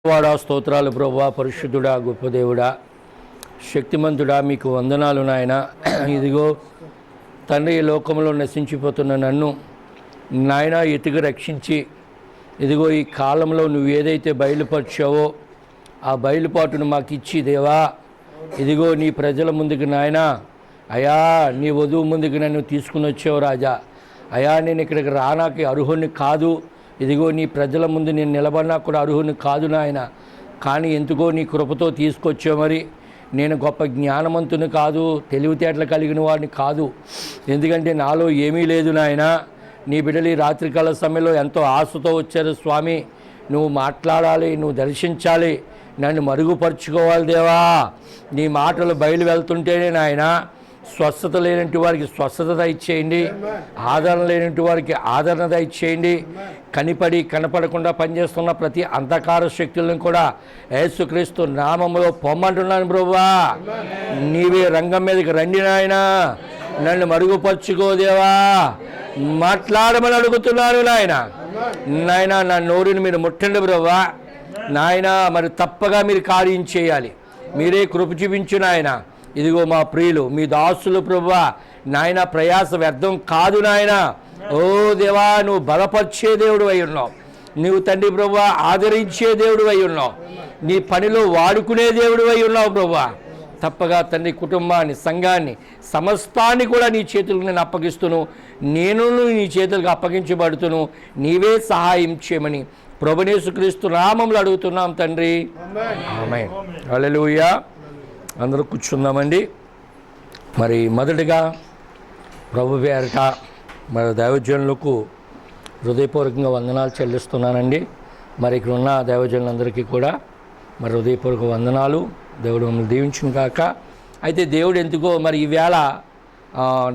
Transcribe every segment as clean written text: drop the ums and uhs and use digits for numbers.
వాడా స్తోత్రాలు ప్రభువా, పరిశుద్ధుడా, గొప్ప దేవుడా, శక్తిమంతుడా, మీకు వందనాలు నాయన. ఇదిగో తండ్రి, ఈ లోకంలో నశించిపోతున్న నన్ను నాయన ఎతికి రక్షించి, ఇదిగో ఈ కాలంలో నువ్వు ఏదైతే బయలుపరిచావో ఆ బయలుపాటును మాకు ఇచ్చి దేవా, ఇదిగో నీ ప్రజల ముందుకు నాయన, అయా నీ వధువు ముందుకు నన్ను తీసుకుని వచ్చావు రాజా. అయా నేను ఇక్కడికి రానాకి అర్హుని కాదు, ఇదిగో నీ ప్రజల ముందు నేను నిలబడినా కూడా అర్హుని కాదు నాయన. కానీ ఎందుకో నీ కృపతో తీసుకొచ్చావు. మరి నేను గొప్ప జ్ఞానవంతుని కాదు, తెలివితేటలు కలిగిన వాడిని కాదు, ఎందుకంటే నాలో ఏమీ లేదు నాయన. నీ బిడ్డలు ఈ రాత్రికాల సమయంలో ఎంతో ఆశతో వచ్చారు స్వామి. నువ్వు మాట్లాడాలి, నువ్వు దర్శించాలి, నన్ను మరుగుపరుచుకోవాలి దేవా. నీ మాటలు బయలు వెళ్తుంటేనే నాయన స్వస్థత లేనటువంటి వారికి స్వస్థత దయచేయండి, ఆదరణ లేనటువంటి వారికి ఆదరణ దయచేయండి. కనపడకుండా పనిచేస్తున్న ప్రతి అంధకార శక్తులను కూడా యేసుక్రీస్తు నామములో పొమ్మంటున్నాను ప్రభువా. నీవే రంగం మీదకి రండి నాయన, నన్ను మరుగుపరుచుకోదేవా, మాట్లాడమని అడుగుతున్నాను నాయన. నాయన నా నోరుని మీరు ముట్టండి ప్రభువా. నాయన మరి తప్పగా మీరు కార్యం చేయాలి, మీరే కృప చూపించు నాయన. ఇదిగో మా ప్రియులు మీ దాసులు ప్రభువా, నాయన ప్రయాస వ్యర్థం కాదు నాయన. ఓ దేవా, నువ్వు బలపరిచే దేవుడు అయి ఉన్నావు, నువ్వు తండ్రి ప్రభువా ఆదరించే దేవుడు అయి ఉన్నావు, నీ పనిలో వాడుకునే దేవుడు అయి ఉన్నావు ప్రభువా. తప్పగా తండ్రి కుటుంబాన్ని, సంఘాన్ని, సమస్తాన్ని కూడా నీ చేతులకు నేను అప్పగిస్తును, నేను నీ చేతులకు అప్పగించబడుతును. నీవే సహాయం చేయమని ప్రభుయేసుక్రీస్తు నామములో అడుగుతున్నాం తండ్రి, ఆమేన్. హల్లెలూయా. అందరూ కూర్చుందామండి. మరి మొదటిగా ప్రభు పేరట మరి దైవజనులకు హృదయపూర్వకంగా వందనాలు చెల్లిస్తున్నానండి. మరి ఇక్కడ ఉన్న దైవజనులందరికీ కూడా మరి హృదయపూర్వక వందనాలు. దేవుడు మమ్మల్ని దీవించును కాక. అయితే దేవుడు ఎందుకో మరి ఈవేళ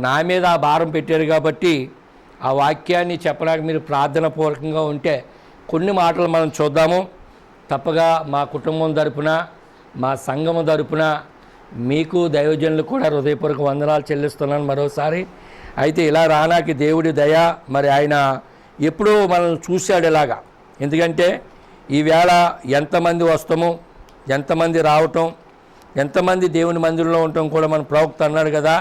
నా మీద ఆ భారం పెట్టారు కాబట్టి ఆ వాక్యాన్ని చెప్పడానికి మీరు ప్రార్థన పూర్వకంగా ఉంటే కొన్ని మాటలు మనం చూద్దాము. తప్పగా మా కుటుంబం తరపున, మా సంఘము తరపున మీకు దైవజనులు కూడా హృదయపూర్వక వందనాలు చెల్లిస్తున్నాను మరోసారి. అయితే ఇలా రానాకి దేవుడి దయ, మరి ఆయన ఎప్పుడూ మనం చూశాడు ఇలాగా. ఎందుకంటే ఈవేళ ఎంతమంది వస్తాము, ఎంతమంది రావటం, ఎంతమంది దేవుని మందిరంలో ఉండటం కూడా మన ప్రవక్త అన్నాడు కదా,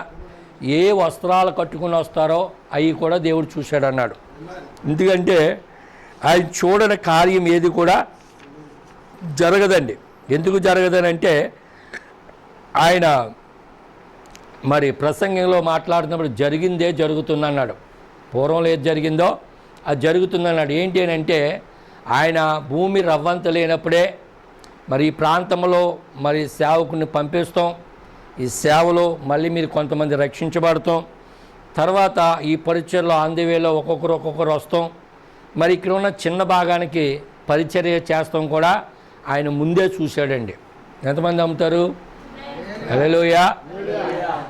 ఏ వస్త్రాలు కట్టుకుని వస్తారో అవి కూడా దేవుడు చూశాడు అన్నాడు. ఎందుకంటే ఆయన చూడని కార్యం ఏది కూడా జరగదండి. ఎందుకు జరగదని అంటే ఆయన మరి ప్రసంగంలో మాట్లాడుతున్నప్పుడు జరిగిందే జరుగుతుందన్నాడు. పూర్వంలో ఏది జరిగిందో అది జరుగుతుందన్నాడు. ఏంటి అని అంటే ఆయన భూమి రవ్వంత లేనప్పుడే మరి ఈ ప్రాంతంలో మరి సేవకుని పంపిస్తాం, ఈ సేవలో మళ్ళీ మీరు కొంతమంది రక్షించబడతాం, తర్వాత ఈ పరిచర్లో ఆంధ్రవేలో ఒక్కొక్కరు వస్తాం. మరి ఇక్కడ ఉన్న చిన్న భాగానికి పరిచర్య చేస్తాం కూడా ఆయన ముందే చూశాడండి. ఎంతమంది అమ్ముతారు? హల్లెలూయా.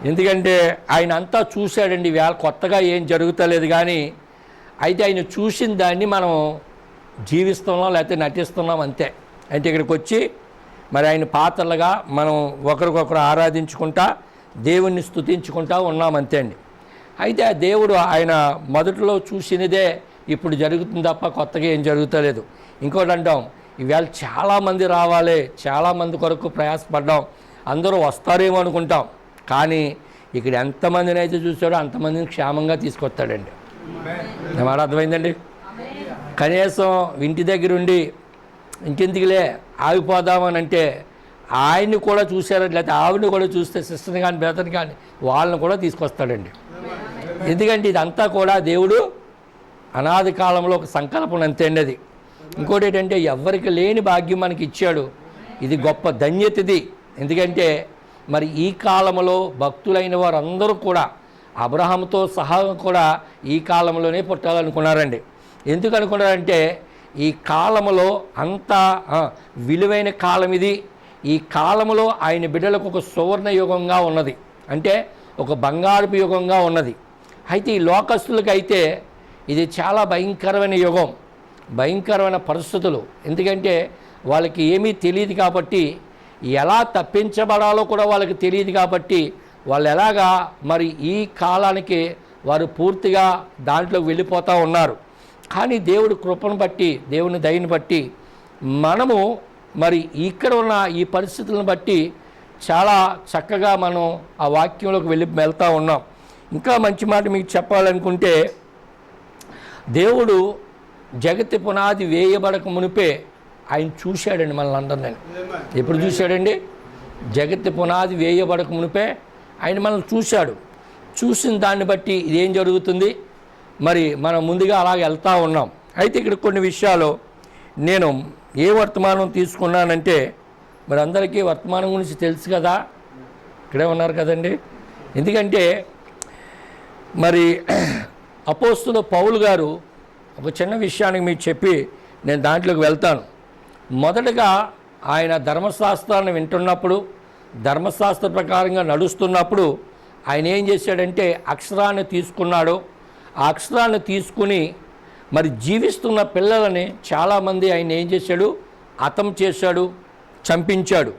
ఎందుకంటే ఆయన అంతా చూశాడండి. వేళ కొత్తగా ఏం జరుగుతలేదు, కానీ అయితే ఆయన చూసిన దాన్ని మనం జీవిస్తున్నాం లేకపోతే నటిస్తున్నాం అంతే. అంటే ఇక్కడికి వచ్చి మరి ఆయన పాత్రలుగా మనం ఒకరికొకరు ఆరాధించుకుంటా, దేవుణ్ణి స్తుతించుకుంటా ఉన్నాం అంతే అండి. అయితే ఆ దేవుడు ఆయన మొదట్లో చూసినదే ఇప్పుడు జరుగుతుంది తప్ప కొత్తగా ఏం జరుగుతలేదు. ఇంకోటి అంటాం, ఈవేళ చాలామంది రావాలి, చాలామంది కొరకు ప్రయాసపడ్డాం, అందరూ వస్తారేమో అనుకుంటాం, కానీ ఇక్కడ ఎంతమందిని అయితే చూస్తాడో అంతమందిని క్షేమంగా తీసుకొస్తాడండి. నా మాట అర్థమైందండి. కనీసం ఇంటి దగ్గర ఉండి ఇంకెందుకులే ఆగిపోదామని అంటే ఆయన్ని కూడా చూశారు, లేకపోతే ఆవిడని కూడా చూస్తే సిస్టర్ని కానీ బ్రదర్ని కానీ వాళ్ళని కూడా తీసుకొస్తాడండి. ఎందుకంటే ఇదంతా కూడా దేవుడు అనాది కాలంలో ఒక సంకల్పం అంతే అండి అది. ఇంకోటి ఏంటంటే ఎవరికి లేని భాగ్యం మనకి ఇచ్చాడు, ఇది గొప్ప ధన్యతది. ఎందుకంటే మరి ఈ కాలంలో భక్తులైన వారందరూ కూడా అబ్రహాముతో సహా కూడా ఈ కాలంలోనే పుట్టాలనుకున్నారండి. ఎందుకు అనుకున్నారంటే ఈ కాలంలో అంత విలువైన కాలం ఇది. ఈ కాలంలో ఆయన బిడ్డలకు ఒక సువర్ణ యుగంగా ఉన్నది, అంటే ఒక బంగారపు యుగంగా ఉన్నది. అయితే ఈ లోకస్తులకైతే ఇది చాలా భయంకరమైన యుగం, భయంకరమైన పరిస్థితులు. ఎందుకంటే వాళ్ళకి ఏమీ తెలియదు కాబట్టి, ఎలా తప్పించబడాలో కూడా వాళ్ళకి తెలియదు కాబట్టి వాళ్ళు ఎలాగా మరి ఈ కాలానికి వారు పూర్తిగా దాంట్లోకి వెళ్ళిపోతూ ఉన్నారు. కానీ దేవుడి కృపను బట్టి, దేవుని దయని బట్టి మనము మరి ఇక్కడ ఉన్న ఈ పరిస్థితులను బట్టి చాలా చక్కగా మనం ఆ వాక్యంలోకి వెళ్తూ ఉన్నాం. ఇంకా మంచి మాట మీకు చెప్పాలనుకుంటే, దేవుడు జగతి పునాది వేయబడక మునిపే ఆయన చూశాడండి మనల్ని అందరినీ. ఎప్పుడు చూశాడండి? జగతి పునాది వేయబడక మునిపే ఆయన మనల్ని చూశాడు. చూసిన దాన్ని బట్టి ఇదేం జరుగుతుంది, మరి మనం ముందుగా అలాగే వెళ్తూ ఉన్నాం. అయితే ఇక్కడ కొన్ని విషయాలు నేను ఏ వర్తమానం తీసుకున్నానంటే, మరి అందరికీ వర్తమానం గురించి తెలుసు కదా, ఇక్కడే ఉన్నారు కదండి. ఎందుకంటే మరి అపోస్తుల పౌలు గారు ఒక చిన్న విషయానికి మీకు చెప్పి నేను దాంట్లోకి వెళ్తాను. మొదటగా ఆయన ధర్మశాస్త్రాన్ని వింటున్నప్పుడు, ధర్మశాస్త్ర ప్రకారంగా నడుస్తున్నప్పుడు ఆయన ఏం చేశాడంటే అక్షరాన్ని తీసుకున్నాడు. ఆ అక్షరాన్ని తీసుకుని మరి జీవిస్తున్న పిల్లలని చాలామంది ఆయన ఏం చేశాడు, హతం చేశాడు, చంపించాడు.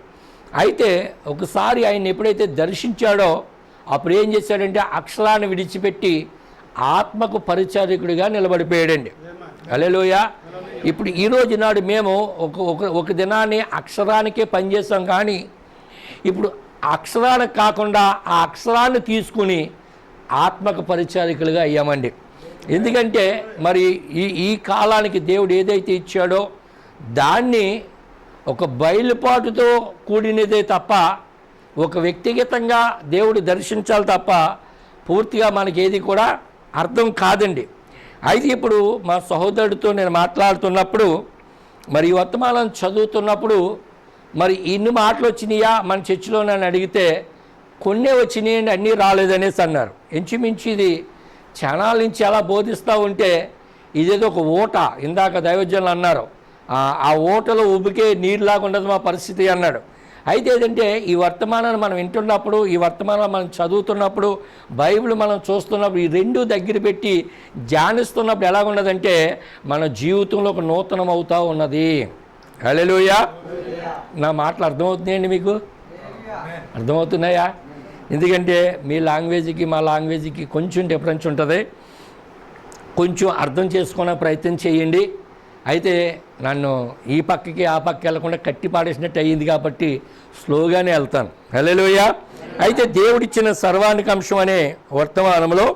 అయితే ఒకసారి ఆయన ఎప్పుడైతే దర్శించాడో అప్పుడు ఏం చేశాడంటే అక్షరాన్ని విడిచిపెట్టి ఆత్మకు పరిచారకుడిగా నిలబడిపోయాడండి. హల్లెలూయా. ఇప్పుడు ఈరోజు నాడు మేము ఒక దినాన్ని అక్షరానికే పనిచేస్తాం, కానీ ఇప్పుడు అక్షరానికి కాకుండా ఆ అక్షరాన్ని తీసుకుని ఆత్మకు పరిచారకులుగా అయ్యామండి. ఎందుకంటే మరి ఈ కాలానికి దేవుడు ఏదైతే ఇచ్చాడో దాన్ని ఒక బయలుపాటుతో కూడినదే తప్ప, ఒక వ్యక్తిగతంగా దేవుడు దర్శించాలి తప్ప పూర్తిగా మనకి ఏది కూడా అర్థం కాదండి. అయితే ఇప్పుడు మా సహోదరుడితో నేను మాట్లాడుతున్నప్పుడు, మరి ఈ వర్తమానం చదువుతున్నప్పుడు, మరి ఇన్ని మాటలు వచ్చినాయా మన చర్చిలో నన్ను అడిగితే కొన్నే వచ్చినాయండి, అన్నీ రాలేదనేసి అన్నారు. ఇంచుమించు ఇది క్షణాల నుంచి అలా బోధిస్తూ ఉంటే ఇదేదో ఒక ఊట, ఇందాక దైవజనులు అన్నారు, ఆ ఊటలో ఉబికే నీరులాగా ఉండదు మా పరిస్థితి అన్నాడు. అయితే ఏంటంటే ఈ వర్తమానాన్ని మనం వింటున్నప్పుడు, ఈ వర్తమానాన్ని మనం చదువుతున్నప్పుడు, బైబిల్ మనం చూస్తున్నప్పుడు, ఈ రెండు దగ్గర పెట్టి ధ్యానిస్తున్నప్పుడు ఎలాగున్నదంటే మన జీవితంలో ఒక నూతనం అవుతూ ఉన్నది. హల్లెలూయా. నా మాటలు అర్థమవుతున్నాయండి మీకు? అర్థమవుతున్నాయా? ఎందుకంటే మీ లాంగ్వేజ్కి మా లాంగ్వేజ్కి కొంచెం డిఫరెన్స్ ఉంటుంది. కొంచెం అర్థం చేసుకునే ప్రయత్నం చేయండి. అయితే నన్ను ఈ పక్కకి ఆ పక్కకి వెళ్లకుండా కట్టి పాడేసినట్టు అయ్యింది కాబట్టి స్లోగానే వెళ్తాను. హల్లెలూయా. అయితే దేవుడిచ్చిన సర్వానికి అంశం అనే వర్తమానంలో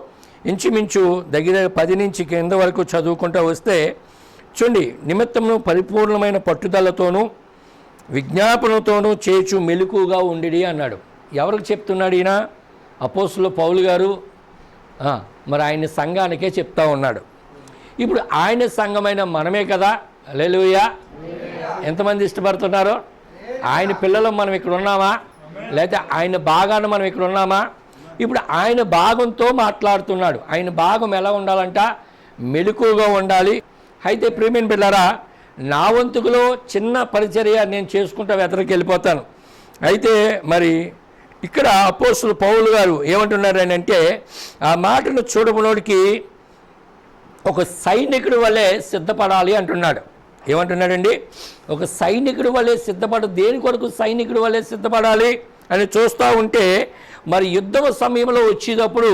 ఇంచుమించు దగ్గర 10 నుంచి కింద వరకు చదువుకుంటూ వస్తే చూడండి, నిమిత్తమును పరిపూర్ణమైన పట్టుదలతోనూ విజ్ఞాపనతోనూ చేచు మెలకుగా ఉండిడి అన్నాడు. ఎవరికి చెప్తున్నాడు ఈయన? అపోస్తుల పౌలు గారు. మరి ఆయన సంఘానికే చెప్తా ఉన్నాడు. ఇప్పుడు ఆయన సంఘమైన మనమే కదా. హల్లెలూయా. ఎంతమంది ఇష్టపడుతున్నారో? ఆయన పిల్లలు మనం ఇక్కడ ఉన్నామా, లేకపోతే ఆయన భాగాన్ని మనం ఇక్కడ ఉన్నామా? ఇప్పుడు ఆయన భాగంతో మాట్లాడుతున్నాడు. ఆయన భాగం ఎలా ఉండాలంట? మెలకుగా ఉండాలి. అయితే ప్రియమైన బిడ్డలారా, నా వంతుకులో చిన్న పరిచర్య నేను చేసుకుంటా వెతరికి వెళ్ళిపోతాను. అయితే మరి ఇక్కడ అపోస్తుల పౌలు గారు ఏమంటున్నారు అంటే, ఆ మాటను చూడమునోడికి ఒక సైనికుడి వల్లే సిద్ధపడాలి అంటున్నాడు. ఏమంటున్నాడండి? ఒక సైనికుడి వల్లే దేని కొరకు సైనికుడి వల్లే సిద్ధపడాలి అని చూస్తూ ఉంటే, మరి యుద్ధం సమయంలో వచ్చేటప్పుడు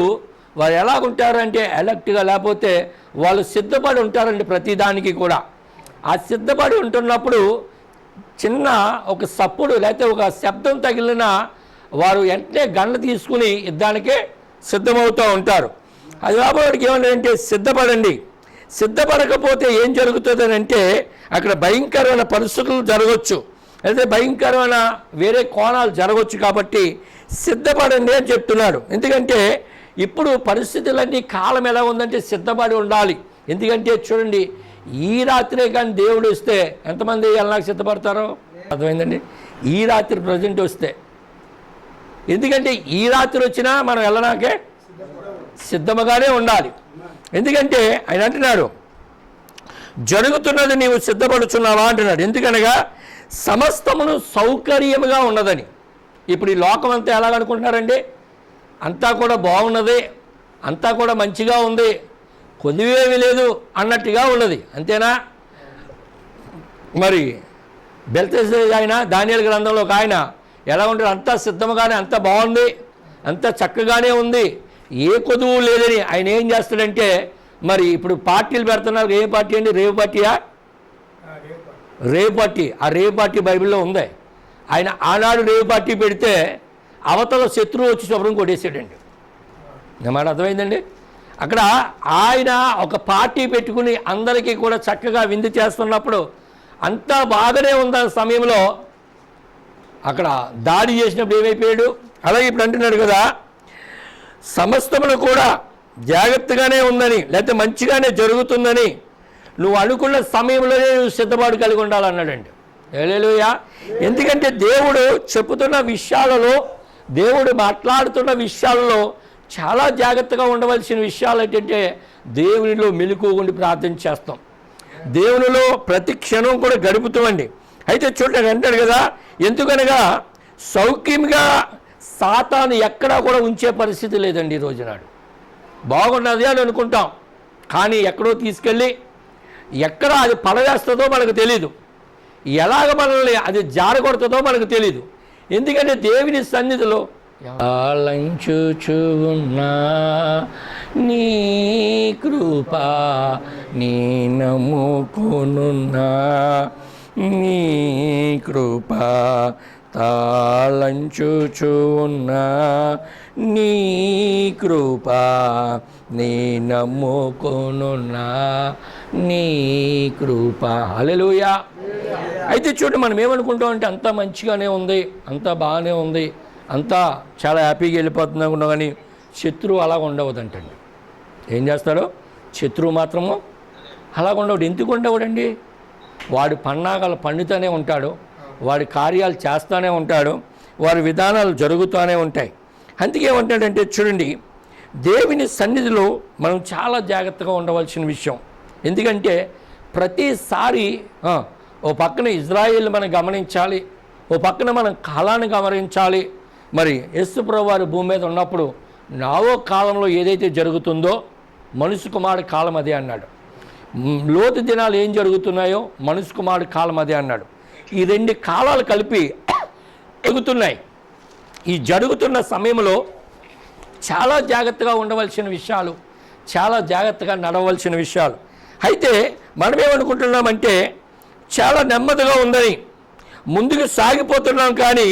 వారు ఎలాగుంటారంటే ఎలక్ట్గా, లేకపోతే వాళ్ళు సిద్ధపడి ఉంటారండి ప్రతిదానికి కూడా. ఆ సిద్ధపడి ఉంటున్నప్పుడు చిన్న ఒక సప్పుడు లేకపోతే ఒక శబ్దం తగిలిన వారు వెంటనే గన్ను తీసుకుని యుద్ధానికే సిద్ధమవుతూ ఉంటారు. అది కాబట్టి ఏమంటే సిద్ధపడండి. సిద్ధపడకపోతే ఏం జరుగుతుందని అంటే అక్కడ భయంకరమైన పరిస్థితులు జరగవచ్చు, అయితే భయంకరమైన వేరే కోణాలు జరగవచ్చు. కాబట్టి సిద్ధపడండి అని చెప్తున్నాడు. ఎందుకంటే ఇప్పుడు పరిస్థితులన్నీ కాలం ఎలా ఉందంటే సిద్ధపడి ఉండాలి. ఎందుకంటే చూడండి, ఈ రాత్రే కానీ దేవుడు వస్తే ఎంతమంది వెళ్ళడానికి సిద్ధపడతారో అర్థమైందండి. ఈ రాత్రి ప్రజెంట్ వస్తే, ఎందుకంటే ఈ రాత్రి వచ్చినా మనం వెళ్ళడానికే సిద్ధముగానే ఉండాలి. ఎందుకంటే ఆయన అంటున్నాడు, జరుగుతున్నది నీవు సిద్ధపడుచున్నావా అంటున్నాడు. ఎందుకనగా సమస్తమును సౌకర్యముగా ఉన్నదని. ఇప్పుడు ఈ లోకం అంతా ఎలాగనుకుంటున్నారండి? అంతా కూడా బాగున్నది, అంతా కూడా మంచిగా ఉంది, కొద్దివేమీ లేదు అన్నట్టుగా ఉన్నది. అంతేనా? మరి బెల్తెస్దర్ ఆయన దానియేలు గ్రంథంలో ఒక ఆయన ఎలా ఉంటాడు? అంతా సిద్ధముగానే, అంతా బాగుంది, అంతా చక్కగానే ఉంది, ఏ కొదువు లేదని ఆయన ఏం చేస్తాడంటే, మరి ఇప్పుడు పార్టీలు పెడుతున్నారు. ఏ పార్టీ అండి? రేవు పార్టీయా? రేవ్ పార్టీ, ఆ రేవ్ పార్టీ బైబిల్లో ఉంది. ఆయన ఆనాడు రేవ్ పార్టీ పెడితే అవతల శత్రువు వచ్చి శుభ్రం కొట్టేసాడండి. నా మాట అర్థమైందండి. అక్కడ ఆయన ఒక పార్టీ పెట్టుకుని అందరికీ కూడా చక్కగా విందు చేస్తున్నప్పుడు అంతా బాగానే ఉన్న సమయంలో అక్కడ దాడి చేసినప్పుడు ఏమైపోయాడు. అలాగే ఇప్పుడు అంటున్నాడు కదా, సమస్తమును కూడా జాగ్రత్తగానే ఉందని, లేకపోతే మంచిగానే జరుగుతుందని నువ్వు అనుకున్న సమయంలోనే నువ్వు సిద్ధపాటు కలిగి ఉండాలన్నాడండి. హల్లెలూయా. ఎందుకంటే దేవుడు చెప్పుతున్న విషయాలలో, దేవుడు మాట్లాడుతున్న విషయాలలో చాలా జాగ్రత్తగా ఉండవలసిన విషయాలు ఏంటంటే దేవునిలో మెలకువగా ప్రార్థన చేస్తాం, దేవునిలో ప్రతి క్షణం కూడా గడుపుతామండి. అయితే చూడండి అంటాడు కదా, ఎందుకనగా సౌఖ్యంగా సాతాను ఎక్కడా కూడా ఉంచే పరిస్థితి లేదండి. ఈ రోజునాడు బాగున్నది అని అనుకుంటాం, కానీ ఎక్కడో తీసుకెళ్ళి ఎక్కడ అది పడవేస్తుందో మనకు తెలీదు, ఎలాగ మనల్ని అది జారగొడుతుందో మనకు తెలీదు. ఎందుకంటే దేవుని సన్నిధిలో ఆలంచుచున్నా నీ కృపా నీ నమ్ముకునున్నా నీ కృపా తాళంచుచున్నా నీ కృపా నీ నమ్ముకునున్నా నీ కృపా. హల్లెలూయా. అయితే చూడండి, మనం ఏమనుకుంటాం అంటే అంతా మంచిగానే ఉంది, అంతా బాగానే ఉంది, అంతా చాలా హ్యాపీగా వెళ్ళిపోతుంది అనుకున్నాం. కానీ శత్రువు అలాగ ఉండవద్దంటండి. ఏం చేస్తాడో శత్రువు మాత్రము అలాగ ఉండవడు. ఎందుకు ఉండవడండి? వాడి పన్నాగాలు పండుతూనే ఉంటాడు, వాడి కార్యాలు చేస్తూనే ఉంటాడు, వారి విధానాలు జరుగుతూనే ఉంటాయి. అందుకే ఏమంటాడంటే చూడండి, దేవుని సన్నిధిలో మనం చాలా జాగ్రత్తగా ఉండవలసిన విషయం. ఎందుకంటే ప్రతిసారి ఓ పక్కన ఇజ్రాయేల్ మనం గమనించాలి, ఓ పక్కన మనం కాలాన్ని గమనించాలి. మరి యేసు ప్రభువు వారు భూమి మీద ఉన్నప్పుడు నావో కాలంలో ఏదైతే జరుగుతుందో మనుషు కుమారుడి కాలం అదే అన్నాడు. లోతు దినాలు ఏం జరుగుతున్నాయో మనుషు కుమారుడి కాలం అదే అన్నాడు. ఈ రెండు కాలాలు కలిపి జరుగుతున్నాయి. ఈ జరుగుతున్న సమయంలో చాలా జాగ్రత్తగా ఉండవలసిన విషయాలు, చాలా జాగ్రత్తగా నడవలసిన విషయాలు. అయితే మనమేమనుకుంటున్నామంటే చాలా నెమ్మదిగా ఉందని ముందుకు సాగిపోతున్నాం. కానీ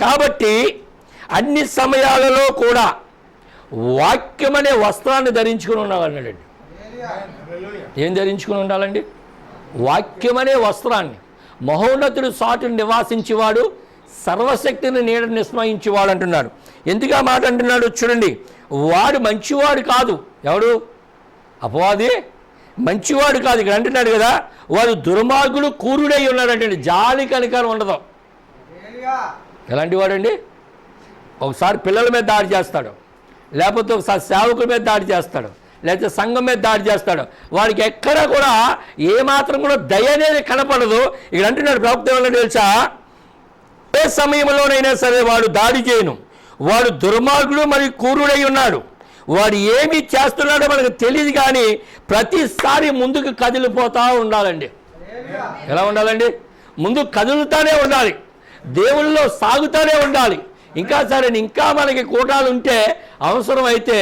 కాబట్టి అన్ని సమయాలలో కూడా వాక్యం అనే వస్త్రాన్ని ధరించుకుని ఉండాలన్నాడండి. ఏం ధరించుకుని ఉండాలండి? వాక్యం అనే వస్త్రాన్ని. మహోన్నతుడు సాటును నివాసించేవాడు, సర్వశక్తిని నీడ నిస్మయించేవాడు అంటున్నాడు. ఎందుకు ఆ మాట అంటున్నాడు చూడండి, వాడు మంచివాడు కాదు. ఎవడు? అపవాది మంచివాడు కాదు. ఇక్కడ అంటున్నాడు కదా, వాడు దుర్మార్గుడు కూరుడై ఉన్నాడంటే జాలి కనికరం ఉండదు. ఎలాంటి వాడండి? ఒకసారి పిల్లల మీద దాడి చేస్తాడు, లేకపోతే ఒకసారి సేవకుల మీద దాడి చేస్తాడు, లేకపోతే సంఘం మీద దాడి చేస్తాడు. వాడికి ఎక్కడ కూడా ఏమాత్రం కూడా దయ అనేది కనపడదు. ఇక్కడ అంటున్నాడు ప్రవక్త ఏమన్నా తెలుసా, ఏ సమయంలోనైనా సరే వాడు దాడి చేయను, వాడు దుర్మార్గుడు మరియు క్రూరుడై ఉన్నాడు. వాడు ఏమి చేస్తున్నాడో మనకు తెలియదు, కానీ ప్రతిసారి ముందుకు కదిలిపోతూ ఉండాలండి. ఎలా ఉండాలండి? ముందుకు కదులుతూనే ఉండాలి, దేవుళ్ళలో సాగుతూనే ఉండాలి. ఇంకా సరే ఇంకా మనకి కూటాలు ఉంటే అవసరం అయితే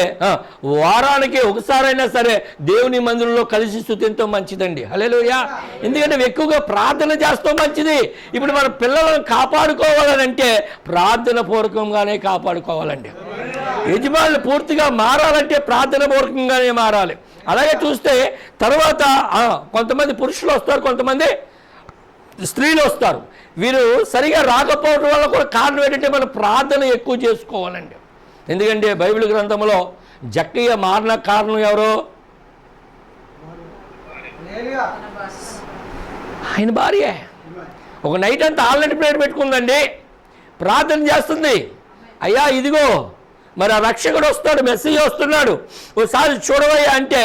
వారానికి ఒకసారైనా సరే దేవుని మందిరంలో కలిసి స్తుతించడం మంచిదండి. హల్లెలూయా. ఎందుకంటే ఎక్కువగా ప్రార్థన చేస్తాం మంచిది. ఇప్పుడు మన పిల్లలను కాపాడుకోవాలనంటే ప్రార్థన పూర్వకంగానే కాపాడుకోవాలండి. యజమానులు పూర్తిగా మారాలంటే ప్రార్థన పూర్వకంగానే మారాలి. అలాగే చూస్తే తర్వాత కొంతమంది పురుషులు వస్తారు, కొంతమంది స్త్రీలు వస్తారు. వీరు సరిగా రాకపోవడం వల్ల కూడా కారణం ఏంటంటే మనం ప్రార్థన ఎక్కువ చేసుకోవాలండి. ఎందుకంటే బైబిల్ గ్రంథంలో జక్కయ్య మారిన కారణం ఎవరు? ఆయన భార్య. ఒక నైట్ అంతా ఆల్రెడీ ప్రేయర్ పెట్టుకుందండి, ప్రార్థన చేస్తుంది. అయ్యా ఇదిగో మరి ఆ రక్షకుడు వస్తాడు, మెస్సీయ వస్తున్నాడు, ఒకసారి చూడవయ్యా అంటే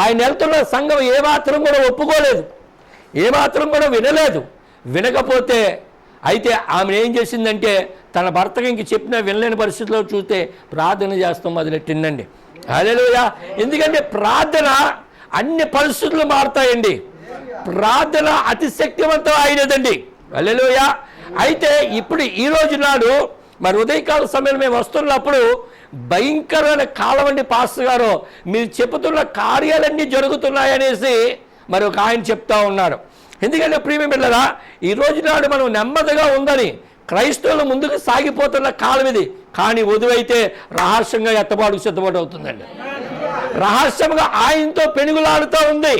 ఆయన వెళ్తున్న సంఘం ఏమాత్రం కూడా ఒప్పుకోలేదు, ఏమాత్రం కూడా వినలేదు. వినకపోతే అయితే ఆమె ఏం చేసిందంటే తన భర్తకి ఇంక చెప్పినా వినలేని పరిస్థితిలో చూస్తే ప్రార్థన చేస్తాం మొదలెట్టిందండి. హల్లెలూయా. ఎందుకంటే ప్రార్థన అన్ని పరిస్థితులు మారుతాయండి. ప్రార్థన అతి శక్తివంతం అయినదండి. హల్లెలూయా. అయితే ఇప్పుడు ఈ రోజు నాడు మరి ఉదయకాల సమయంలో మేము వస్తున్నప్పుడు భయంకరమైన కాలం అండి. పాస్టర్ గారు మీరు చెబుతున్న కార్యాలన్నీ జరుగుతున్నాయనేసి మరి ఒక ఆయన చెప్తా ఉన్నాడు. ఎందుకంటే ప్రియమైన బిడ్డలారా, ఈ రోజు నాడు మనం నెమ్మదిగా ఉందని క్రైస్తవులు ముందుకు సాగిపోతున్న కాలం ఇది. కానీ వధువైతే రహస్యంగా ఎత్తబాటుకు సిద్ధపాటు అవుతుందండి. రహస్యంగా ఆయనతో పెనుగులాడుతూ ఉంది.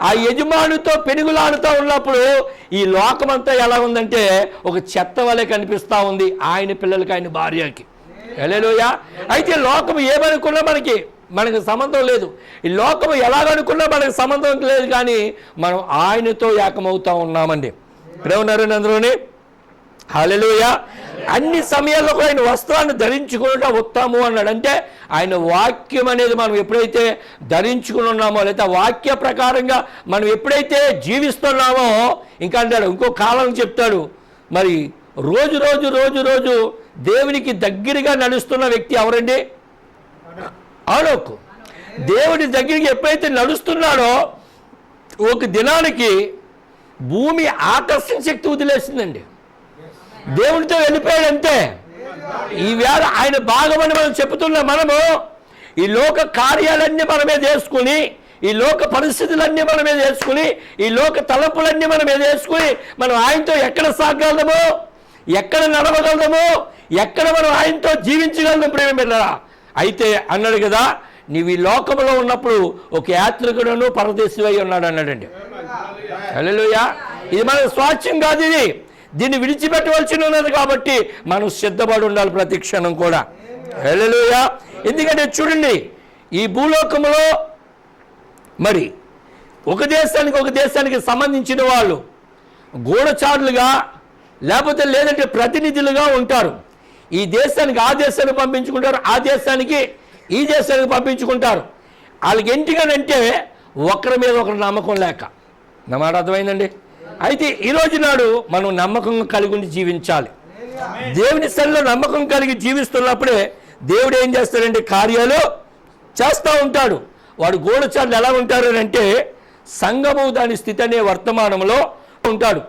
ఆ యజమానితో పెనుగులాడుతూ ఉన్నప్పుడు ఈ లోకమంతా ఎలా ఉందంటే ఒక చెత్త వలె కనిపిస్తూ ఉంది ఆయన పిల్లలకి, ఆయన భార్యకి. హల్లెలూయా. అయితే లోకం ఏమనుకున్నా మనకి సంబంధం లేదు. ఈ లోకం ఎలాగనుకున్నా మనకు సంబంధం లేదు. కానీ మనం ఆయనతో ఏకమవుతూ ఉన్నామండి. ప్రేమన్నారు అందులోని. హల్లెలూయా. అన్ని సమయాల్లో కూడా ఆయన వస్త్రాన్ని ధరించుకున్నట ఉత్తమము అన్నాడు. అంటే ఆయన వాక్యం అనేది మనం ఎప్పుడైతే ధరించుకుని ఉన్నామో, లేదా వాక్య ప్రకారంగా మనం ఎప్పుడైతే జీవిస్తున్నామో, ఇంకా అంటాడు ఇంకో కాలం చెప్తాడు, మరి రోజు రోజు రోజు రోజు దేవునికి దగ్గరగా నడుస్తున్న వ్యక్తి ఎవరండి? హనోకు. దేవుడి దగ్గరికి ఎప్పుడైతే నడుస్తున్నాడో ఒక దినానికి భూమి ఆకర్షణ శక్తి వదిలేసిందండి. దేవుడితో వెళ్ళిపోయాడంతే. ఈవేళ ఆయన భాగమని మనం చెప్తున్నాం. మనము ఈ లోక కార్యాలన్నీ మన మీద వేసుకుని, ఈ లోక పరిస్థితులన్నీ మన మీద వేసుకుని, ఈ లోక తలంపులన్నీ మన మీద వేసుకుని మనం ఆయనతో ఎక్కడ సాగగలము, ఎక్కడ నడవగలము, ఎక్కడ మనం ఆయనతో జీవించగలము ప్రేమ బిడ్డలారా. అయితే అన్నాడు కదా, నీవు ఈ లోకంలో ఉన్నప్పుడు ఒక యాత్రికుడును పరదేశివై ఉన్నాడు అన్నాడండి. హల్లెలూయా. ఇది మన స్వాస్థ్యం కాదు, దీన్ని విడిచిపెట్టవలసి ఉన్నది. కాబట్టి మనం సిద్ధపడి ఉండాలి ప్రతి క్షణం కూడా. హల్లెలూయా. ఎందుకంటే చూడండి, ఈ భూలోకంలో మరి ఒక దేశానికి సంబంధించిన వాళ్ళు గూఢచారులుగా లేదంటే ప్రతినిధులుగా ఉంటారు. ఈ దేశానికి ఆ దేశానికి పంపించుకుంటారు, ఆ దేశానికి ఈ దేశానికి పంపించుకుంటారు. వాళ్ళకి ఏంటిగానంటే ఒకరి మీద ఒకరి నమ్మకం లేక. నా మాట అర్థమైందండి. అయితే ఈరోజు నాడు మనం నమ్మకం కలిగి ఉండి జీవించాలి. దేవుని సన్నిధిలో నమ్మకం కలిగి జీవిస్తున్నప్పుడే దేవుడు ఏం చేస్తాడంటే కార్యాలు చేస్తూ ఉంటాడు. వాడు గూఢచారులు ఎలా ఉంటారు అంటే సంఘము దాని స్థితి అనే వర్తమానంలో ఉంటాడు.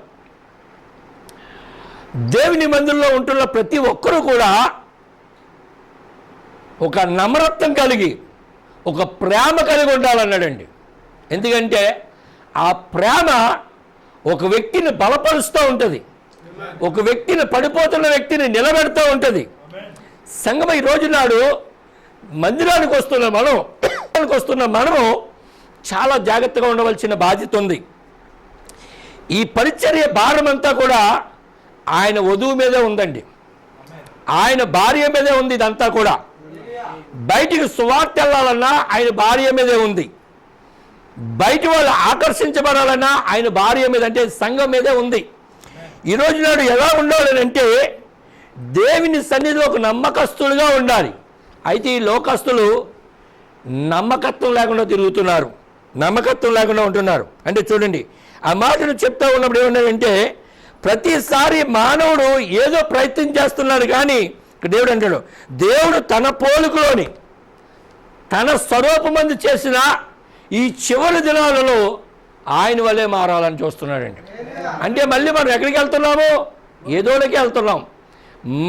దేవుని మందిరంలో ఉంటున్న ప్రతి ఒక్కరూ కూడా ఒక నమ్రత్వం కలిగి, ఒక ప్రేమ కలిగి ఉండాలన్నాడండి. ఎందుకంటే ఆ ప్రేమ ఒక వ్యక్తిని బలపరుస్తూ ఉంటుంది, ఒక వ్యక్తిని పడిపోతున్న వ్యక్తిని నిలబెడుతూ ఉంటుంది. సంఘం ఈ రోజు నాడు మందిరానికి వస్తున్న మనము చాలా జాగ్రత్తగా ఉండవలసిన బాధ్యత ఉంది. ఈ పరిచర్య భారం అంతా కూడా ఆయన వధువు మీదే ఉందండి, ఆయన భార్య మీదే ఉంది. ఇదంతా కూడా బయటికి సువార్త వెళ్ళాలన్నా ఆయన భార్య మీదే ఉంది, బయట వాళ్ళు ఆకర్షించబడాలన్నా ఆయన భార్య మీద, అంటే సంఘం మీదే ఉంది. ఈరోజు నాడు ఎలా ఉండాలంటే దేవుని సన్నిధిలో ఒక నమ్మకస్తులుగా ఉండాలి. అయితే ఈ లోకస్తులు నమ్మకత్వం లేకుండా తిరుగుతున్నారు, నమ్మకత్వం లేకుండా ఉంటున్నారు. అంటే చూడండి, ఆ మాటను చెప్తా ఉన్నప్పుడు ఏమన్నాడంటే ప్రతిసారి మానవుడు ఏదో ప్రయత్నం చేస్తున్నాడు. కానీ దేవుడు అంటాడు, దేవుడు తన పోలికలోని తన స్వరూపమందు చేసిన ఈ చివరి దినాలలో ఆయన వల్లే మారాలని చూస్తున్నాడండి. అంటే మళ్ళీ మనం ఎక్కడికి వెళ్తున్నాము? ఏదోలకి వెళ్తున్నాం.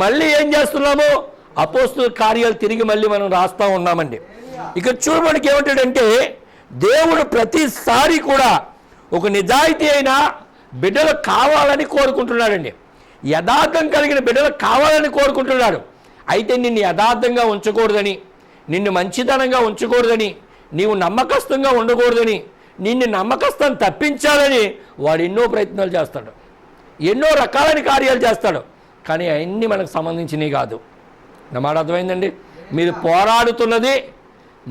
మళ్ళీ ఏం చేస్తున్నాము? అపోస్తుల కార్యాలు తిరిగి మళ్ళీ మనం రాస్తూ ఉన్నామండి. ఇక చూడడానికి ఏమంటాడంటే దేవుడు ప్రతిసారి కూడా ఒక నిజాయితీ అయిన బిడ్డలు కావాలని కోరుకుంటున్నాడండి. యథార్థం కలిగిన బిడ్డలు కావాలని కోరుకుంటున్నాడు. అయితే నిన్ను యథార్థంగా ఉంచకూడదని, నిన్ను మంచితనంగా ఉంచకూడదని, నీవు నమ్మకస్తుగా ఉండకూడదని, నిన్ను నమ్మకస్తం తప్పించాలని వాడు ఎన్నో ప్రయత్నాలు చేస్తాడు, ఎన్నో రకాలైన కార్యాలు చేస్తాడు. కానీ అవన్నీ మనకు సంబంధించినవి కాదు. నా మాట అర్థమైందండి. మీరు పోరాడుతున్నది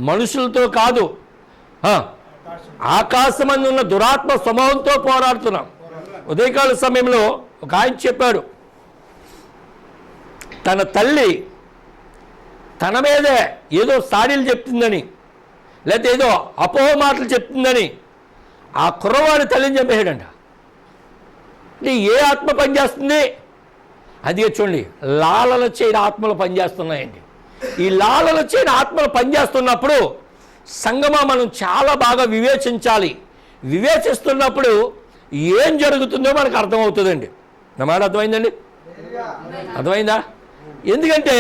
మనుషులతో కాదు, ఆకాశమందు ఉన్న దురాత్మ సమూహంతో పోరాడుతున్నాం. ఉదయకాల సమయంలో ఒక ఆయన చెప్పాడు, తన తల్లి తన మీదే ఏదో సాడీలు చెప్తుందని, లేకపోతే ఏదో అపోహ మాటలు చెప్తుందని ఆ కుర్రవాడి తల్లిని చంపేయడంట. అంటే ఏ ఆత్మ పనిచేస్తుంది? అది చూడండి, లాలన చేయని ఆత్మలు పనిచేస్తున్నాయండి. ఈ లాలన చేయని ఆత్మలు పనిచేస్తున్నప్పుడు సంగమా మనం చాలా బాగా వివేచించాలి. వివేచిస్తున్నప్పుడు ఏం జరుగుతుందో మనకు అర్థమవుతుందండి. నా మాట అర్థమైందండి? అర్థమైందా? ఎందుకంటే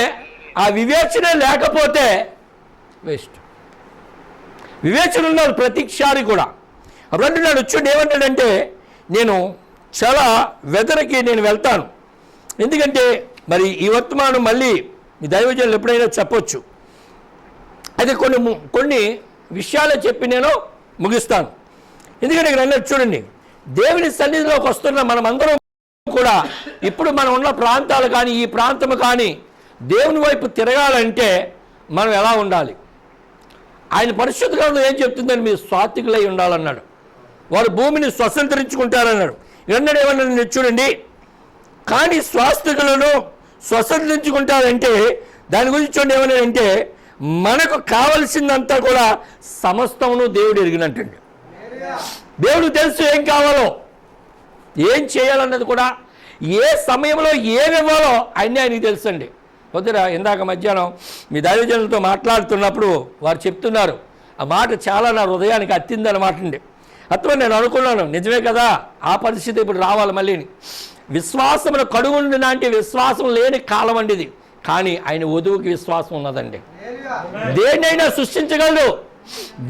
ఆ వివేచన లేకపోతే వేస్ట్. వివేచన ఉండాలి ప్రతిసారి కూడా. అప్పుడు అంటున్నాడు, చూడండి ఏమంటాడంటే నేను చాలా వెదరకి నేను వెళ్తాను. ఎందుకంటే మరి ఈ వర్తమానం మళ్ళీ మీ దైవజనులు ఎప్పుడైనా చెప్పొచ్చు. అయితే కొన్ని విషయాలు చెప్పి నేను ముగిస్తాను. ఎందుకంటే ఇక్కడ అన్నట్టు చూడండి, దేవుని సన్నిధిలోకి వస్తున్న మనమందరం కూడా ఇప్పుడు మనం ఉన్న ప్రాంతాలు కానీ ఈ ప్రాంతము కానీ దేవుని వైపు తిరగాలంటే మనం ఎలా ఉండాలి? ఆయన పరిశుద్ధ గ్రంథం ఏం చెప్తుందని మీరు సాత్వికులై ఉండాలన్నాడు. వారు భూమిని స్వతంత్రించుకుంటారన్నాడు. ఇవన్నీ ఏమన్నా చూడండి, కానీ స్వాస్థికులను స్వతంత్రించుకుంటారంటే దాని గురించి చూడండి ఏమన్నాడంటే మనకు కావలసిందంతా కూడా సమస్తమును దేవుడు ఎరిగినట్టండి. దేవుడు తెలుసు ఏం కావాలో, ఏం చేయాలన్నది కూడా, ఏ సమయంలో ఏమి ఇవ్వాలో అన్నీ ఆయనకి తెలుసండి. వద్దురా, ఇందాక మధ్యాహ్నం మీ దైవజనులతో మాట్లాడుతున్నప్పుడు వారు చెప్తున్నారు, ఆ మాట చాలా నా హృదయానికి అత్తిందన్నమాట అండి. అత్వ నేను అనుకున్నాను, నిజమే కదా, ఆ పరిస్థితి ఇప్పుడు రావాలి మళ్ళీని. విశ్వాసమును కడుగుండి లాంటి విశ్వాసం లేని కాలం అండి ఇది. కానీ ఆయన వధువుకి విశ్వాసం ఉన్నదండి. దేన్నైనా సృష్టించగలరు,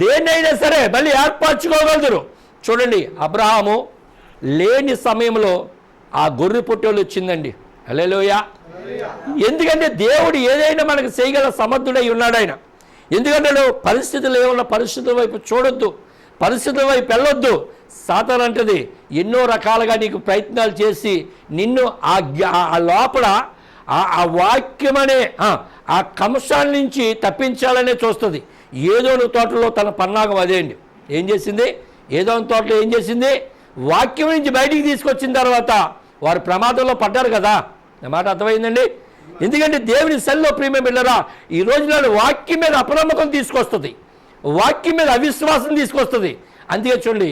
దేన్నైనా సరే మళ్ళీ ఏర్పరచుకోగలరు. చూడండి, అబ్రహాము లేని సమయంలో ఆ గొర్రె పొట్టేలు వచ్చిందండి. హల్లెలూయా. ఎందుకంటే దేవుడు ఏదైనా మనకు చేయగల సమర్థుడై ఉన్నాడు ఆయన. ఎందుకంటే పరిస్థితులు ఏమన్నా పరిస్థితుల వైపు చూడొద్దు, పరిస్థితుల వైపు వెళ్ళొద్దు. సాతాను అంటది ఎన్నో రకాలుగా నీకు ప్రయత్నాలు చేసి నిన్ను ఆ లోపల ఆ వాక్యం అనే ఆ కంశాల నుంచి తప్పించాలనే చూస్తుంది. ఏదోను తోటలో తన పన్నాగం అదే అండి. ఏం చేసింది? ఏదోను తోటలో ఏం చేసింది? వాక్యం నుంచి బయటికి తీసుకొచ్చిన తర్వాత వారు ప్రమాదంలో పడ్డారు కదా. నా మాట అర్థమైందండి. ఎందుకంటే దేవుని సెల్లో ప్రియమే బిడ్డరా, ఈ రోజు నాడు వాక్యం మీద అపనమ్మకం తీసుకొస్తుంది, వాక్యం మీద అవిశ్వాసం తీసుకొస్తుంది. అందుకే చూడండి,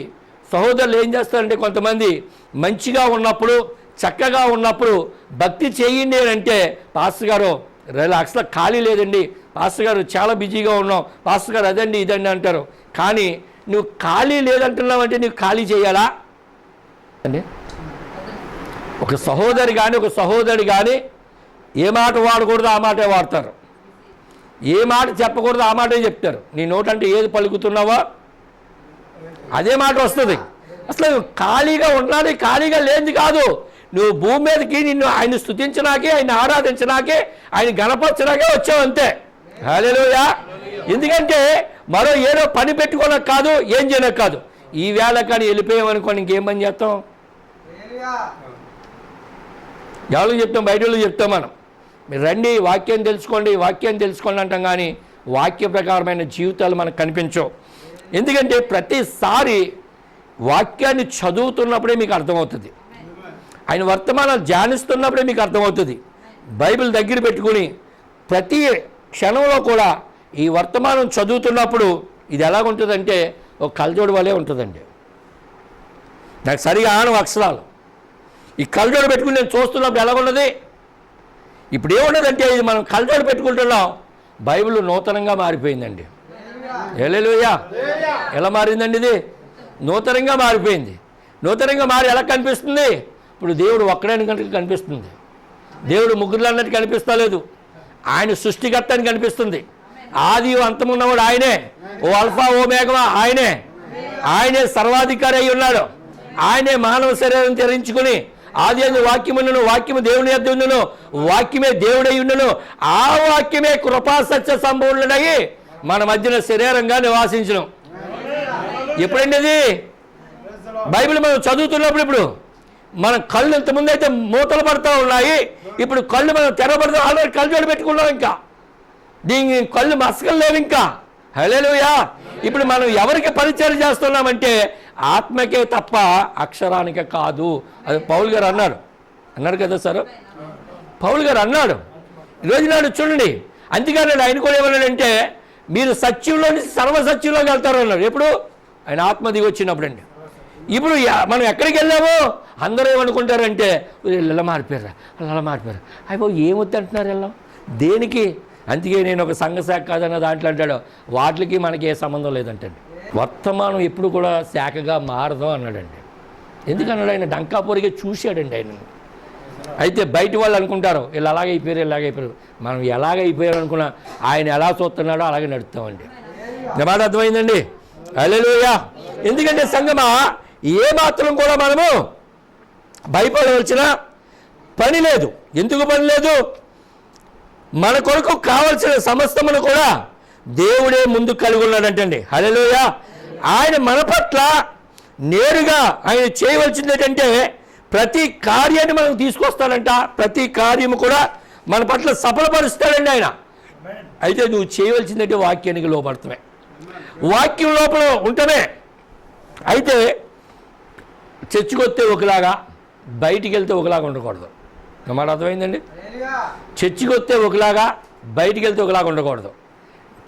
సహోదరులు ఏం చేస్తారంటే కొంతమంది మంచిగా ఉన్నప్పుడు చక్కగా ఉన్నప్పుడు భక్తి చేయండి అని అంటే, పాస్టర్ గారు అసలు ఖాళీ లేదండి, పాస్టర్ గారు చాలా బిజీగా ఉన్నాం, పాస్టర్ గారు అదండి ఇదండి అంటారు. కానీ నువ్వు ఖాళీ లేదంటున్నావంటే నువ్వు ఖాళీ చేయాలా అండి? ఒక సహోదరి కానీ ఒక సహోదరుడు కానీ ఏ మాట వాడకూడదు ఆ మాటే వాడతారు, ఏ మాట చెప్పకూడదు ఆ మాటే చెప్తారు. నీ నోటంటే ఏది పలుకుతున్నావో అదే మాట వస్తుంది. అసలు ఖాళీగా ఉండాలి, ఖాళీగా లేనిది కాదు. నువ్వు భూమి మీదకి నిన్ను ఆయన స్తుతించడాకే, ఆయన ఆరాధించడాకే, ఆయన గణపరచడాకే వచ్చావు అంతే. హల్లెలూయా. ఎందుకంటే మరో ఏదో పని పెట్టుకోనకు కాదు, ఏం చేయనకు కాదు. ఈ వేళ కానీ వెళ్ళిపోయామనుకోండి, ఇంకేం పని చేస్తాం? ఎవరికి చెప్తాం? బయట వాళ్ళకి చెప్తాం మనం, మీరు రండి వాక్యం తెలుసుకోండి, వాక్యం తెలుసుకోండి అంటాం. కానీ వాక్య ప్రకారమైన జీవితాలు మనకు కనిపించవు. ఎందుకంటే ప్రతిసారి వాక్యాన్ని చదువుతున్నప్పుడే మీకు అర్థమవుతుంది, ఆయన వర్తమానాలు ధ్యానిస్తున్నప్పుడే మీకు అర్థమవుతుంది. బైబిల్ దగ్గర పెట్టుకుని ప్రతి క్షణంలో కూడా ఈ వర్తమానం చదువుతున్నప్పుడు ఇది ఎలాగుంటుందంటే ఒక కళ్ళజోడు వలే ఉంటుందండి. నాకు సరిగా ఆనవు అక్షరాలు. ఈ కళ్ళజోడు పెట్టుకుని నేను చూస్తున్నప్పుడు ఎలాగున్నది? ఇప్పుడు ఏమున్నదంటే ఇది మనం కళ్ళజోడు పెట్టుకుంటున్నాం, బైబిల్ నూతనంగా మారిపోయిందండి. హల్లెలూయా. ఎలా మారిందండి? ఇది నూతనంగా మారిపోయింది. నూతనంగా మారి ఎలా కనిపిస్తుంది? ఇప్పుడు దేవుడు ఒక్కడని కనిపిస్తుంది, దేవుడు ముగ్గురు అన్నట్టు కనిపిస్తలేదు. ఆయన సృష్టికర్త అని కనిపిస్తుంది. ఆది అంతమున్నవాడు ఆయనే, ఓ అల్ఫా ఓ మేఘమా ఆయనే, ఆయనే సర్వాధికారి అయి ఉన్నాడు. ఆయనే మానవ శరీరం ధరించుకుని ఆది అందు వాక్యమును, వాక్యము దేవుని యొద్ద ఉండును, వాక్యమే దేవుడై ఉండును, ఆ వాక్యమే కృపా సత్య సంపూర్ణుడయి మన మధ్యన శరీరంగా నివాసించును. ఎప్పుడండి అది? బైబిల్ మనం చదువుతున్నప్పుడు. ఇప్పుడు మన కళ్ళు ఇంతకుముందు అయితే మూతలు పడుతూ ఉన్నాయి, ఇప్పుడు కళ్ళు మనం తెరబడతాం. ఆల్రెడీ కళ్ళజోడు పెట్టుకున్నాం, ఇంకా దీని కళ్ళు మసకలు లేవు ఇంకా. హల్లెలూయా. ఇప్పుడు మనం ఎవరికి పరిచయం చేస్తున్నామంటే ఆత్మకే తప్ప అక్షరానికే కాదు. అది పౌలు గారు అన్నాడు కదా సార్, పౌలు గారు అన్నాడు. ఈరోజు నాడు చూడండి, అందుకని ఆయన కూడా ఏమన్నాడంటే మీరు సత్యంలో నుంచి సర్వసత్యంలోకి వెళ్తారు అన్నాడు. ఎప్పుడు? ఆయన ఆత్మ దిగి వచ్చినప్పుడు అండి. ఇప్పుడు మనం ఎక్కడికి వెళ్ళామో అందరూ ఏమనుకుంటారంటే ఇలా మారిపోయారా, అలా మారిపోయారు, అయిపో ఏమొద్దు అంటున్నారు వెళ్ళాం దేనికి? అందుకే నేను ఒక సంఘశాఖ కాదన్న దాంట్లో అంటాడు, వాటికి మనకి ఏ సంబంధం లేదంటండి. వర్తమానం ఎప్పుడు కూడా శాఖగా మారదాం అన్నాడండి. ఎందుకన్నాడు? ఆయన డంకాపూరిగా చూశాడండి ఆయన. అయితే బయట వాళ్ళు అనుకుంటారు వీళ్ళు అలాగైపోయారు, ఇలాగైపోయారు. మనం ఎలాగైపోయారు అనుకున్నా ఆయన ఎలా చూస్తున్నాడో అలాగే నడుస్తామండి. నా మాట అర్థమైందండి? హల్లెలూయా. ఎందుకంటే సంగమా ఏ మాత్రం కూడా మనము భయపడవలసిన పని లేదు. ఎందుకు పని లేదు? మన కొరకు కావలసిన సమస్తమును కూడా దేవుడే ముందు కలిగి ఉన్నాడంటండి. హల్లెలూయా. ఆయన మన పట్ల నేరుగా ఆయన చేయవలసింది ఏంటంటే ప్రతి కార్యాన్ని మనం తీసుకొస్తాడంట. ప్రతి కార్యము కూడా మన పట్ల సఫలపరుస్తాడండి ఆయన. అయితే నువ్వు చేయవలసిందంటే వాక్యానికి లోపడతామే, వాక్యం లోపల ఉంటమే. అయితే చర్చికి వస్తే ఒకలాగా, బయటికి వెళ్తే ఒకలాగా ఉండకూడదు. మాట అర్థమైందండి? చర్చికి వస్తే ఒకలాగా, బయటికి వెళ్తే ఒకలాగా ఉండకూడదు.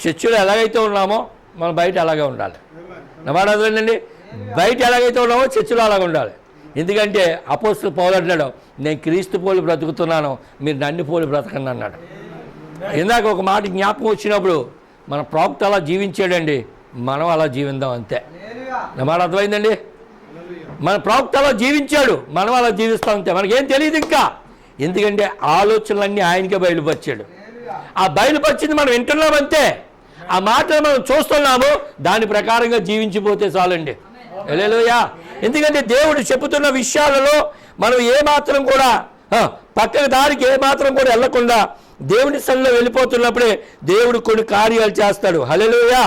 చర్చిలో ఎలాగైతే ఉన్నామో మనం బయట అలాగే ఉండాలి. మాట అర్థమైందండి? బయట ఎలాగైతే ఉన్నామో చర్చిలో అలాగే ఉండాలి. ఎందుకంటే అపోస్తలుడు పౌలు అంటాడు, నేను క్రీస్తు పోలి బ్రతుకుతున్నాను, మీరు నన్ను పోలి బ్రతకండి అన్నాడు. ఇందాక ఒక మాట జ్ఞాపకం వచ్చినప్పుడు మన ప్రవక్త అలా జీవించాడండి, మనం అలా జీవిద్దాం అంతే. మాట అర్థమైందండి? మన ప్రవక్త అలా జీవించాడు, మనం అలా జీవిస్తాం అంతే. మనకేం తెలియదు ఇంకా, ఎందుకంటే ఆలోచనలన్నీ ఆయనకే బయలుపరిచాడు. ఆ బయలుపరిచింది మనం వింటున్నాం అంతే. ఆ మాటలు మనం చూస్తున్నాము, దాని ప్రకారంగా జీవించిపోతే చాలండి. హల్లెలూయా. ఎందుకంటే దేవుడు చెబుతున్న విషయాలలో మనం ఏమాత్రం కూడా పక్కన దారికి ఏమాత్రం కూడా వెళ్లకుండా దేవుని సన్నిధిలో వెళ్ళిపోతున్నప్పుడే దేవుడు కొన్ని కార్యాలు చేస్తాడు. హల్లెలూయా.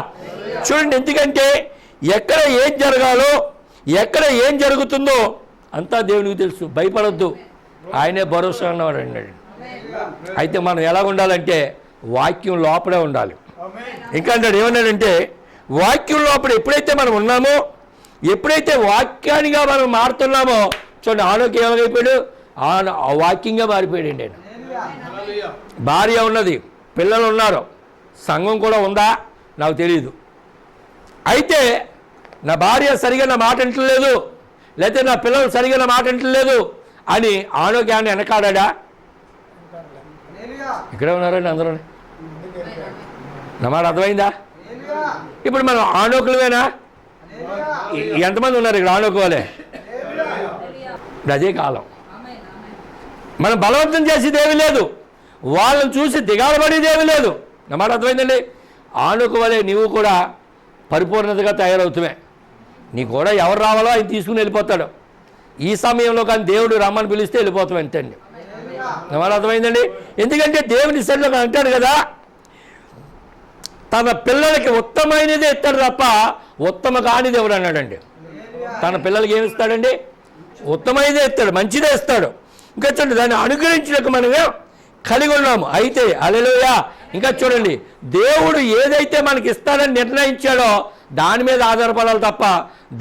చూడండి, ఎందుకంటే ఎక్కడ ఏం జరగాలో, ఎక్కడ ఏం జరుగుతుందో అంతా దేవునికి తెలుసు. భయపడొద్దు, ఆయనే భరోసా అన్నవాడు అన్నాడు. అయితే మనం ఎలా ఉండాలంటే వాక్యం లోపలే ఉండాలి. ఇంకా అంటాడు, ఏమన్నాడంటే వాక్యం లోపల ఎప్పుడైతే మనం ఉన్నామో, ఎప్పుడైతే వాక్యానిగా మనం మారుతున్నామో, చూడండి ఆనోకి ఏమైపోయాడు, వాక్యంగా మారిపోయాడండి ఆయన. భార్య ఉన్నది, పిల్లలు ఉన్నారు, సంఘం కూడా ఉందా నాకు తెలియదు. అయితే నా భార్య సరిగా నా మాట వింటలేదు, లేకపోతే నా పిల్లలు సరిగా నా మాట వింటలేదు అని ఆరోగ్యాన్ని వెనకాడా? ఇక్కడే ఉన్నారండి అందరూ. నా మాట అర్థమైందా? ఇప్పుడు మనం ఆనోకులమేనా? ఎంతమంది ఉన్నారు ఇక్కడ ఆనోకోలే? అదే కాలం. మనం బలవంతం చేసేదేమీ లేదు, వాళ్ళని చూసి దిగాలబడేదేమీ లేదు. నా మాట అర్థమైందండి? ఆనుకోవలే నీవు కూడా పరిపూర్ణతగా తయారవుతామే. నీ కూడా ఎవరు రావాలో ఆయన తీసుకుని వెళ్ళిపోతాడు. ఈ సమయంలో కానీ దేవుడు రమ్మని పిలిస్తే వెళ్ళిపోతాం అంతే అండి. నా మాట అర్థమైందండి? ఎందుకంటే దేవుని సన్నిధిలో అంటాడు కదా, తన పిల్లలకి ఉత్తమైనదే ఇస్తాడు తప్ప ఉత్తమ కానిది ఎవరు అన్నాడండి. తన పిల్లలకి ఏమి ఇస్తాడండి? ఉత్తమైనదే ఇస్తాడు, మంచిదే ఇస్తాడు. ఇంకా చూడండి, దాన్ని అనుగ్రహించినకు మనమే కలిగి ఉన్నాము. అయితే హల్లెలూయా. ఇంకా చూడండి, దేవుడు ఏదైతే మనకి ఇస్తాడని నిర్ణయించాడో దాని మీద ఆధారపడాలి తప్ప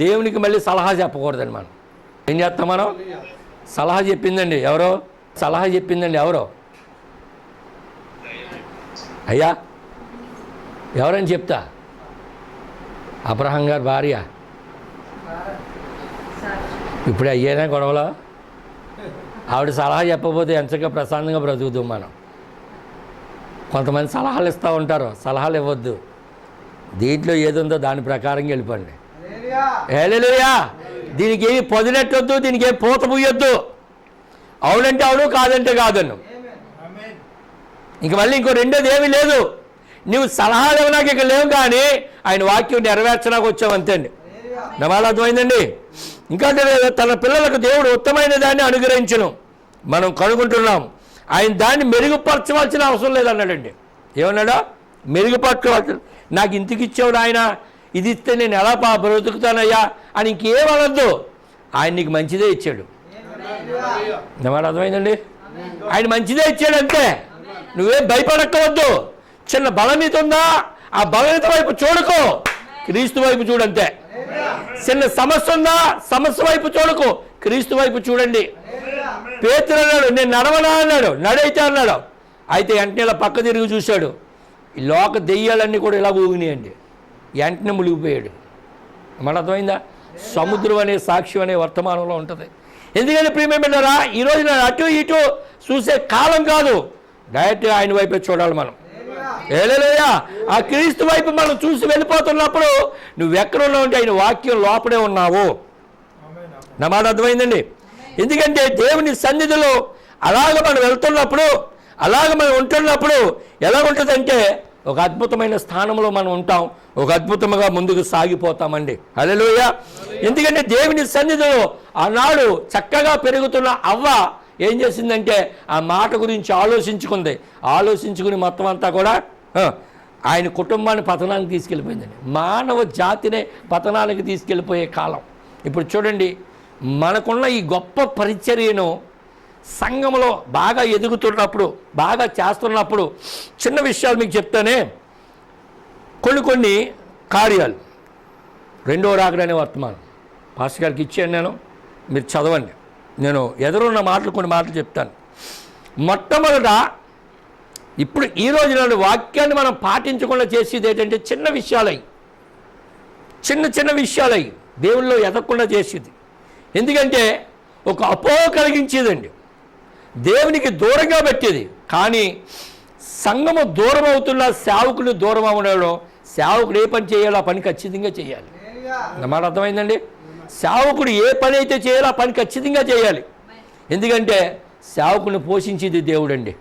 దేవునికి మళ్ళీ సలహా చెప్పకూడదండి. మనం ఏం చేస్తాం? మనం సలహా చెప్పిందండి ఎవరో, సలహా చెప్పిందండి ఎవరో, అయ్యా ఎవరని చెప్తా, అబ్రహాం గారి భార్య. ఇప్పుడు అయ్యేనా గొడవలో? ఆవిడ సలహా చెప్పకపోతే ఎంచగా ప్రశాంతంగా బ్రతుకుతాం మనం. కొంతమంది సలహాలు ఇస్తూ ఉంటారు, సలహాలు ఇవ్వద్దు. దీంట్లో ఏదుందో దాని ప్రకారంగా వెళ్ళిపోండి. హల్లెలూయా. దీనికి ఏమి పొదినెట్టొద్దు, దీనికి ఏమి పూత పుయ్యొద్దు. అవునంటే అవును, కాదంటే కాదన్ను. ఇంక మళ్ళీ ఇంకో రెండోది ఏమీ లేదు. నువ్వు సలహాలు ఇవ్వడానికి ఇక్కడ లేవు, కానీ ఆయన వాక్యం నెరవేర్చడానికి వచ్చావు అంతే అండి. నా మాట అర్థమైందండి? ఇంకా తన పిల్లలకు దేవుడు ఉత్తమైన దాన్ని అనుగ్రహించను మనం కనుగొంటున్నాం. ఆయన దాన్ని మెరుగుపరచవలసిన అవసరం లేదన్నాడండి. ఏమన్నాడా? మెరుగుపరచవలసిన. నాకు ఇంటికి ఇచ్చేవాడు ఆయన, ఇది ఇస్తే నేను ఎలా బ్రతుకుతానయ్యా అని ఇంకేమనొద్దు. ఆయన నీకు మంచిదే ఇచ్చాడు. నా మాట అర్థమైందండి? ఆయన మంచిదే ఇచ్చాడు అంతే. నువ్వేం భయపడక్కవద్దు. చిన్న బలమీత ఉందా, ఆ బలమీత వైపు చూడకు, క్రీస్తు వైపు చూడంతే. చిన్న సమస్య ఉందా, సమస్య వైపు చూడకు, క్రీస్తు వైపు చూడండి. పేతురు అన్నాడు, నేను నడవనా అన్నాడు, నడైతే అన్నాడు. అయితే వెంటనే ఇలా పక్క తిరిగి చూశాడు, ఈ లోక దెయ్యాలన్నీ కూడా ఇలా ఊగినాయండి. వెంటనే మునిగిపోయాడు. మన అర్థమైందా? సముద్రం అనే సాక్ష్యం అనే వర్తమానంలో ఉంటుంది. ఎందుకంటే ప్రియమైనరా, ఈరోజు నేను అటు ఇటు చూసే కాలం కాదు, డైరెక్ట్గా ఆయన వైపే చూడాలి మనం. హల్లెలూయా. ఆ క్రీస్తు వైపు మనం చూసి వెళ్ళిపోతున్నప్పుడు నువ్వెక్కడ ఉన్నావు అంటే ఆయన వాక్యం లోపడే ఉన్నావు. నా మాట అర్థమైందండి? ఎందుకంటే దేవుని సన్నిధిలో అలాగ మనం వెళ్తున్నప్పుడు, అలాగ మనం ఉంటున్నప్పుడు ఎలా ఉంటుందంటే ఒక అద్భుతమైన స్థానంలో మనం ఉంటాం, ఒక అద్భుతంగా ముందుకు సాగిపోతామండి. హల్లెలూయా. ఎందుకంటే దేవుని సన్నిధిలో ఆనాడు చక్కగా పెరుగుతున్న అవ్వ ఏం చేసిందంటే ఆ మాట గురించి ఆలోచించుకుని మొత్తం అంతా కూడా ఆయన కుటుంబాన్ని పతనానికి తీసుకెళ్ళిపోయిందండి. మానవ జాతినే పతనానికి తీసుకెళ్ళిపోయే కాలం. ఇప్పుడు చూడండి, మనకున్న ఈ గొప్ప పరిచర్యను సంఘంలో బాగా ఎదుగుతున్నప్పుడు, బాగా చేస్తున్నప్పుడు చిన్న విషయాలు మీకు చెప్తానే. కొన్ని కార్యాలు, రెండో రాకడనే వర్తమానం పాస్టర్ గారికి ఇచ్చాను, మీరు చదవండి. నేను ఎదురున్న కొన్ని మాటలు చెప్తాను. మొట్టమొదట ఇప్పుడు ఈ రోజు నాడు వాక్యాన్ని మనం పాటించకుండా చేసేది ఏంటంటే చిన్న విషయాలై దేవుల్లో ఎదగకుండా చేసేది. ఎందుకంటే ఒక అపోహ కలిగించేదండి, దేవునికి దూరంగా పెట్టేది. కానీ సంఘము దూరం అవుతున్న సేవకుని దూరం అవడంలో సేవకుడు ఏ పని చేయాలో ఆ పని ఖచ్చితంగా చేయాలి. మాట అర్థమైందండి? సేవకుడు ఏ పని అయితే చేయాలో ఆ పని ఖచ్చితంగా చేయాలి. ఎందుకంటే సేవకుని పోషించేది దేవుడు అండి.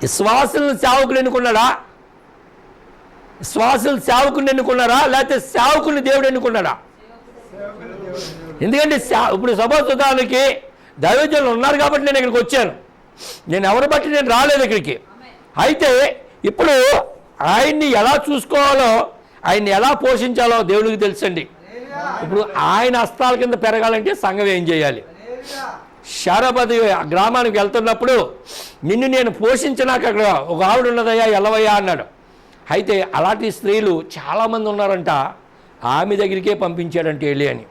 విశ్వాసులను సేవకులు ఎన్నుకున్నాడా? విశ్వాసులు సేవకుని ఎన్నుకున్నారా? లేకపోతే సేవకుని దేవుడు ఎన్నుకున్నాడా? ఎందుకంటే ఇప్పుడు సభోదానికి దైవజనులు ఉన్నారు కాబట్టి నేను ఇక్కడికి వచ్చాను. నేను ఎవరి బట్టి నేను రాలేదు ఇక్కడికి. అయితే ఇప్పుడు ఆయన్ని ఎలా చూసుకోవాలో, ఆయన్ని ఎలా పోషించాలో దేవుడికి తెలుసండి. ఇప్పుడు ఆయన హస్తాల కింద పెరగాలంటే సంఘం ఏం చేయాలి? శారపతి గ్రామానికి వెళ్తున్నప్పుడు నిన్ను నేను పోషించినాక అక్కడ ఒక ఆవిడ ఉన్నదయ్యా, ఎల్లవయ్యా అన్నాడు. అయితే అలాంటి స్త్రీలు చాలామంది ఉన్నారంట, ఆమె దగ్గరికే పంపించాడంటే వెళ్ళి అని.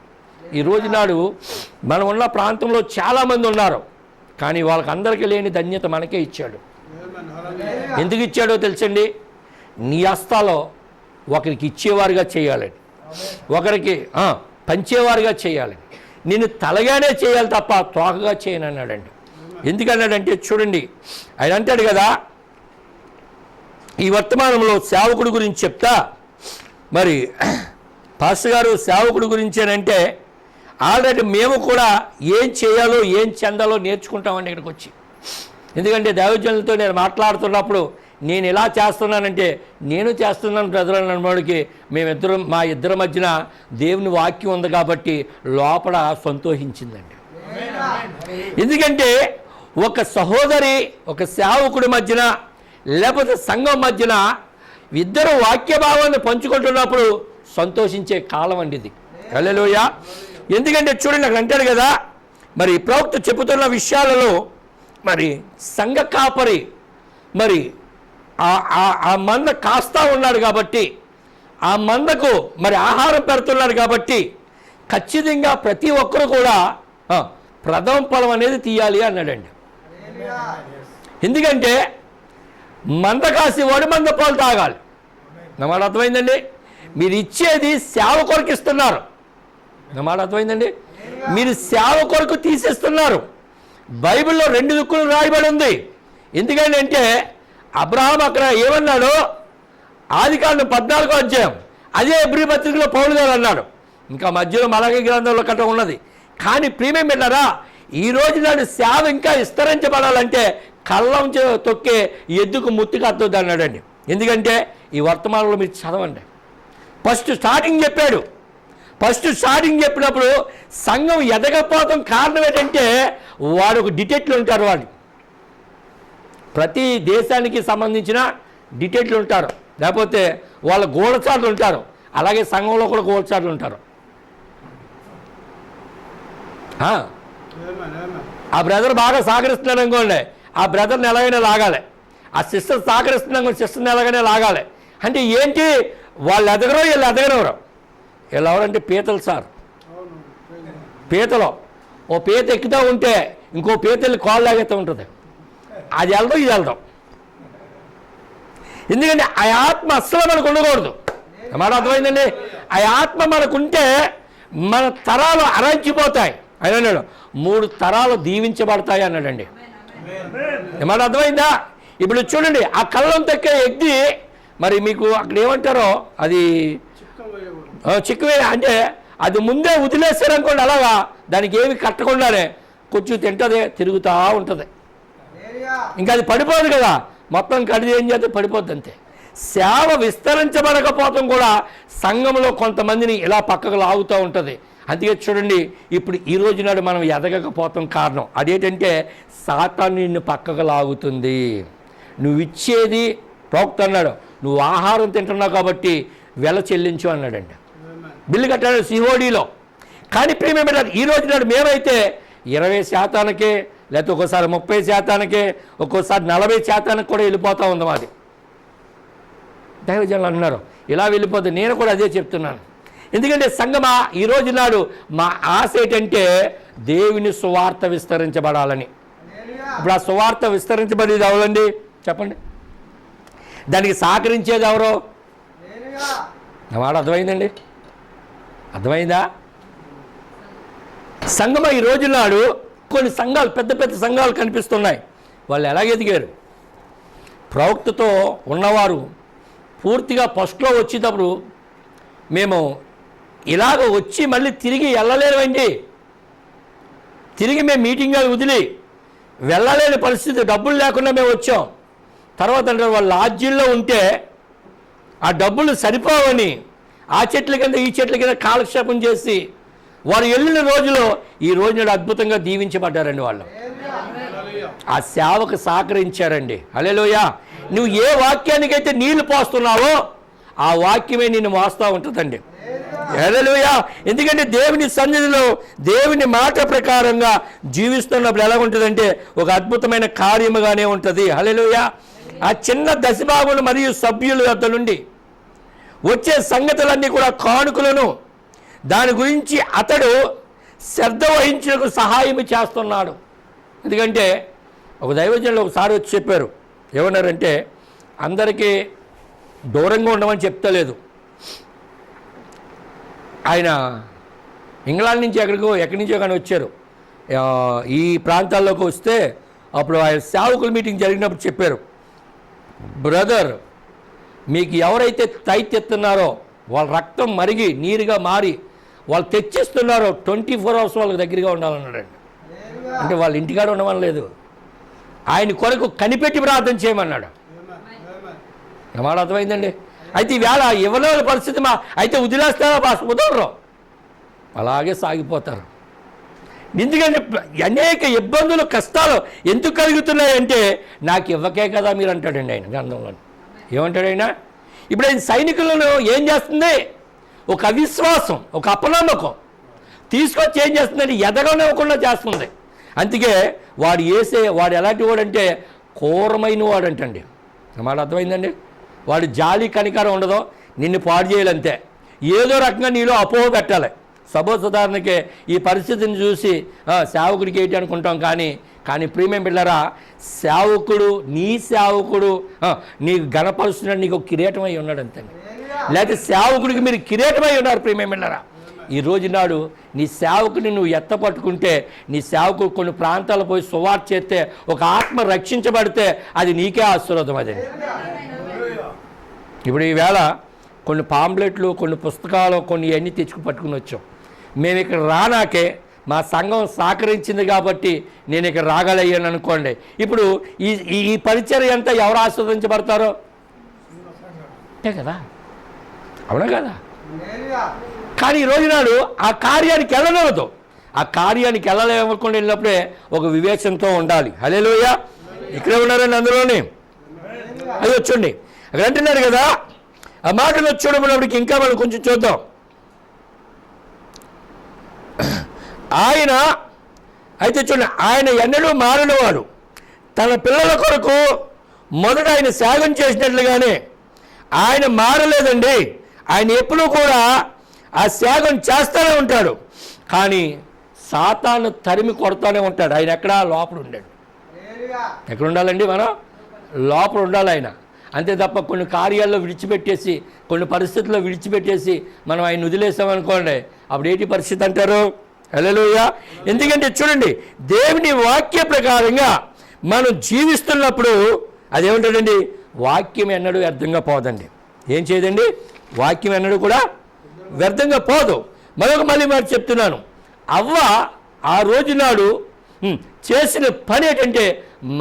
ఈ రోజు నాడు మనం ఉన్న ప్రాంతంలో చాలామంది ఉన్నారు, కానీ వాళ్ళకందరికీ లేని ధన్యత మనకే ఇచ్చాడు. ఎందుకు ఇచ్చాడో తెలుసండి? నీ హస్తాలో ఒకరికి ఇచ్చేవారుగా చేయాలని, ఒకరికి పంచేవారుగా చేయాలని, నిన్ను తలగానే చేయాలి తప్ప తోకగా చేయను అన్నాడండి. ఎందుకన్నాడంటే చూడండి, ఆయన అంటాడు కదా, ఈ వర్తమానంలో సేవకుడి గురించి చెప్తా. మరి పాస్టర్ గారు సేవకుడి గురించి అంటే ఆల్రెడీ మేము కూడా ఏం చేయాలో ఏం చెందాలో నేర్చుకుంటామండి ఇక్కడికి వచ్చి. ఎందుకంటే దైవజనులతో నేను మాట్లాడుతున్నప్పుడు నేను ఇలా చేస్తున్నానంటే నేను చేస్తున్నాను బ్రదర్ అన్నవాడికి మా ఇద్దరి మధ్యన దేవుని వాక్యం ఉంది కాబట్టి లోపల సంతోషించిందండి. ఎందుకంటే ఒక సహోదరి ఒక సేవకుడి మధ్యన లేకపోతే సంఘం మధ్యన ఇద్దరు వాక్య భావాన్ని పంచుకుంటున్నప్పుడు సంతోషించే కాలం అండి ఇది. హల్లెలూయా. ఎందుకంటే చూడండి, అక్కడ అంటాడు కదా, మరి ప్రవక్త చెబుతున్న విషయాలలో మరి సంఘ కాపరి మరి ఆ మంద కాస్తా ఉన్నాడు కాబట్టి, ఆ మందకు మరి ఆహారం పెడుతున్నాడు కాబట్టి ఖచ్చితంగా ప్రతి ఒక్కరు కూడా ప్రథమ ఫలం అనేది తీయాలి అన్నాడండి. ఎందుకంటే మంద కాసి వాడు మంద పాలు తాగాలి. నా మాట అర్థమైందండి? మీరు ఇచ్చేది సేవ కొరకు ఇస్తున్నారు. నా మాట అర్థమైందండి? మీరు సేవ కొరకు తీసేస్తున్నారు. బైబిల్లో 2 దిక్కులు రాయబడి ఉంది. ఎందుకంటే అబ్రహాం అక్కడ ఏమన్నాడు? ఆదికాండం 14వ అధ్యాయం, అదే హెబ్రీ పత్రికలో పౌలు గారు అన్నాడు. ఇంకా మధ్యలో మలాకి గ్రంథంలో కట్ట ఉన్నది. కానీ ప్రియమే పెట్టారా, ఈ రోజు నాడు సేవ ఇంకా విస్తరించబడాలంటే కళ్ళం తొక్కే ఎద్దుకు ముత్తుకు అద్దొద్దు అన్నాడండి. ఎందుకంటే ఈ వర్తమానంలో మీరు చదవండి. ఫస్ట్ స్టార్టింగ్ చెప్పినప్పుడు సంఘం ఎదగపోవడం కారణం ఏంటంటే వాడు ఒక డిటెక్ట్లు ఉంటారు. వాడు ప్రతి దేశానికి సంబంధించిన డిటెక్ట్లు ఉంటారు, లేకపోతే వాళ్ళ గూఢచారులు ఉంటారు. అలాగే సంఘంలో కూడా గూఢచారులు ఉంటారు. ఆ బ్రదర్ బాగా సహకరిస్తున్నాడు అనుకోండి, ఆ బ్రదర్ని ఎలాగైనా లాగాలి. ఆ సిస్టర్ సహకరిస్తున్నాను, సిస్టర్ని ఎలాగైనా లాగాలి. అంటే ఏంటి, వాళ్ళు ఎదగరో వీళ్ళు ఎదగనవరు. వీళ్ళు ఎవరంటే పీతలు సార్. పీతలో ఓ పీత ఎక్కుతూ ఉంటే ఇంకో పీతల్ని కాళ్ళు లాగేస్తూ ఉంటుంది. అది వెళ్దాం ఇది వెళ్దాం. ఎందుకంటే ఆ ఆత్మ అస్సలు మనకు ఉండకూడదు. మాట అర్థమైందండి? ఆ ఆత్మ మనకుంటే మన తరాలు అరంచిపోతాయి. ఆయన అన్నాడు 3 తరాలు దీవించబడతాయి అన్నాడండి. మాట అర్థమైందా? ఇప్పుడు చూడండి, ఆ కళ్ళం తెక్కే ఎగ్గి మరి మీకు అక్కడ ఏమంటారో అది చిక్కువే అంటే అది ముందే వదిలేస్తారనుకోండి, అలాగా దానికి ఏమి కట్టకుండానే కొంచెం తింటుంది, తిరుగుతూ ఉంటుంది. ఇంకా అది పడిపోదు కదా, మొత్తం కడిది ఏం చేస్తే పడిపోద్ది అంతే. సేవ విస్తరించబడకపోవటం కూడా సంఘంలో కొంతమందిని ఇలా పక్కకు లాగుతూ ఉంటుంది. అందుకే చూడండి, ఇప్పుడు ఈ రోజు నాడు మనం ఎదగకపోవటం కారణం అదేంటంటే సాతాను నిన్ను పక్కకు లాగుతుంది. నువ్వు ఇచ్చేది ప్రవక్త అన్నాడు, నువ్వు ఆహారం తింటున్నావు కాబట్టి వెల చెల్లించు అన్నాడండి, బిల్లు కట్టాడు సిఓడిలో. కానీ ప్రియమైన ఈ రోజు నాడు మేమైతే 20% లేకపోతే ఒక్కోసారి 30%, ఒక్కోసారి 40% కూడా వెళ్ళిపోతూ ఉంది మాది. దైవజనులు అన్నారు ఇలా వెళ్ళిపోతుంది. నేను కూడా అదే చెప్తున్నాను. ఎందుకంటే సంగమా ఈ రోజు నాడు మా ఆశ ఏంటంటే దేవుని సువార్త విస్తరించబడాలని. ఇప్పుడు ఆ సువార్త విస్తరించబడేది ఎవరండి చెప్పండి? దానికి సహకరించేది ఎవరో? నా మాట అర్థమైందండి? అర్థమైందా? సంగమా ఈ రోజు నాడు కొన్ని సంఘాలు, పెద్ద పెద్ద సంఘాలు కనిపిస్తున్నాయి. వాళ్ళు ఎలాగెదిగారు? ప్రవక్తతో ఉన్నవారు పూర్తిగా ఫస్ట్లో వచ్చేటప్పుడు మేము ఇలాగ వచ్చి మళ్ళీ తిరిగి వెళ్ళలేమండి. తిరిగి మేము మీటింగ్లు వదిలి వెళ్ళలేని పరిస్థితి, డబ్బులు లేకుండా మేము వచ్చాం. తర్వాత అంటే వాళ్ళ లాడ్జీల్లో ఉంటే ఆ డబ్బులు సరిపోవని ఆ చెట్ల కింద ఈ చెట్ల కింద కాలక్షేపం చేసి వారు వెళ్ళిన రోజులో ఈ రోజున అద్భుతంగా దీవించబడ్డారండి. వాళ్ళు ఆ సేవకు సహకరించారండి. హల్లెలూయా. నువ్వు ఏ వాక్యానికైతే నీళ్లు పోస్తున్నావో ఆ వాక్యమే నిన్ను మోస్తూ ఉంటుందండి. హల్లెలూయా. ఎందుకంటే దేవుని సన్నిధిలో దేవుని మాట ప్రకారంగా జీవిస్తున్నప్పుడు ఎలా ఉంటుందంటే ఒక అద్భుతమైన కార్యముగానే ఉంటుంది. హల్లెలూయా. ఆ చిన్న దశభాగములు మరియు సభ్యుల వద్ద నుండి వచ్చే సంగతులన్నీ కూడా కానుకలను దాని గురించి అతడు శ్రద్ధ వహించడానికి సహాయం చేస్తున్నాడు. ఎందుకంటే ఒక దైవజనులు ఒకసారి వచ్చి చెప్పారు, ఏమన్నారంటే అందరికీ దూరంగా ఉండమని చెప్తలేదు. ఆయన ఇంగ్లాండ్ నుంచి ఎక్కడి నుంచో కానీ వచ్చారు. ఈ ప్రాంతాల్లోకి వస్తే అప్పుడు ఆయన సేవకుల మీటింగ్ జరిగినప్పుడు చెప్పారు, బ్రదర్ మీకు ఎవరైతే తెస్తున్నారో వాళ్ళ రక్తం మరిగి నీరుగా మారి వాళ్ళు తెచ్చిస్తున్నారో 24 hours వాళ్ళకి దగ్గరగా ఉండాలన్నాడండి. అంటే వాళ్ళ ఇంటికాడ ఉండమని లేదు, ఆయన కొరకు కనిపెట్టి ప్రార్థన చేయమన్నాడు. మాట అర్థమైందండి? అయితే ఈవేళ ఇవ్వలేని పరిస్థితి అయితే వదిలేస్తారా బాస్? కుదరరు, అలాగే సాగిపోతారు. ఎందుకంటే అనేక ఇబ్బందులు కష్టాలు ఎందుకు కలుగుతున్నాయంటే నాకు ఇవ్వకే కదా మీరు అంటాడండి ఆయన గ్రంథంలో. ఏమంటాడు ఆయన? ఇప్పుడు ఆయన సైనికులను ఏం చేస్తుంది? ఒక అవిశ్వాసం, ఒక అపనమ్మకం తీసుకొచ్చి ఏం చేస్తుందంటే ఎదగనివ్వకుండా చేస్తుంది. అందుకే వాడు ఎలాంటి వాడంటే ఘోరమైన వాడు అంటండి. మాట అర్థమైందండి? వాడు జాలి కనికరం ఉండదో, నిన్ను పాడు చేయాలంతే, ఏదో రకంగా నీలో అపోహ పెట్టాలి. సపోజ్ ఉదాహరణకి ఈ పరిస్థితిని చూసి సేవకుడికి ఏంటి అనుకుంటాం. కానీ ప్రియమైన బిడ్డలారా, నీ సేవకుడు నీకు గణపరుస్తున్నాడు, నీకు కిరీటం అయి ఉన్నాడు అంతే. లేకపోతే సేవకుడికి మీరు కిరీటమై ఉన్నారు. ప్రియమైన బిడ్డలారా, ఈ రోజు నాడు నీ సేవకుని నువ్వు ఎత్తపట్టుకుంటే, నీ సేవకుడు కొన్ని ప్రాంతాలు పోయి సువార్త చేస్తే, ఒక ఆత్మ రక్షించబడితే అది నీకే ఆశీర్వాదం. అదే ఇప్పుడు ఈవేళ కొన్ని పాంప్లెట్లు, కొన్ని పుస్తకాలు, కొన్ని అన్నీ తెచ్చుకు పట్టుకుని వచ్చాం. మేము ఇక్కడ రానాకే మా సంఘం సహకరించింది కాబట్టి నేను ఇక్కడ రాగలయ్యాను అనుకోండి. ఇప్పుడు ఈ పరిచర్య అంతా ఎవరు ఆస్వాదించబడతారో అంతే కదా, అవునా కదా? కానీ ఈ రోజు నాడు ఆ కార్యానికి వెళ్ళనవద్దు. ఆ కార్యానికి వెళ్ళలేకుండా వెళ్ళినప్పుడే ఒక వివేచనతో ఉండాలి. హల్లెలూయా. ఇక్కడే ఉన్నారండి అందులోని. అది వచ్చండి అక్కడ అంటున్నారు కదా, ఆ మాటలు చూడబడినప్పటికి ఇంకా మనం కొంచెం చూద్దాం. అయితే చూడండి, ఆయన ఎన్నడూ మారినవాడు. తన పిల్లల కొరకు మొదట ఆయన త్యాగం చేసినట్లుగానే ఆయన మారలేదండి. ఆయన ఎప్పుడూ కూడా ఆ త్యాగం చేస్తూనే ఉంటాడు. కానీ సాతాను తరిమి కొడతానే ఉంటాడు. ఆయన ఎక్కడా లోపల ఉండాడు. ఎక్కడ ఉండాలండి? మనం లోపల ఉండాలి ఆయన. అంతే తప్ప కొన్ని కార్యాల్లో విడిచిపెట్టేసి, కొన్ని పరిస్థితుల్లో విడిచిపెట్టేసి మనం ఆయన వదిలేసామనుకోండి, అప్పుడు ఏంటి పరిస్థితి అంటారు? హల్లెలూయా. ఎందుకంటే చూడండి, దేవుని వాక్య ప్రకారంగా మనం జీవిస్తున్నప్పుడు అదేమిటండి, వాక్యం ఎన్నడూ వ్యర్థంగా పోదండి. ఏం చేయదండి? వాక్యం ఎన్నడూ కూడా వ్యర్థంగా పోదు. మళ్ళీ చెప్తున్నాను, అవ్వ ఆ రోజు నాడు చేసిన పని ఏంటంటే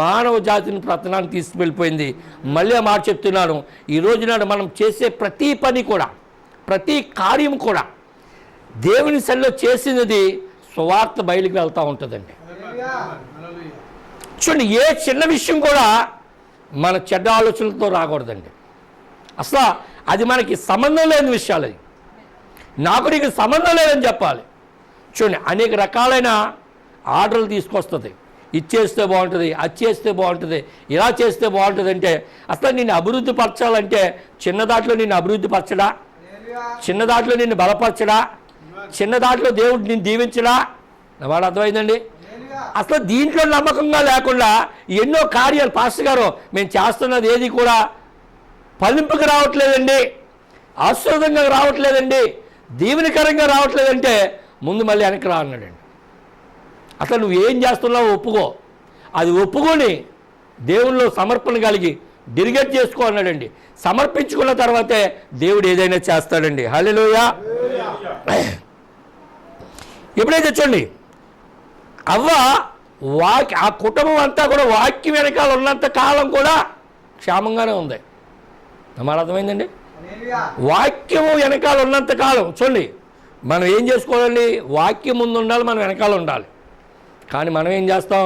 మానవ జాతిని పతనాన్ని తీసుకువెళ్ళిపోయింది. మళ్ళీ ఆ మాట చెప్తున్నాను, ఈ రోజునాడు మనం చేసే ప్రతి పని కూడా, ప్రతి కార్యం కూడా దేవుని సన్నిధిలో చేసినది సువార్త బయలుకి వెళ్తూ ఉంటుందండి. చూడండి, ఏ చిన్న విషయం కూడా మన చెడ్డ ఆలోచనలతో రాకూడదండి. అసలు అది మనకి సంబంధం లేని విషయాలు, అది నాకు నీకు సంబంధం లేదని చెప్పాలి. చూడండి, అనేక రకాలైన ఆర్డర్లు తీసుకొస్తుంది. ఇది చేస్తే బాగుంటుంది, అది చేస్తే బాగుంటుంది, ఇలా చేస్తే బాగుంటుంది అంటే అసలు నిన్ను అభివృద్ధి పరచాలంటే చిన్న దాంట్లో నిన్ను అభివృద్ధి పరచడా, చిన్న దాంట్లో నిన్ను బలపరచడా, చిన్న దాంట్లో దేవుడు నిన్ను దీవించడా? నా వాడు అర్థమైందండి. అసలు దీంట్లో నమ్మకంగా లేకుండా ఎన్నో కార్యాలు పాస్టర్ గారు మేము చేస్తున్నది ఏది కూడా ఫలింపుకి రావట్లేదండి, ఆశీర్వాదంగా రావట్లేదండి, దీవెనకరంగా రావట్లేదంటే ముందు మళ్ళీ వెనక్కి రా అన్నాడండి. అసలు నువ్వు ఏం చేస్తున్నావో ఒప్పుకో, అది ఒప్పుకొని దేవుల్లో సమర్పణ కలిగి డిరిగేట్ చేసుకో అన్నాడండి. సమర్పించుకున్న తర్వాతే దేవుడు ఏదైనా చేస్తాడండి. హల్లెలూయా. ఎప్పుడైతే చూడండి, అవ్వ ఆ కుటుంబం అంతా కూడా వాక్యం వెనకాల ఉన్నంత కాలం కూడా క్షేమంగానే ఉంది. మాట అర్థమైందండి. వాక్యము వెనకాల ఉన్నంత కాలం చూడండి, మనం ఏం చేసుకోవాలండి, వాక్యం ముందు ఉండాలి, మనం వెనకాల ఉండాలి. కానీ మనం ఏం చేస్తాం,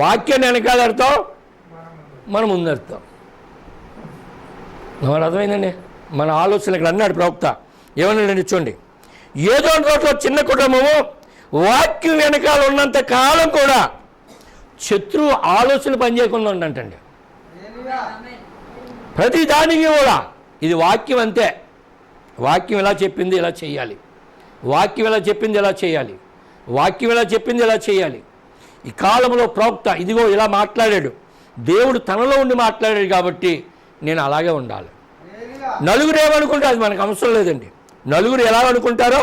వాక్యాన్ని వెనకాల ఎడతాం, మనం ముందు ఎడతాం. మాట అర్థమైందండి. మన ఆలోచన ఇక్కడ అన్నాడు ప్రవక్త, ఏమన్నాడండి చూడండి, ఏదో చోట్ల చిన్న కుటుంబము వాక్యం వెనకాల ఉన్నంత కాలం కూడా శత్రువు ఆలోచన పనిచేయకుండా ఉండంటండి. ప్రతి దానికి కూడా ఇది వాక్యం అంతే, వాక్యం ఎలా చెప్పింది ఇలా చేయాలి, వాక్యం ఎలా చెప్పింది ఎలా చేయాలి, వాక్యం ఎలా చెప్పింది ఎలా చేయాలి. ఈ కాలంలో ప్రవక్త ఇదిగో ఇలా మాట్లాడాడు, దేవుడు తనలో ఉండి మాట్లాడాడు కాబట్టి నేను అలాగే ఉండాలి. నలుగురు ఏమనుకుంటే అది మనకు అవసరం లేదండి. నలుగురు ఎలా అనుకుంటారో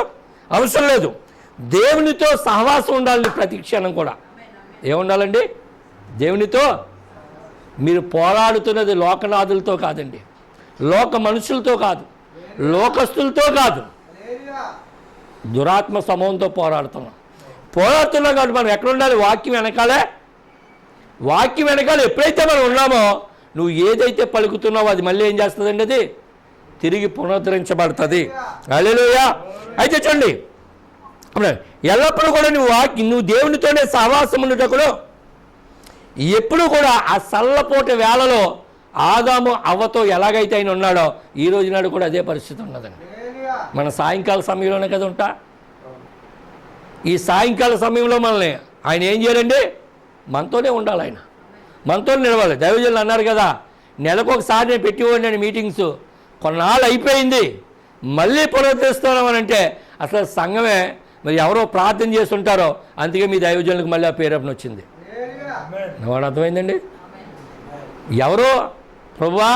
అవసరం లేదు. దేవునితో సహవాసం ఉండాలి ప్రతి క్షణం కూడా. ఏముండాలండి, దేవునితో. మీరు పోరాడుతున్నది లోకనాథులతో కాదండి, లోక మనుషులతో కాదు, లోకస్తులతో కాదు, దురాత్మ సమూహంతో పోరాడుతున్నాం కాబట్టి మనం ఎక్కడ ఉండాలి, వాక్యం వెనకాలే. వాక్యం వెనకాల ఎప్పుడైతే మనం ఉన్నామో నువ్వు ఏదైతే పలుకుతున్నావో అది మళ్ళీ ఏం చేస్తుందండి, అది తిరిగి పునరుద్ధరించబడుతుంది. హల్లెలూయా. అయితే చూడండి, ఎల్లప్పుడూ కూడా నువ్వు దేవునితోనే సహవాసం ఉండేటప్పుడు ఎప్పుడు కూడా ఆ సల్లపోట వేళలో ఆదాము అవ్వతో ఎలాగైతే ఆయన ఉన్నాడో ఈ రోజు నాడు కూడా అదే పరిస్థితి ఉన్నదండి. మన సాయంకాల సమయంలోనే కదా ఉంటా. ఈ సాయంకాల సమయంలో మనల్ని ఆయన ఏం చేయాలండి, మనతోనే ఉండాలి, ఆయన మనతో నిలవాలి. దైవజనులు అన్నారు కదా, నెలకు ఒకసారి నేను పెట్టివ్వండి మీటింగ్స్, కొన్నాళ్ళు అయిపోయింది మళ్ళీ పునరుద్ధరిస్తున్నామని అంటే అసలు సంఘమే మరి ఎవరో ప్రార్థన చేస్తుంటారో అందుకే మీ దైవజనులకు మళ్ళీ ఆ పేరపన వచ్చింది. వాడు అర్థమైందండి. ఎవరో ప్రభువా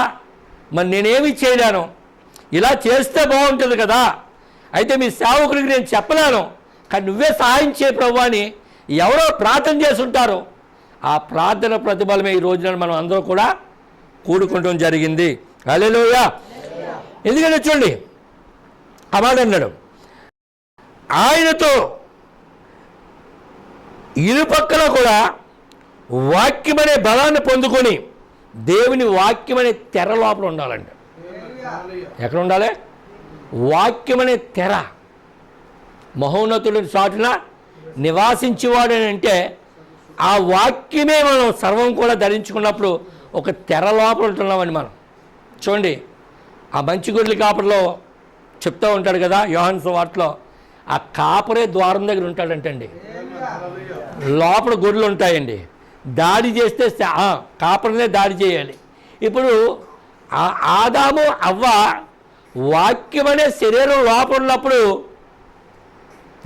మరి నేనేమి చేయలేను, ఇలా చేస్తే బాగుంటుంది కదా, అయితే మీ సేవకుడికి నేను చెప్పలేను, కానీ నువ్వే సహాయం చేయ ప్రభు అని ఎవరో ప్రార్థన చేస్తుంటారో ఆ ప్రార్థన ప్రతిఫలమే ఈ రోజున మనం అందరూ కూడా కూడుకుంటం జరిగింది. హల్లెలూయా. ఎందుకంటే చూడండి, ఆ మాట అన్నాడు, ఆయనతో ఇరుపక్కల కూడా వాక్యమనే బలాన్ని పొందుకొని దేవుని వాక్యమనే తెర లోపల ఉండాలండి. ఎక్కడ ఉండాలి, వాక్యమనే తెర. మహోన్నతుడిని చాటున నివాసించేవాడని అంటే ఆ వాక్యమే మనం సర్వం కూడా ధరించుకున్నప్పుడు ఒక తెర లోపల ఉంటున్నామని మనం. చూడండి, ఆ మంచి గొర్రెల కాపరిలో చెప్తూ ఉంటాడు కదా యోహాను సువార్తలో, ఆ కాపరే ద్వారం దగ్గర ఉంటాడంటండి. లోపల గొర్రెలు ఉంటాయండి, దాడి చేస్తే కాపరినే దాడి చేయాలి. ఇప్పుడు ఆదాము అవ్వ వాక్యం అనే శరీరం లోపల ఉన్నప్పుడు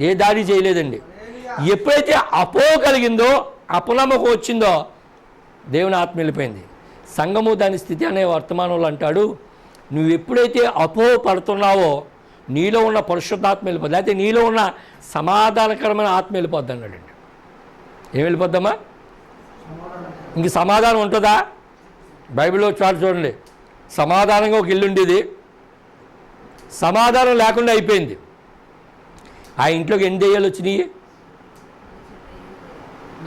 ఏ దాడి చేయలేదండి. ఎప్పుడైతే అపోహ కలిగిందో, అపనమ్మకం వచ్చిందో దేవుని ఆత్మ వెళ్ళిపోయింది. సంఘము దాని స్థితి అనే వర్తమానంలో అంటాడు, నువ్వు ఎప్పుడైతే అపోహ పడుతున్నావో నీలో ఉన్న పరిశుద్ధాత్మ వెళ్ళిపోద్ది, లేకపోతే నీలో ఉన్న సమాధానకరమైన ఆత్మ వెళ్ళిపోద్ది అన్నాడండి. ఏం వెళ్ళిపోద్దమ్మా, ఇంక సమాధానం ఉంటుందా? బైబిల్లో చూడండి, సమాధానంగా ఒక ఇల్లు ఉండేది, సమాధానం లేకుండా అయిపోయింది. ఆ ఇంట్లోకి ఎన్ని దెయ్యాలు వచ్చినాయి?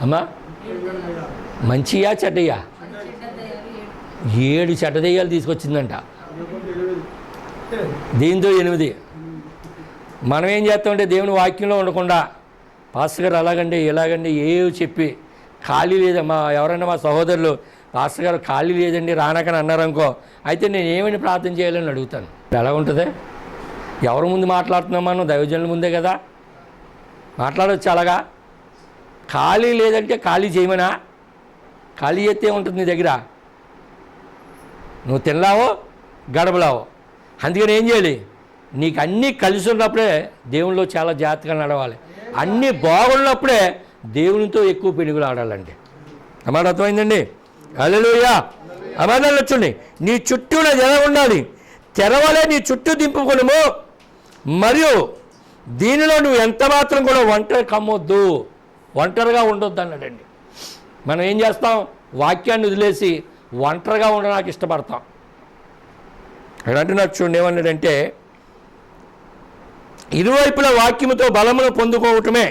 అమ్మా మంచియా చెడ్డయ్యా? 7 చెడ్డ దెయ్యాలు తీసుకొచ్చిందంట, దీంతో 8. మనం ఏం చేస్తామంటే దేవుని వాక్యంలో ఉండకుండా పాస్టర్ గారు అలాగండి ఇలాగండి ఏవో చెప్పి ఖాళీ లేదమ్మా, ఎవరైనా మా సహోదరులు పాస్టర్ గారు ఖాళీ లేదండి రానకని అన్నారనుకో, అయితే నేను ఏమని ప్రార్థన చేయాలని అడుగుతాను. ఎలా ఉంటుంది? ఎవరి ముందు మాట్లాడుతున్నాం మనం? దైవజనుల ముందే కదా మాట్లాడవచ్చు. అలాగా ఖాళీ లేదంటే ఖాళీ చేయమనా? ఖాళీ చేస్తే ఉంటుంది నీ దగ్గర, నువ్వు తినలావో గడపలావో. అందుకని ఏం చేయాలి? నీకు అన్నీ కలిసి ఉన్నప్పుడే దేవునిలో చాలా జాగ్రత్తగా నడవాలి. అన్నీ బాగున్నప్పుడే దేవునితో ఎక్కువ పెనుగులు ఆడాలండి. అన్నమాట అర్థమైందండి? హల్లెలూయా. అమాదాలు వచ్చండి. నీ చుట్టూ ఎలా ఉండాలి? తెరవలే నీ చుట్టూ దింపుకొనుము, మరియు దీనిలో నువ్వు ఎంత మాత్రం కూడా ఒంటరి కమ్మొద్దు, ఒంటరిగా ఉండొద్దు అన్నాడండి. మనం ఏం చేస్తాం? వాక్యాన్ని వదిలేసి ఒంటరిగా ఉండడానికి ఇష్టపడతాం. ఇక్కడ అంటున్నాడు చూడండి, ఏమన్నాడంటే ఇరువైపుల వాక్యముతో బలమును పొందుకోవటమే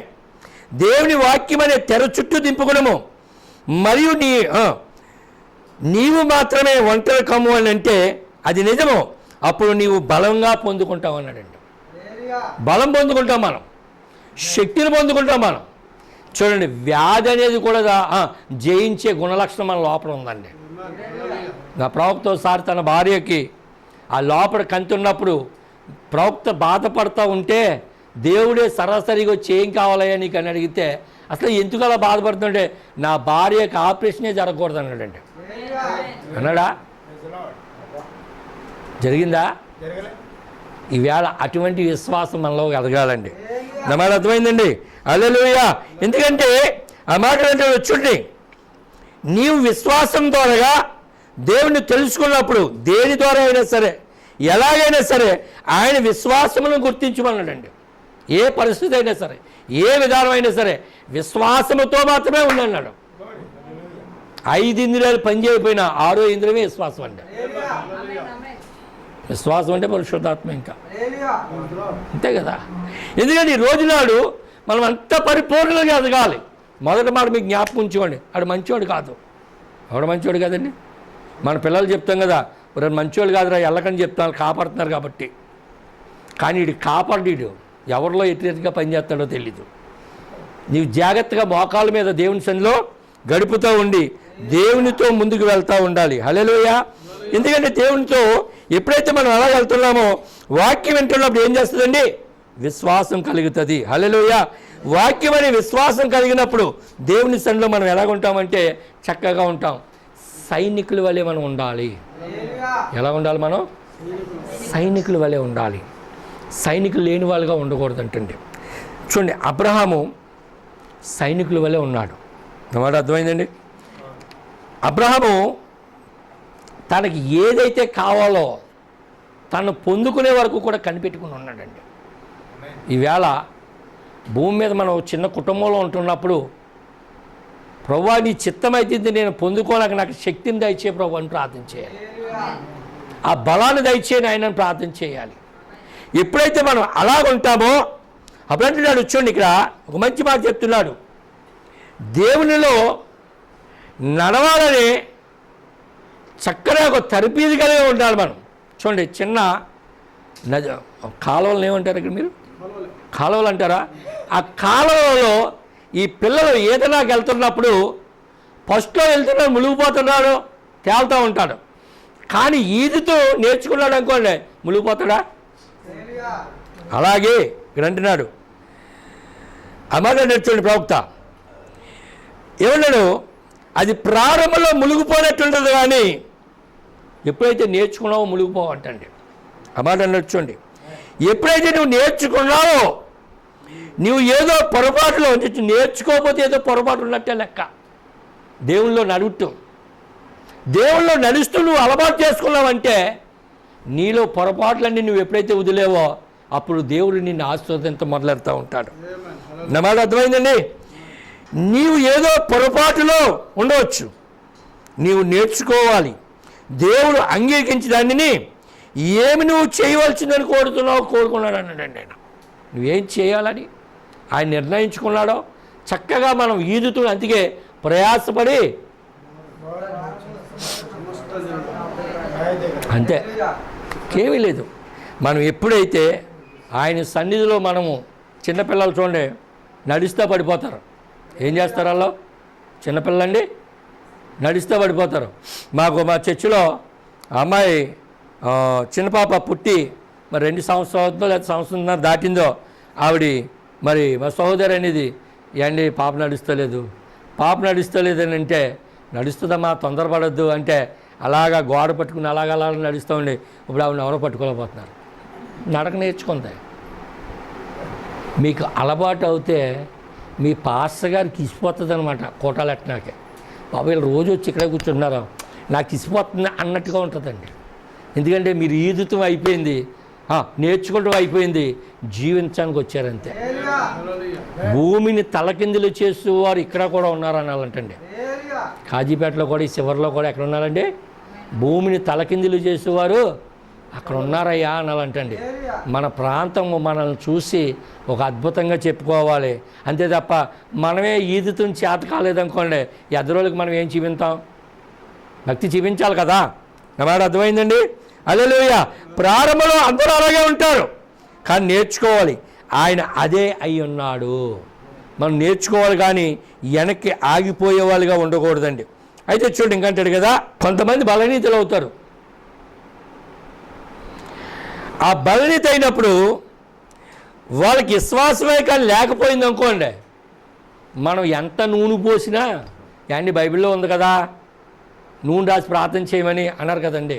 దేవుని వాక్యం అనే తెర చుట్టూ దింపుకునము, మరియు నీవు మాత్రమే ఒంటరి కమ్ము అని అంటే అది నిజము. అప్పుడు నీవు బలంగా పొందుకుంటావు అన్నాడండి. బలం పొందుకుంటాం మనం, శక్తిని పొందుకుంటాం మనం. చూడండి, వ్యాధి అనేది కూడా జయించే గుణలక్షణం మన లోపల ఉందండి. నా ప్రవక్త ఒకసారి తన భార్యకి ఆ లోపల కంతి ఉన్నప్పుడు ప్రవక్త బాధపడతా ఉంటే దేవుడే సరాసరిగా వచ్చి ఏం కావాలయ్యా నీకు అని అడిగితే అసలు ఎందుకు అలా బాధపడుతుంటే నా భార్యకి ఆపరేషనే జరగకూడదు అన్నాడండి. అన్నాడా? జరిగిందా? ఈవేళ అటువంటి విశ్వాసం మనలో ఎదగాలండి. నా మాట అర్థమైందండి? హల్లెలూయా. ఎందుకంటే ఆ మాట అంటే వచ్చుండి, నీవు విశ్వాసం ద్వారా దేవుని తెలుసుకున్నప్పుడు దేని ద్వారా అయినా సరే ఎలాగైనా సరే ఆయన విశ్వాసమును గుర్తించమన్నాడండి. ఏ పరిస్థితి అయినా సరే, ఏ విధానం అయినా సరే విశ్వాసముతో మాత్రమే ఉండన్నాడు. 5 ఇంద్రియాలు పనిచేయకపోయినా 6వ ఇంద్రియమే విశ్వాసం అండి. విశ్వాసం అంటే పరిశుద్ధాత్మ, ఇంకా అంతే కదా. ఎందుకంటే ఈ రోజునాడు మనం అంత పరిపూర్ణంగా ఎదగాలి. మొదటి మాట మీకు జ్ఞాపకం ఉంచుకోండి, ఆడు మంచివాడు కాదు. ఎవడు మంచివాడు కాదండి? మన పిల్లలు చెప్తాం కదా, మంచివాళ్ళు కాదురా ఎల్లకని చెప్తాను, కాపాడుతున్నారు కాబట్టి. కానీ వీడు కాపాడు, ఎవరిలో ఎటుగా పనిచేస్తాడో తెలీదు. నీవు జాగ్రత్తగా మోకాళ్ళ మీద దేవుని సన్నిధిలో గడుపుతూ ఉండి దేవునితో ముందుకు వెళ్తూ ఉండాలి. హల్లెలూయా. ఎందుకంటే దేవునితో ఎప్పుడైతే మనం అలా వెళ్తున్నామో వాక్యం వింటున్నప్పుడు ఏం చేస్తుందండి? విశ్వాసం కలుగుతుంది. హల్లెలూయా. వాక్యం అనే విశ్వాసం కలిగినప్పుడు దేవుని సన్నిధిలో మనం ఎలాగుంటామంటే చక్కగా ఉంటాం. సైనికుల వలె మనం ఉండాలి. ఎలా ఉండాలి? మనం సైనికుల వలె ఉండాలి. సైనికులు లేని వాళ్ళుగా ఉండకూడదంటండి. చూడండి, అబ్రహాము సైనికుల వలె ఉన్నాడు. అన్నమాట అర్థమైందండి? అబ్రహాము తనకి ఏదైతే కావాలో తను పొందుకునే వరకు కూడా కనిపెట్టుకుని ఉన్నాడండి. ఈవేళ భూమి మీద మనం చిన్న కుటుంబంలో ఉంటున్నప్పుడు ప్రభువా నీ చిత్తమైతే నేను పొందుకోలేక నాకు శక్తిని దయచే ప్రభు అని ప్రార్థన చేయాలి. ఆ బలాన్ని దయచేయని ఆయనను ప్రార్థన చేయాలి. ఎప్పుడైతే మనం అలాగుంటామో అప్పుడంటున్నాడు. చూడండి, ఇక్కడ ఒక మంచి మాట చెప్తున్నాడు. దేవునిలో నడవాలని చక్కగా ఒక తరపీది కలిగి ఉండాలి మనం. చూడండి, చిన్న కాలువలను ఏమంటారు ఇక్కడ మీరు? కాలువలు అంటారా? ఆ కాలువలో ఈ పిల్లలు ఈతనాకి వెళ్తున్నప్పుడు ఫస్ట్లో వెళ్తున్నాడు, మునిగిపోతున్నాడు, తేలుతూ ఉంటాడు. కానీ ఈదుతూ నేర్చుకున్నాడు అనుకోండి, మునిగిపోతాడా? అలాగే ఇక్కడ అంటున్నాడు. అమాట నేర్చుకోండి, ప్రవక్త ఏమన్నాడు? అది ప్రారంభంలో మునిగిపోయినట్టుంటుంది, కానీ ఎప్పుడైతే నేర్చుకున్నావో మునిగిపోవటండి. అమాట నేర్చుకోండి. ఎప్పుడైతే నువ్వు నేర్చుకున్నావో నువ్వు ఏదో పొరపాటులో నేర్చుకోకపోతే ఏదో పొరపాటు ఉన్నట్టే లెక్క. దేవుళ్ళో నడుస్తూ నువ్వు అలవాటు చేసుకున్నావంటే నీలో పొరపాట్లన్నీ నువ్వు ఎప్పుడైతే వదిలేవో అప్పుడు దేవుడు నిన్ను ఆశీర్వదించ మొదలెడతా ఉంటాడు. నా మాట అర్థమైందండి? నీవు ఏదో పొరపాటులో ఉండవచ్చు, నీవు నేర్చుకోవాలి. దేవుడు అంగీకరించి దానిని ఏమి నువ్వు చేయవలసిందని కోరుకున్నాడు అన్నాడండి. ఆయన నువ్వేం చేయాలని ఆయన నిర్ణయించుకున్నాడో చక్కగా మనం ఈదుతూ, అందుకే ప్రయాసపడి అంతే, ఏమీ లేదు. మనం ఎప్పుడైతే ఆయన సన్నిధిలో మనము, చిన్నపిల్లలు చూడండి నడుస్తూ పడిపోతారు, ఏం చేస్తారు వాళ్ళు? చిన్నపిల్లండి నడుస్తూ పడిపోతారు. మా చర్చిలో అమ్మాయి చిన్న పాప పుట్టి మరి 2 సంవత్సరాలతో లేదా సంవత్సరం దాటిందో, ఆవిడ మరి మా సహోదరి అనేది, ఏండి పాప నడుస్తలేదని అంటే, నడుస్తుందమ్మా తొందరపడద్దు అంటే అలాగా గోడ పట్టుకుని అలాగ నడుస్తూ ఉండి ఇప్పుడు ఆవిడ ఎవరో పట్టుకోలేకపోతున్నారు. నడక నేర్చుకుంది. మీకు అలవాటు అవుతే మీ పాస్టర్ గారికి ఇసిపోతుంది అనమాట. కోటాలు ఎట్టనాకే బాబు వీళ్ళు రోజు వచ్చి ఇక్కడే కూర్చుంటున్నారు, నాకు ఇసిపోతుంది అన్నట్టుగా ఉంటుందండి. ఎందుకంటే మీరు ఈదుతం అయిపోయింది, నేర్చుకోవడం అయిపోయింది, జీవించడానికి వచ్చారంతే. భూమిని తలకిందులు చేసేవారు ఇక్కడ కూడా ఉన్నారనాలంటండి. కాజీపేటలో కూడా, ఈ చివరిలో కూడా ఎక్కడ ఉన్నారండి? భూమిని తలకిందులు చేసేవారు అక్కడ ఉన్నారయ్యా అనాలంటండి. మన ప్రాంతం మనల్ని చూసి ఒక అద్భుతంగా చెప్పుకోవాలి అంతే తప్ప, మనమే ఈదుతుని చేత కాలేదనుకోండి, ఎదురోళ్ళకి మనం ఏం చూపించాం? భక్తి చూపించాలి కదా. నా మాట అర్థమైందండి? హల్లెలూయా. ప్రారంభంలో అందరూ అలాగే ఉంటారు, కానీ నేర్చుకోవాలి. ఆయన అదే అయి ఉన్నాడు. మనం నేర్చుకోవాలి, కానీ వెనక్కి ఆగిపోయే వాళ్ళుగా ఉండకూడదండి. అయితే చూడండి, ఇంకంటాడు కదా, కొంతమంది బలనీతులు అవుతారు. ఆ బలనీతి అయినప్పుడు వాళ్ళకి విశ్వాసమే కానీ లేకపోయింది అనుకోండి, మనం ఎంత నూనె పోసినా, యాండి బైబిల్లో ఉంది కదా నూనె రాసి ప్రార్థన చేయమని అన్నారు కదండి,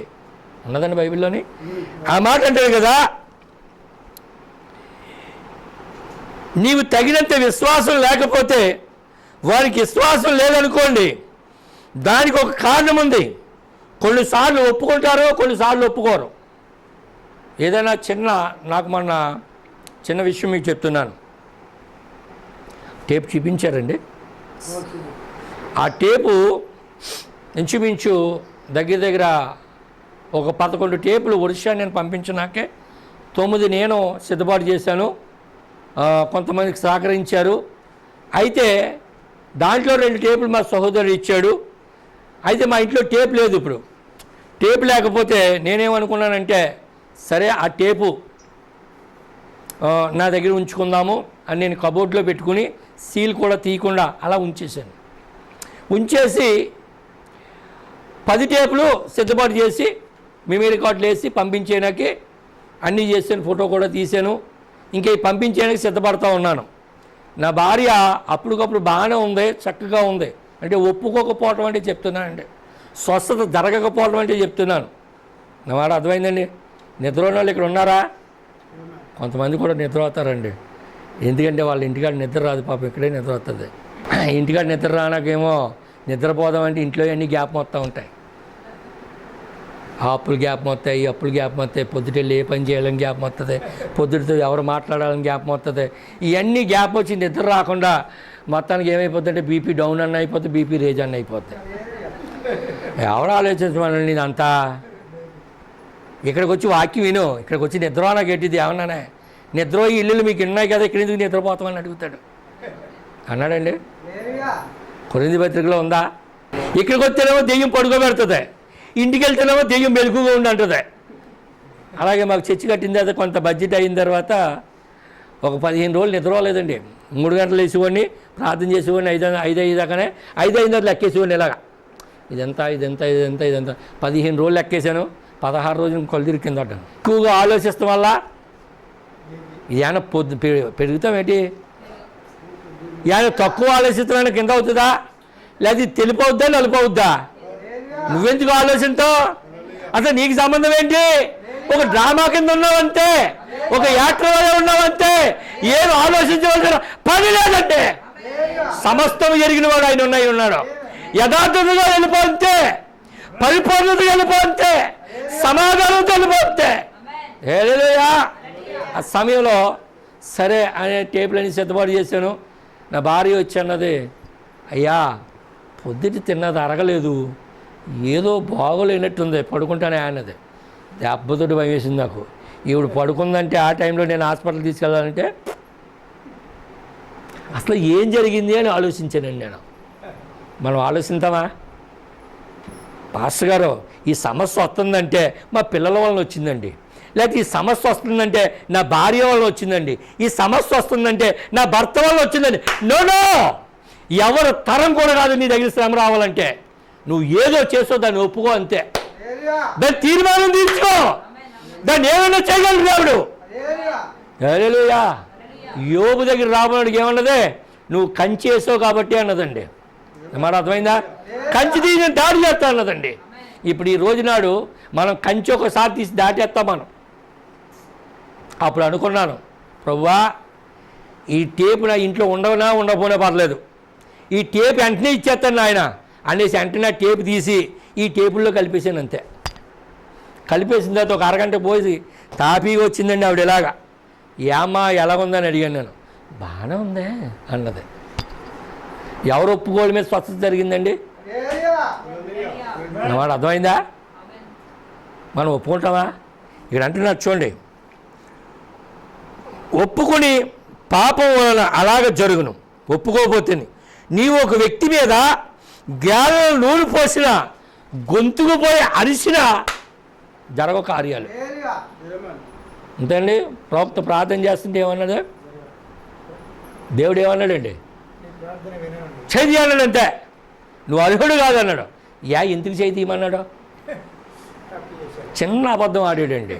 ఉన్నదండి బైబిల్లోని ఆ మాట అంటారు కదా. నీవు తగినంత విశ్వాసం లేకపోతే, వారికి విశ్వాసం లేదనుకోండి, దానికి ఒక కారణం ఉంది. కొన్నిసార్లు ఒప్పుకుంటారు, కొన్నిసార్లు ఒప్పుకోరు. ఏదైనా నాకు మొన్న చిన్న విషయం మీకు చెప్తున్నాను. టేప్ చూపించారండి. ఆ టేపు ఇంచుమించు దగ్గర ఒక 11 టేపులు ఒడిషా నేను పంపించినాకే 9 నేను సిద్ధపాటు చేశాను. కొంతమందికి సహకరించారు. అయితే దాంట్లో 2 టేపులు మా సహోదరుడు ఇచ్చాడు. అయితే మా ఇంట్లో టేప్ లేదు. ఇప్పుడు టేప్ లేకపోతే నేనేమనుకున్నానంటే, సరే ఆ టేపు నా దగ్గర ఉంచుకుందాము అని నేను కబోర్డ్లో పెట్టుకుని సీల్ కూడా తీయకుండా అలా ఉంచేసాను. ఉంచేసి 10 టేపులు సిద్ధపాటు చేసి మెమరీ రికార్డులు వేసి పంపించేయడానికి అన్నీ చేశాను. ఫోటో కూడా తీశాను. ఇంకా పంపించేయడానికి సిద్ధపడతా ఉన్నాను. నా భార్య అప్పటికప్పుడు బాగానే ఉంది, చక్కగా ఉంది. అంటే ఒప్పుకోకపోవటం అంటే చెప్తున్నానండి, స్వస్థత జరగకపోవడం అంటే చెప్తున్నాను. నా మాట అర్థమైందండి? నిద్ర వాళ్ళు ఇక్కడ ఉన్నారా? కొంతమంది కూడా నిద్ర అవుతారండి. ఎందుకంటే వాళ్ళ ఇంటికాడ నిద్ర రాదు, పాపం ఇక్కడే నిద్ర వస్తుంది. ఇంటికాడ నిద్ర రానాకేమో నిద్రపోదామంటే ఇంట్లో అన్నీ గ్యాప్ మొత్తం ఉంటాయి. ఆ అప్పులు గ్యాప్ మొత్తాయి, ఈ అప్పులు గ్యాప్ మొత్తాయి, పొద్దుటెళ్ళి ఏ పని చేయాలని గ్యాప్ వస్తుంది, పొద్దుటితో ఎవరు మాట్లాడాలని గ్యాప్ వస్తుంది. ఇవన్నీ గ్యాప్ వచ్చి నిద్ర రాకుండా మొత్తానికి ఏమైపోతుందంటే బీపీ డౌన్ అన్న అయిపోతుంది, బీపీ రేజ్ అన్న అయిపోతుంది. ఎవరు ఆలోచించమనండి ఇదంతా? ఇక్కడికి వచ్చి వాక్యం విను, ఇక్కడికి వచ్చి నిద్ర నాకు ఎట్టిది ఏమన్నానే, నిద్ర ఇల్లులు మీకు ఉన్నాయి కదా, ఇక్కడ ఎందుకు నిద్రపోతామని అడుగుతాడు అన్నాడండి. కొరింథీ పత్రికలో ఉందా? ఇక్కడికి వచ్చేనేమో దెయ్యం పడుకోబెడుతుంది, ఇంటికి వెళ్తేనేమో దెయ్యం మెలకుగా ఉండి అంటుంది. అలాగే మాకు చర్చి కట్టిన తర్వాత కొంత బడ్జెట్ అయిన తర్వాత ఒక 15 రోజులు నిద్రపోలేదండి. 3 గంటలు వేసేవాడిని, ప్రార్థన చేసేవాడిని, 5 దాకానే 5 అయిన తర్వాత లెక్కేసేవాడిని. ఇలాగా ఇదంతా 15 రోజులు లెక్కేసాను. 16 రోజులు కొలిదిరి కింద ఎక్కువగా ఆలోచిస్తాం వల్ల ఏమైనా పెరుగుతాం ఏంటి? ఏమైనా తక్కువ ఆలోచిస్తామైనా కింద అవుతుందా, లేదా తెలిపవుద్దా నలుపవుద్దా? నువ్వెందుకు ఆలోచనతో? అసలు నీకు సంబంధం ఏంటి? ఒక డ్రామా కింద ఉన్నావంతే, ఒక యాక్టర్ వల్ల ఉన్నావంతే, ఏం ఆలోచించవలసిన పని లేదంటే. సమస్తం ఎరిగిన వాడు ఆయన ఉన్నాడు. యథార్థతగా వెళ్ళిపోతే, పరిపూర్ణతగా వెళ్ళిపోతే, సమాధానంతో వెళ్ళిపోతే. ఏలేదయ్యా ఆ సమయంలో సరే అనే టేపులని సిద్ధపాటు చేశాను. నా భార్య వచ్చి అన్నది, అయ్యా పొద్దుటి తిన్నది అరగలేదు, ఏదో బాగోలేనట్టుంది, పడుకుంటానే అన్నది. దెబ్బతోటి భయం వేసింది నాకు. ఈవిడ పడుకుందంటే ఆ టైంలో నేను హాస్పిటల్ తీసుకెళ్ళాలంటే అసలు ఏం జరిగింది అని ఆలోచించానండి నేను. మనం ఆలోచిస్తామా? పాస్టర్ గారు ఈ సమస్య వస్తుందంటే మా పిల్లల వలన వచ్చిందండి, లేకపోతే ఈ సమస్య వస్తుందంటే నా భార్య వలన వచ్చిందండి, ఈ సమస్య వస్తుందంటే నా భర్త వలన వచ్చిందండి. నో, ఎవరు తరం కూడా కాదు నీ దగ్గర శ్రమ రావాలంటే. నువ్వు ఏదో చేసో దాన్ని ఒప్పుకో, అంతే. దాన్ని తీర్మానం తీర్చుకో, దాన్ని ఏమైనా చేయగలరు దేవుడు. హల్లెలూయా. యోబు దగ్గర రాబోనాడికి ఏమన్నదే, నువ్వు కంచి వేసావు కాబట్టి అన్నదండి. మాట అర్థమైందా? కంచి తీసి దాడి చేస్తా అన్నదండి. ఇప్పుడు ఈ రోజునాడు మనం కంచి ఒకసారి తీసి దాటేస్తాం మనం. అప్పుడు అనుకున్నాను, ప్రభువా ఈ టేపు నా ఇంట్లో ఉండకపోయినా పర్లేదు, ఈ టేపు వెంటనే ఇచ్చేస్తాను నాయన అనేసి వెంటనే టేపు తీసి ఈ టేపుల్లో కలిపేసాను. అంతే. కలిపేసిన తర్వాత ఒక అరగంట పోసి తాపీగా వచ్చిందండి ఆవిడ. ఇలాగా ఏమ్మా ఎలాగుందని అడిగాను నేను. బాగానే ఉందే అన్నది. ఎవరు ఒప్పుకోళ్ళ మీద స్వస్థత జరిగిందండి? వాడు అర్థమైందా? మనం ఒప్పుకుంటామా? ఇక్కడ అంటున్నా చూడండి, ఒప్పుకొని పాపం వలన అలాగ జరుగును. ఒప్పుకోకపోతే నీవు ఒక వ్యక్తి మీద గ్యాలలో నూనె పోసిన, గొంతుకు పోయి అరిసిన జరగ కార్యాలు. అంతేండి. ప్రవక్త ప్రార్థన చేస్తుంటే ఏమన్నాడు దేవుడు? ఏమన్నాడండి? చేతి అన్నాడు. అంతే. నువ్వు అర్హుడు కాదన్నాడు. ఎందుకు చేతి ఇమ్మన్నాడు? చిన్న అబద్ధం ఆడాడండి.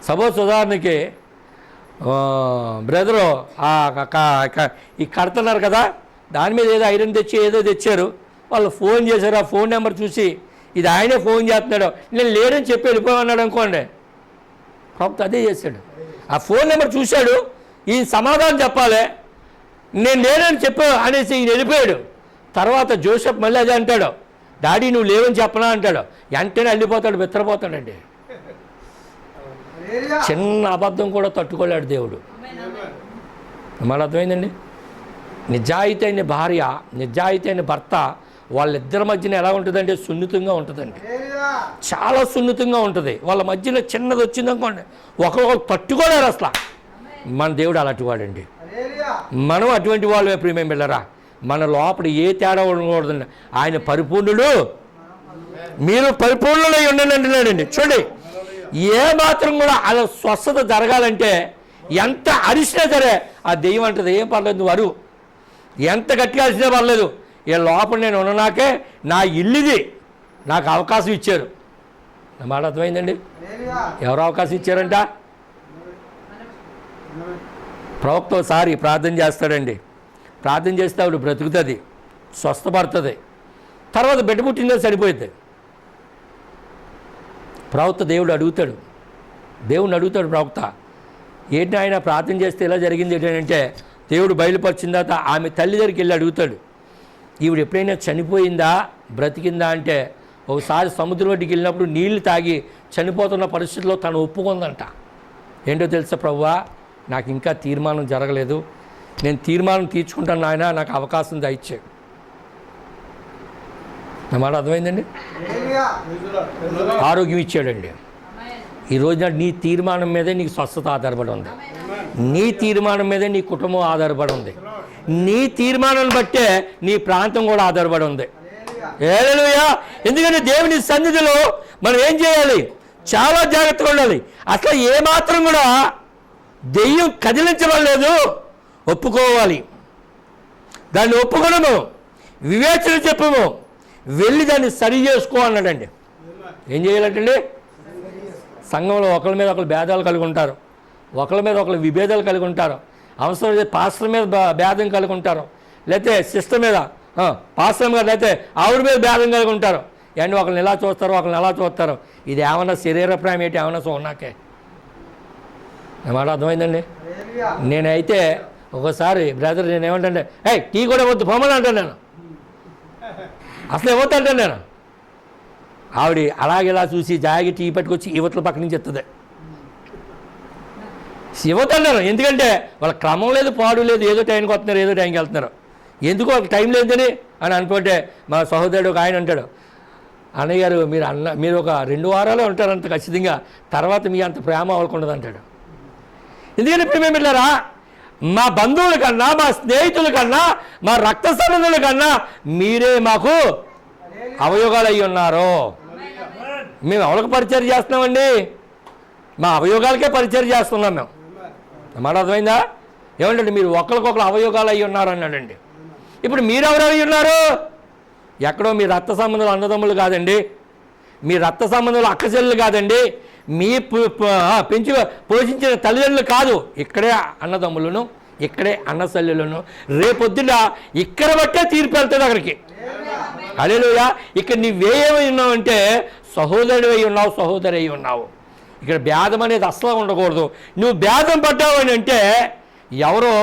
సపోజ్ ఉదాహరణకి బ్రదరు ఈ కడుతున్నారు కదా, దాని మీద ఏదో ఐరన్ తెచ్చి ఏదో తెచ్చారు, వాళ్ళు ఫోన్ చేశారు. ఆ ఫోన్ నెంబర్ చూసి ఇది ఆయనే ఫోన్ చేస్తున్నాడు, నేను లేడని చెప్పి వెళ్ళిపోమన్నాడు అనుకోండి. ప్రవక్త అదే చేశాడు. ఆ ఫోన్ నెంబర్ చూశాడు, ఈ సమాధానం చెప్పాలి, నేను లేనని చెప్పా అనేసి ఈయన వెళ్ళిపోయాడు. తర్వాత జోసెఫ్ మళ్ళీ అదే అంటాడు, డాడీ నువ్వు లేవని చెప్పనా అంటాడు. వెంటనే వెళ్ళిపోతాడు, బెత్తరపోతాడండి. చిన్న అబద్ధం కూడా తట్టుకోలేడు దేవుడు. మన అర్థమైందండి. నిజాయితీ అయిన భార్య, నిజాయితీ అయిన భర్త, వాళ్ళిద్దరి మధ్యన ఎలా ఉంటుందంటే సున్నితంగా ఉంటుందండి. చాలా సున్నితంగా ఉంటుంది. వాళ్ళ మధ్యన చిన్నది వచ్చిందనుకోండి, ఒకరు తట్టుకోలేరు అసలు. మన దేవుడు అలాంటి వాడండి. మనం అటువంటి వాళ్ళే ప్రియమైన బిడ్డలారా. మన లోపల ఏ తేడా ఉండకూడదండి. ఆయన పరిపూర్ణుడు, మీరు పరిపూర్ణులై ఉండండి అంటున్నాడండి. చూడండి, ఏ మాత్రం కూడా అలా స్వస్థత జరగాలంటే ఎంత అరిసినా సరే ఆ దెయ్యం అంటది ఏం పర్లేదు, నువ్వు అరువు, ఎంత గట్టిగా అరిసినా పర్లేదు, ఏ లోపల నేను ఉన్ననాకే నా ఇల్లుది, నాకు అవకాశం ఇచ్చారు. నా మాట అర్థమైందండి. ఎవరు అవకాశం ఇచ్చారంట? ప్రవక్త ఒకసారి ప్రార్థన చేస్తాడండి. ప్రార్థన చేస్తే ఆవిడ బ్రతుకుతుంది, స్వస్థపడుతుంది. తర్వాత బిడ్డ పుట్టిందో సరిపోతుంది. ప్రవక్త దేవుడిని అడుగుతాడు ప్రవక్త, ఏంటి ఆయన ప్రార్థన చేస్తే ఇలా జరిగింది ఏంటంటే, దేవుడు బయలుపరిచిన తర్వాత ఆమె తల్లి దగ్గరికి వెళ్ళి అడుగుతాడు, ఈవిడ ఎప్పుడైనా చనిపోయిందా బ్రతికిందా అంటే, ఒకసారి సముద్రం ఒడ్డుకి వెళ్ళినప్పుడు నీళ్లు తాగి చనిపోతున్న పరిస్థితిలో తను ఒప్పుకుందంట. ఏంటో తెలుసా ప్రభువా, నాకు ఇంకా తీర్మానం జరగలేదు, నేను తీర్మానం తీర్చుకుంటాను నాయన, నాకు అవకాశం దయచే. నా మాట అర్థమైందండి. ఆరోగ్యం ఇచ్చాడండి. ఈ రోజున నీ తీర్మానం మీదే నీకు స్వస్థత ఆధారపడి ఉంది. నీ తీర్మానం మీదే నీ కుటుంబం ఆధారపడి ఉంది. నీ తీర్మానాన్ని బట్టే నీ ప్రాంతం కూడా ఆధారపడి ఉంది. హల్లెలూయా. ఎందుకంటే దేవుని సన్నిధిలో మనం ఏం చేయాలి? చాలా జాగ్రత్తగా ఉండాలి. అసలు ఏమాత్రం కూడా దెయ్యం కదిలించబడలేదు, ఒప్పుకోవాలి. దాన్ని ఒప్పుకోవడము, వివేచన చెప్పము, వెళ్ళి దాన్ని సరి చేసుకో అన్నాడండి. ఏం చేయాలంటండి? సంఘంలో ఒకరి మీద ఒకరు భేదాలు కలిగి ఉంటారు, ఒకరి మీద ఒకరు విభేదాలు కలిగి ఉంటారు, అవసరం పాస్టర్ మీద భేదం కలిగి ఉంటారు, లేకపోతే సిస్టర్ మీద పాస్టర్ మీద, లేకపోతే ఆవిడ మీద భేదం కలిగి ఉంటారు. అండ్ ఒకరిని ఎలా చూస్తారు, ఒకరిని ఎలా చూస్తారు. ఇది ఏమన్నా శరీర ప్రేమ ఏంటి, ఏమన్నా సోనాకే. మాట అర్థమైందండి. నేనైతే ఒకసారి బ్రదర్ నేను ఏమంటే, టీ కూడా వద్దు పొమ్మని అంటాను నేను. అసలు ఏమవుతా అంటాను నేను. ఆవిడ అలాగేలా చూసి జాగి టీ పట్టుకొచ్చి యువతల పక్క నుంచి ఎత్తుంది. యువతన్నారు, ఎందుకంటే వాళ్ళ క్రమం లేదు, పాడు లేదు, ఏదో టైంకి వస్తున్నారు, ఏదో టైంకి వెళ్తున్నారు, ఎందుకు వాళ్ళకి టైం లేదని అని అనుకుంటే మా సహోదరుడు ఒక ఆయన అంటాడు, అన్నయ్య గారు మీరు ఒక 2 వారాలే ఉంటారు అంత ఖచ్చితంగా, తర్వాత మీ అంత ప్రేమ అవ్వకుండదు అంటాడు. ఎందుకంటే ప్రేమ వెళ్ళారా, మా బంధువుల కన్నా, మా స్నేహితుల కన్నా, మా రక్త సంబంధుల కన్నా మీరే మాకు అవయోగాలు అయ్యి ఉన్నారు. మేము ఎవరికి పరిచయం చేస్తున్నామండి? మా అవయోగాలకే పరిచయం చేస్తున్నాం మేము. మాట అర్థమైందా? ఏమంటే మీరు ఒకరికొకరు అవయోగాలు అయ్యి ఉన్నారు అన్నాడండి. ఇప్పుడు మీరెవరు అయ్యి ఉన్నారు? ఎక్కడో మీ రక్త సంబంధాలు అన్నదమ్ములు కాదండి, మీ రక్త సంబంధాలు అక్కచెల్లెలు కాదండి, మీ పెంచి పోషించిన తల్లిదండ్రులు కాదు. ఇక్కడే అన్నదమ్ములను, ఇక్కడే అన్నసల్లులను. రేపొద్దున ఇక్కడ బట్టే తీర్పు వెళ్తుంది అక్కడికి. హల్లెలూయా. ఇక్కడ నువ్వేమై ఉన్నావంటే సహోదరుడు అయి ఉన్నావు, సహోదరి అయి ఉన్నావు. ఇక్కడ భేదం అనేది అసలు ఉండకూడదు. నువ్వు భేదం పడ్డావు అని అంటే ఎవరో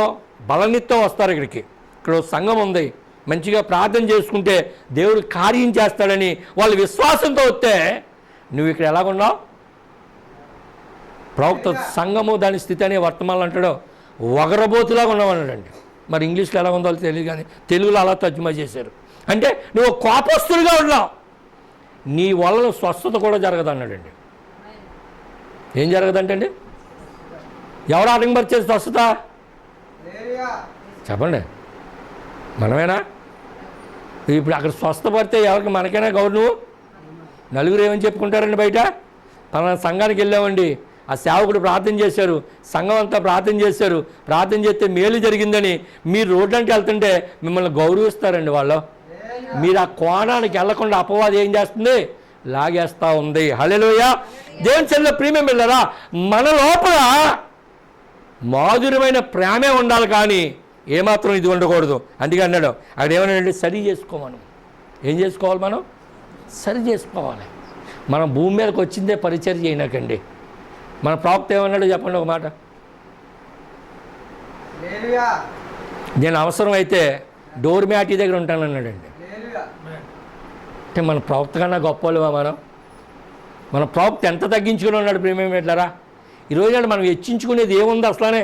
బలనిత్తం వస్తారు ఇక్కడికి. ఇక్కడ సంఘం ఉంది, మంచిగా ప్రార్థన చేసుకుంటే దేవుడు కార్యం చేస్తాడని వాళ్ళు విశ్వాసంతో వస్తే నువ్వు ఇక్కడ ఎలాగున్నావు? ప్రవక్త సంఘము దాని స్థితి అనే వర్తమానం అంటాడు వగరబోతులాగా ఉన్నావన్నాడండి. మరి ఇంగ్లీష్లో ఎలా ఉందో తెలియదు, కానీ తెలుగులో అలా తర్జుమా చేశారు. అంటే నువ్వు కోపస్తుడిగా ఉన్నావు, నీ వలన స్వస్థత కూడా జరగదు అన్నాడండి. ఏం జరగదంటండి? ఎవరు ఆటంకపరిచేది స్వస్థత? చెప్పండి, మనమేనా? ఇప్పుడు అక్కడ స్వస్థపడితే ఎవరికి? మనకైనా గౌరవం. నలుగురు ఏమని చెప్పుకుంటారండి బయట? పలానా సంఘానికి వెళ్ళామండి, ఆ సేవకుడు ప్రార్థన చేశారు, సంఘం అంతా ప్రార్థన చేశారు, ప్రార్థన చేస్తే మేలు జరిగిందని మీరు రోడ్డానికి వెళ్తుంటే మిమ్మల్ని గౌరవిస్తారండి వాళ్ళు. మీరు ఆ కోణానికి వెళ్లకుండా అపవాదం ఏం చేస్తుంది? లాగేస్తూ ఉంది. హల్లెలూయా. దేవుని చెల్లిలో ప్రియమే వెళ్ళారా? మన లోపల మాధుర్యమైన ప్రేమే ఉండాలి, కానీ ఏమాత్రం ఇది ఉండకూడదు. అందుకే అన్నాడు అక్కడ ఏమన్నాడంటే సరి చేసుకోమను. ఏం చేసుకోవాలి? మనం సరి చేసుకోవాలి. మనం భూమి మీదకి వచ్చిందే పరిచయం చేయనాకండి. మన ప్రవక్త ఏమన్నాడు చెప్పండి ఒక మాట. నేను అవసరం అయితే డోర్ మ్యాటీ దగ్గర ఉంటాను అన్నాడండి. అంటే మన ప్రవక్త కన్నా గొప్పలువా మనం? మన ప్రవక్త ఎంత తగ్గించుకుని ఉన్నాడు ప్రేమేమి ఎట్లారా? ఈరోజు నాడు మనం హెచ్చించుకునేది ఏముంది? అసలనే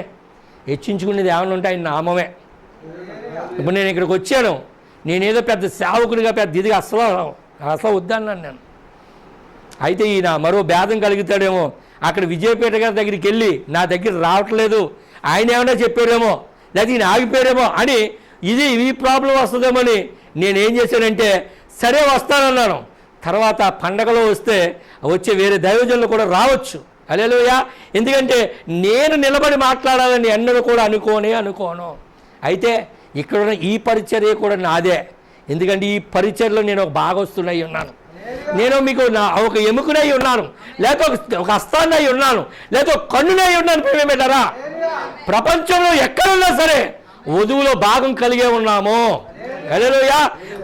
హెచ్చించుకునేది ఏమన్నా ఉంటే ఆయన నామమే. ఇప్పుడు నేను ఇక్కడికి వచ్చాను, నేనేదో పెద్ద సేవకుడిగా పెద్ద ఇదిగా అసలు వద్దన్నాను నేను. అయితే ఈయన మరో భేదం కలుగుతాడేమో, అక్కడ విజయపేట గారి దగ్గరికి వెళ్ళి నా దగ్గర రావట్లేదు, ఆయన ఏమైనా చెప్పారేమో, లేదా ఈయన ఆగిపోయారేమో అని ఈ ప్రాబ్లం వస్తుందేమో అని నేనేం చేశానంటే సరే వస్తానన్నాను. తర్వాత పండగలో వచ్చే వేరే దైవజనులు కూడా రావచ్చు. హల్లెలూయా. ఎందుకంటే నేను నిలబడి మాట్లాడాలని ఎన్నడూ కూడా అనుకోను. అయితే ఇక్కడ ఈ పరిచర్య కూడా నాదే. ఎందుకంటే ఈ పరిచర్యలో నేను ఒక భాగస్తున్నై ఉన్నాను. నేను మీకు ఒక ఎముకనై ఉన్నాను, లేకపోతే ఒక హస్తాన్నై ఉన్నాను, లేకపోతే ఒక కన్నునై ఉన్నాను. ప్రేమేమిటారా? ప్రపంచంలో ఎక్కడున్నా సరే వధువులో భాగం కలిగే ఉన్నాము. హల్లెలూయా.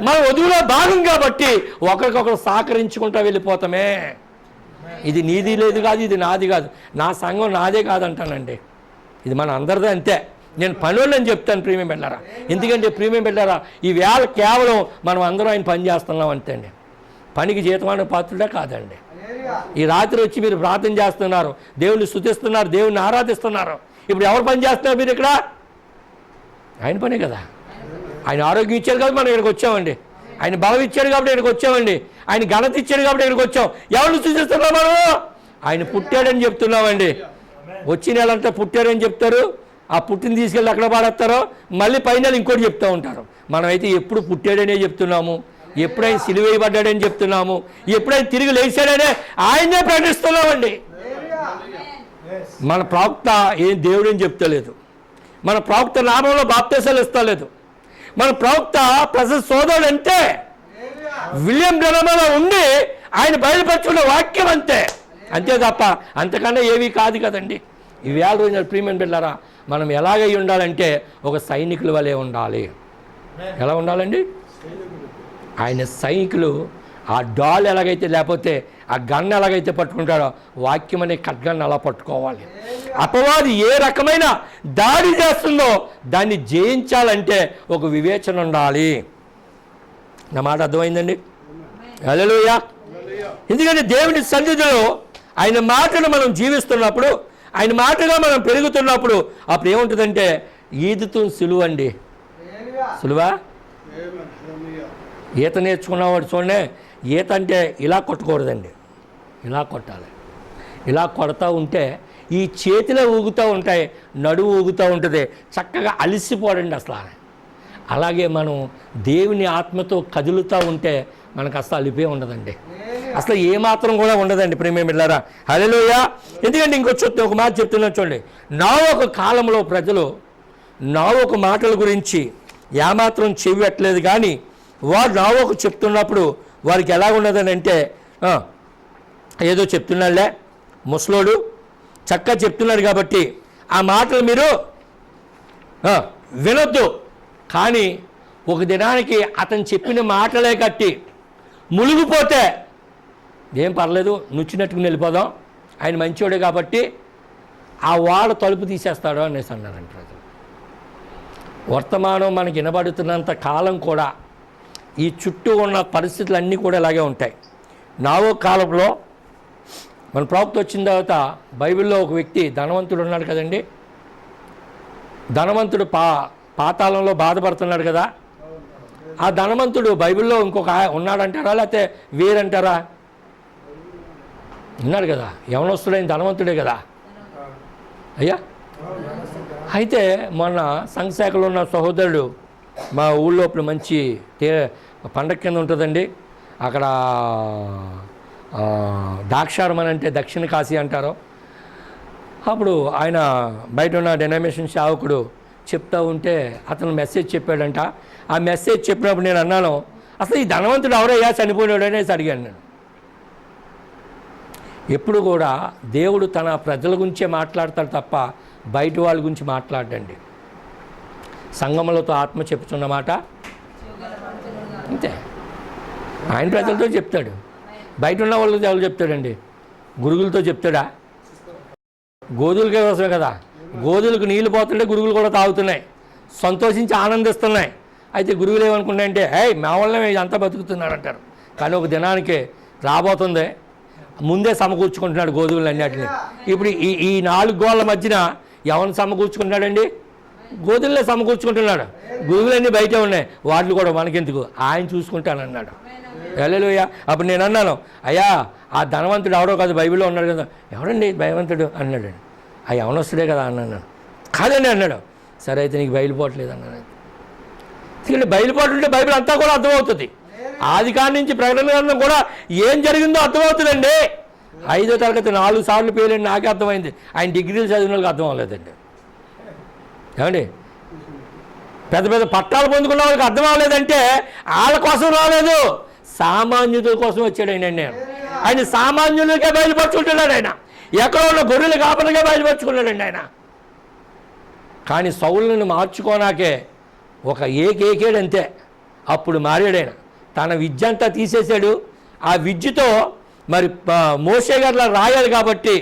మన వధువులో భాగం కాబట్టి ఒకరికొకరు సహకరించుకుంటూ వెళ్ళిపోతామే. ఇది నీది లేదు కాదు, ఇది నాది కాదు, నా సంఘం నాదే కాదంటానండి. ఇది మన అందరిదే. అంతే. నేను పనులని చెప్తాను ప్రీమియం పెట్టారా. ఎందుకంటే ప్రీమియం పెట్టారా ఈ వేళ కేవలం మనం అందరం ఆయన పని చేస్తున్నాం అంతే అండి. పనికి జీతమైన పాత్రుడే కాదండి. ఈ రాత్రి వచ్చి మీరు ప్రార్థన చేస్తున్నారు, దేవుని స్తుతిస్తున్నారు, దేవుని ఆరాధిస్తున్నారు. ఇప్పుడు ఎవరు పని చేస్తున్నారు? మీరు ఇక్కడ ఆయన పనే కదా. ఆయన ఆరోగ్యం ఇచ్చారు కాబట్టి మనం ఇక్కడికి వచ్చామండి. ఆయన బలం ఇచ్చాడు కాబట్టి ఇక్కడికి వచ్చామండి. ఆయన ఘనత ఇచ్చాడు కాబట్టి ఇక్కడికి వచ్చాం. ఎవరిని సూచిస్తున్నాం మనం? ఆయన పుట్టాడని చెప్తున్నామండి. వచ్చిన నెలంతా పుట్టాడని చెప్తారు, ఆ పుట్టిని తీసుకెళ్ళి అక్కడ పాడేస్తారో మళ్ళీ పైన ఇంకోటి చెప్తూ ఉంటారు. మనమైతే ఎప్పుడు పుట్టాడనే చెప్తున్నాము, ఎప్పుడైనా సిలువేయబడ్డాడని చెప్తున్నాము, ఎప్పుడైనా తిరిగి లేచాడనే ఆయనే ప్రకటిస్తున్నామండి. మన ప్రవక్త ఏం దేవుడని చెప్తలేదు, మన ప్రవక్త నామంలో బాప్తీసాలు ఇస్తలేదు, మన ప్రవక్త ప్రజల సోదరుడు అంతే, విలియం గ్రంథంలో ఉండి ఆయన బయలుపరుచుకున్న వాక్యం అంతే తప్ప అంతకన్నా ఏమీ కాదు కదండి. ఈ వేళ రోజున ప్రియమైన బిడ్డలారా మనం ఎలాగై ఉండాలంటే ఒక సైనికుల వలె ఉండాలి. ఎలా ఉండాలండి? ఆయన సైనికులు ఆ డాల్ ఎలాగైతే, లేకపోతే ఆ గన్ను ఎలాగైతే పట్టుకుంటాడో వాక్యం అనే ఖడ్గాన్ని అలా పట్టుకోవాలి. అపవాది ఏ రకమైన దాడి చేస్తుందో దాన్ని జయించాలంటే ఒక వివేచన ఉండాలి. నా మాట అర్థమైందండి? హల్లెలూయా. ఎందుకంటే దేవుని సన్నిధిలో ఆయన మాటను మనం జీవిస్తున్నప్పుడు, ఆయన మాటగా మనం పెరుగుతున్నప్పుడు అప్పుడు ఏముంటుందంటే ఈదుతూ సులువండి. సులువా? ఈత నేర్చుకున్నవాడు చూడండి, ఈత అంటే ఇలా కొట్టకూడదండి, ఇలా కొట్టాలి. ఇలా కొడతా ఉంటే ఈ చేతిలో ఊగుతూ ఉంటాయి, నడువు ఊగుతూ ఉంటుంది, చక్కగా అలసిపోడండి అసలు. అలాగే మనం దేవుని ఆత్మతో కదులుతూ ఉంటే మనకు అసలు అలిపే ఉండదండి, అసలు ఏమాత్రం కూడా ఉండదండి ప్రేమ బిడ్డలారా. హల్లెలూయా. ఎందుకంటే ఒక మాట చెప్తున్నాను చూడండి, నోవహు కాలంలో ప్రజలు నోవహు మాటల గురించి ఏమాత్రం చెవి పెట్టలేదు, కానీ వారు నోవహు చెప్తున్నప్పుడు వారికి ఎలా ఉన్నదని అంటే, ఏదో చెప్తున్నాడులే ముసలోడు చక్కగా చెప్తున్నాడు కాబట్టి ఆ మాటలు మీరు వినొద్దు. కానీ ఒక దినానికి అతను చెప్పిన మాటలే కట్టి మునిగిపోతే ఏం పర్లేదు, నుచ్చినట్టుకుని వెళ్ళిపోదాం, ఆయన మంచివాడే కాబట్టి ఆ వాడ తలుపు తీసేస్తాడు అనేసి అన్నారంట ప్రజలు. వర్తమానం మనకి వినబడుతున్నంత కాలం కూడా ఈ చుట్టూ ఉన్న పరిస్థితులన్నీ కూడా ఇలాగే ఉంటాయి. నోవహు కాలంలో మన ప్రవక్త వచ్చిన తర్వాత బైబిల్లో ఒక వ్యక్తి ధనవంతుడు ఉన్నాడు కదండి, ధనవంతుడు పాతాళంలో బాధపడుతున్నాడు కదా. ఆ ధనవంతుడు బైబిల్లో ఇంకొక ఉన్నాడంటారా లేకపోతే వేరంటారా? ఉన్నాడు కదా, యవనస్తుడైన ధనవంతుడే కదా అయ్యా. అయితే మొన్న సంఘశాఖలో ఉన్న సహోదరుడు మా ఊళ్ళోపల మంచి పండగ కింద ఉంటుందండి, అక్కడ దాక్షారం అని అంటే దక్షిణ కాశీ అంటారు. అప్పుడు ఆయన బయట ఉన్న డెనామినేషన్ సేవకుడు చెప్తూ ఉంటే అతను మెసేజ్ చెప్పాడంట. ఆ మెసేజ్ చెప్పినప్పుడు నేను అన్నాను, అసలు ఈ ధనవంతుడు ఎవరయ్యా చనిపోయినాడు అనేసి అడిగాను నేను. ఎప్పుడు కూడా దేవుడు తన ప్రజల గురించే మాట్లాడతాడు తప్ప బయట వాళ్ళ గురించి మాట్లాడండి. సంగములతో ఆత్మ చెప్తున్న మాట అంతే, ఆయన ప్రజలతో చెప్తాడు, బయట ఉన్న వాళ్ళతో ఎవరు చెప్తాడండి? గురుగులతో చెప్తాడా? గోధులకే కోసమే కదా, గోధులకు నీళ్ళు పోతుంటే గురుగులు కూడా తాగుతున్నాయి, సంతోషించి ఆనందిస్తున్నాయి. అయితే గురువులు ఏమనుకుంటాయంటే, మా వాళ్ళనే ఇదంతా బతుకుతున్నాడు అంటారు. కానీ ఒక దినానికి రాబోతుంది, ముందే సమకూర్చుకుంటున్నాడు గోధుమలు అన్నిటిని. ఇప్పుడు ఈ 4 గోళ్ళ మధ్యన ఎవరిని సమకూర్చుకుంటున్నాడండి? గోధుమలే సమకూర్చుకుంటున్నాడు. గురువులన్నీ బయట ఉన్నాయి, వాటిని కూడా మనకెందుకు, ఆయన చూసుకుంటానన్నాడు. హల్లెలూయా. అప్పుడు నేను అన్నాను, అయ్యా ఆ ధనవంతుడు ఎవరో కాదు, బైబిల్లో ఉన్నాడు కదా. ఎవరండి ధనవంతుడు అన్నాడు. ఆ యవనస్తుడే కదా అన్నాను. కాదండి అన్నాడు. సరే అయితే నీకు బయలుపోవట్లేదు అన్నాను. ఎందుకంటే బయలుపోతుంటే బైబిల్ అంతా కూడా అర్థమవుతుంది. ఆది కాడి నుంచి ప్రకటన గ్రంథం కూడా ఏం జరిగిందో అర్థమవుతుందండి. 5వ తరగతి 4 సార్లు పేలండి, నాకే అర్థమైంది, ఆయన డిగ్రీలు చదివిన వాళ్ళకి అర్థం అవ్వలేదండి. ఏమండి, పెద్ద పెద్ద పట్టాలు పొందుకున్న వాళ్ళకి అర్థం అవ్వలేదంటే వాళ్ళ కోసం రాలేదు, సామాన్యుల కోసం వచ్చాడు ఆయన. ఆయన సామాన్యులకే బయలుపరుచుకుంటున్నాడు. ఆయన ఎక్కడో ఉన్న గొర్రెల కాపరిగా బయలుపరుచుకున్నాడండి ఆయన. కానీ సౌలుని మార్చుకోనాకే ఒక ఏకేడు అంతే, అప్పుడు మారాడు ఆయన. తన విద్య అంతా తీసేశాడు. ఆ విద్యతో మరి మోషే గారిలా రాయాలి కాబట్టి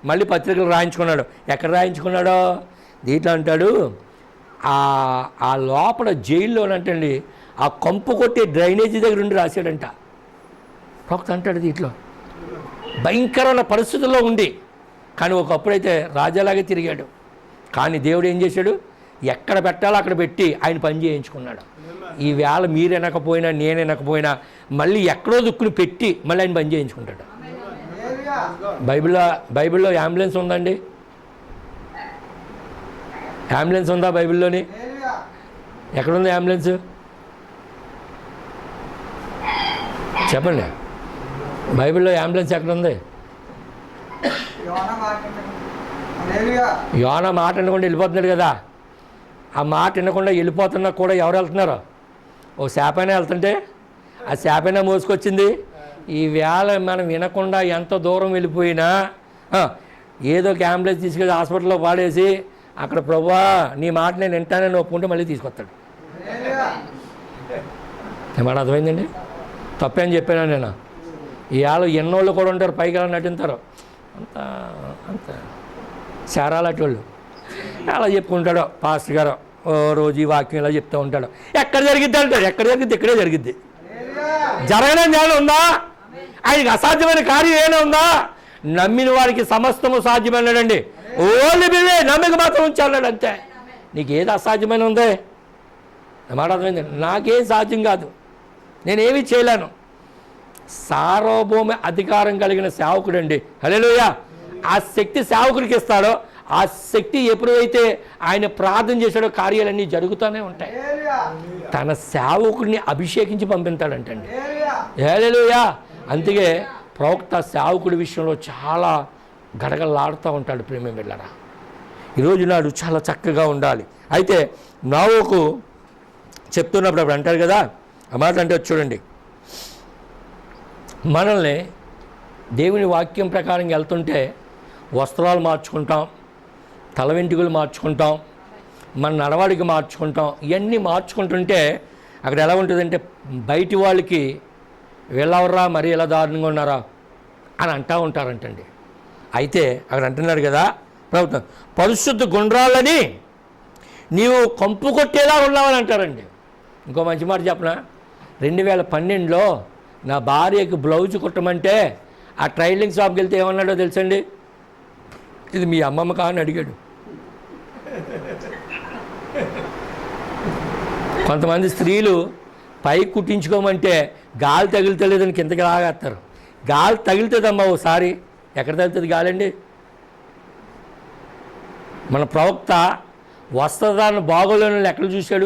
మళ్ళీ పత్రికలు రాయించుకున్నాడు. ఎక్కడ రాయించుకున్నాడో దీంట్లో అంటాడు, ఆ లోపల జైల్లోనంటండి ఆ కంపు కొట్టే డ్రైనేజీ దగ్గర ఉండి రాశాడంట. ప్రవక్త అంటాడు దీంట్లో భయంకరమైన పరిస్థితుల్లో ఉండి, కానీ ఒకప్పుడైతే రాజాలాగే తిరిగాడు. కానీ దేవుడు ఏం చేశాడు, ఎక్కడ పెట్టాలో అక్కడ పెట్టి ఆయన పని చేయించుకున్నాడు. ఈ వేళ మీరు వినకపోయినా నేను వినకపోయినా మళ్ళీ ఎక్కడో దుక్కుని పెట్టి మళ్ళీ ఆయన పని చేయించుకుంటాడు. బైబిల్లో అంబులెన్స్ ఉందండి? అంబులెన్స్ ఉందా బైబిల్లోని? ఎక్కడుంది అంబులెన్స్ చెప్పండి? బైబిల్లో అంబులెన్స్ ఎక్కడుంది? యోనా మాట వినకుండా వెళ్ళిపోతున్నాడు కదా. ఆ మాట వినకుండా వెళ్ళిపోతున్నా కూడా ఎవరు వెళ్తున్నారు? ఓ శాపైనా వెళ్తుంటే ఆ శాపైనా మోసుకొచ్చింది. ఈ వేళ మనం వినకుండా ఎంత దూరం వెళ్ళిపోయినా ఏదో ఒక అంబులెన్స్ తీసుకెళ్ళి హాస్పిటల్లో పాడేసి అక్కడ ప్రభువా నీ మాట నేను వింటానని ఒప్పుకుంటే మళ్ళీ తీసుకొస్తాడు. ఏమాట అర్థమైందండి? తప్పేం చెప్పాను నేను. ఈ వాళ్ళు ఎన్నోళ్ళు కూడా ఉంటారు, పైకి అలా నటింటారు, అంత అంత శారాలటి వాళ్ళు. అలా చెప్పుకుంటాడు పాస్టర్ గారు, ఓ రోజు ఈ వాక్యం ఇలా చెప్తూ ఉంటాడు. ఎక్కడ జరిగిద్ది అంటాడు, ఎక్కడ జరిగిద్ది ఇక్కడే జరిగిద్ది. జరగడం జ్ఞానం ఉందా? ఆయనకి అసాధ్యమైన కార్యం ఏమైనా ఉందా? నమ్మిన వారికి సమస్తము సాధ్యమన్నాడండి. ఓన్లీ బివే నమ్మిక మాత్రం ఉంచాడు అంతే. నీకు ఏది అసాధ్యమైన ఉందే? మాట అర్థమైంది? నాకేం సాధ్యం కాదు, నేనేమీ చేయలేను. సార్వభౌమ అధికారం కలిగిన సేవకుడండి. హల్లెలూయా. ఆ శక్తి సేవకుడికి ఇస్తాడో ఆ శక్తి ఎప్పుడైతే ఆయన ప్రార్థన చేశాడో కార్యాలన్నీ జరుగుతూనే ఉంటాయి. తన సేవకుడిని అభిషేకించి పంపిస్తాడంటండి. హల్లెలూయా. అందుకే ప్రవక్త సేవకుడి విషయంలో చాలా గడగడలాడుతూ ఉంటాడు. ప్రేమ బిడ్డలారా, ఈరోజు నాడు చాలా చక్కగా ఉండాలి. అయితే నోవహుకు చెప్తున్నప్పుడు అప్పుడు అంటారు కదా, ఆ మాట అంటే చూడండి, మనల్ని దేవుని వాక్యం ప్రకారం వెళ్తుంటే వస్త్రాలు మార్చుకుంటాం, తల వెంట్రుకలు మార్చుకుంటాం, మన నడవడికి మార్చుకుంటాం. ఇవన్నీ మార్చుకుంటుంటే అక్కడ ఎలా ఉంటుందంటే బయటి వాళ్ళకి వీళ్ళెవర్రా మరీ ఎలా దారుణంగా ఉన్నారా అని అంటూ ఉంటారంటండి. అయితే అక్కడ అంటున్నాడు కదా ప్రభుత్వం, పరిశుద్ధ గుండ్రాలని నీవు కంపు కొట్టేలా ఉన్నావని అంటారండి. ఇంకో మంచి మాట చెప్పనా, 2012లో నా భార్యకి బ్లౌజ్ కుట్టమంటే ఆ ట్రైలింగ్ షాప్కి వెళ్తే ఏమన్నాడో తెలుసండి, ఇది మీ అమ్మమ్మ కా అని అడిగాడు. కొంతమంది స్త్రీలు పైకి కుట్టించుకోమంటే గాలి తగులుతలేదని కిందకి లాగేస్తారు. గాలి తగులుతుందమ్మా ఓసారి, ఎక్కడ తగులుతుంది గాలండి? మన ప్రవక్త వస్త్రధారణ బాగోలేని ఎక్కడ చూశాడా?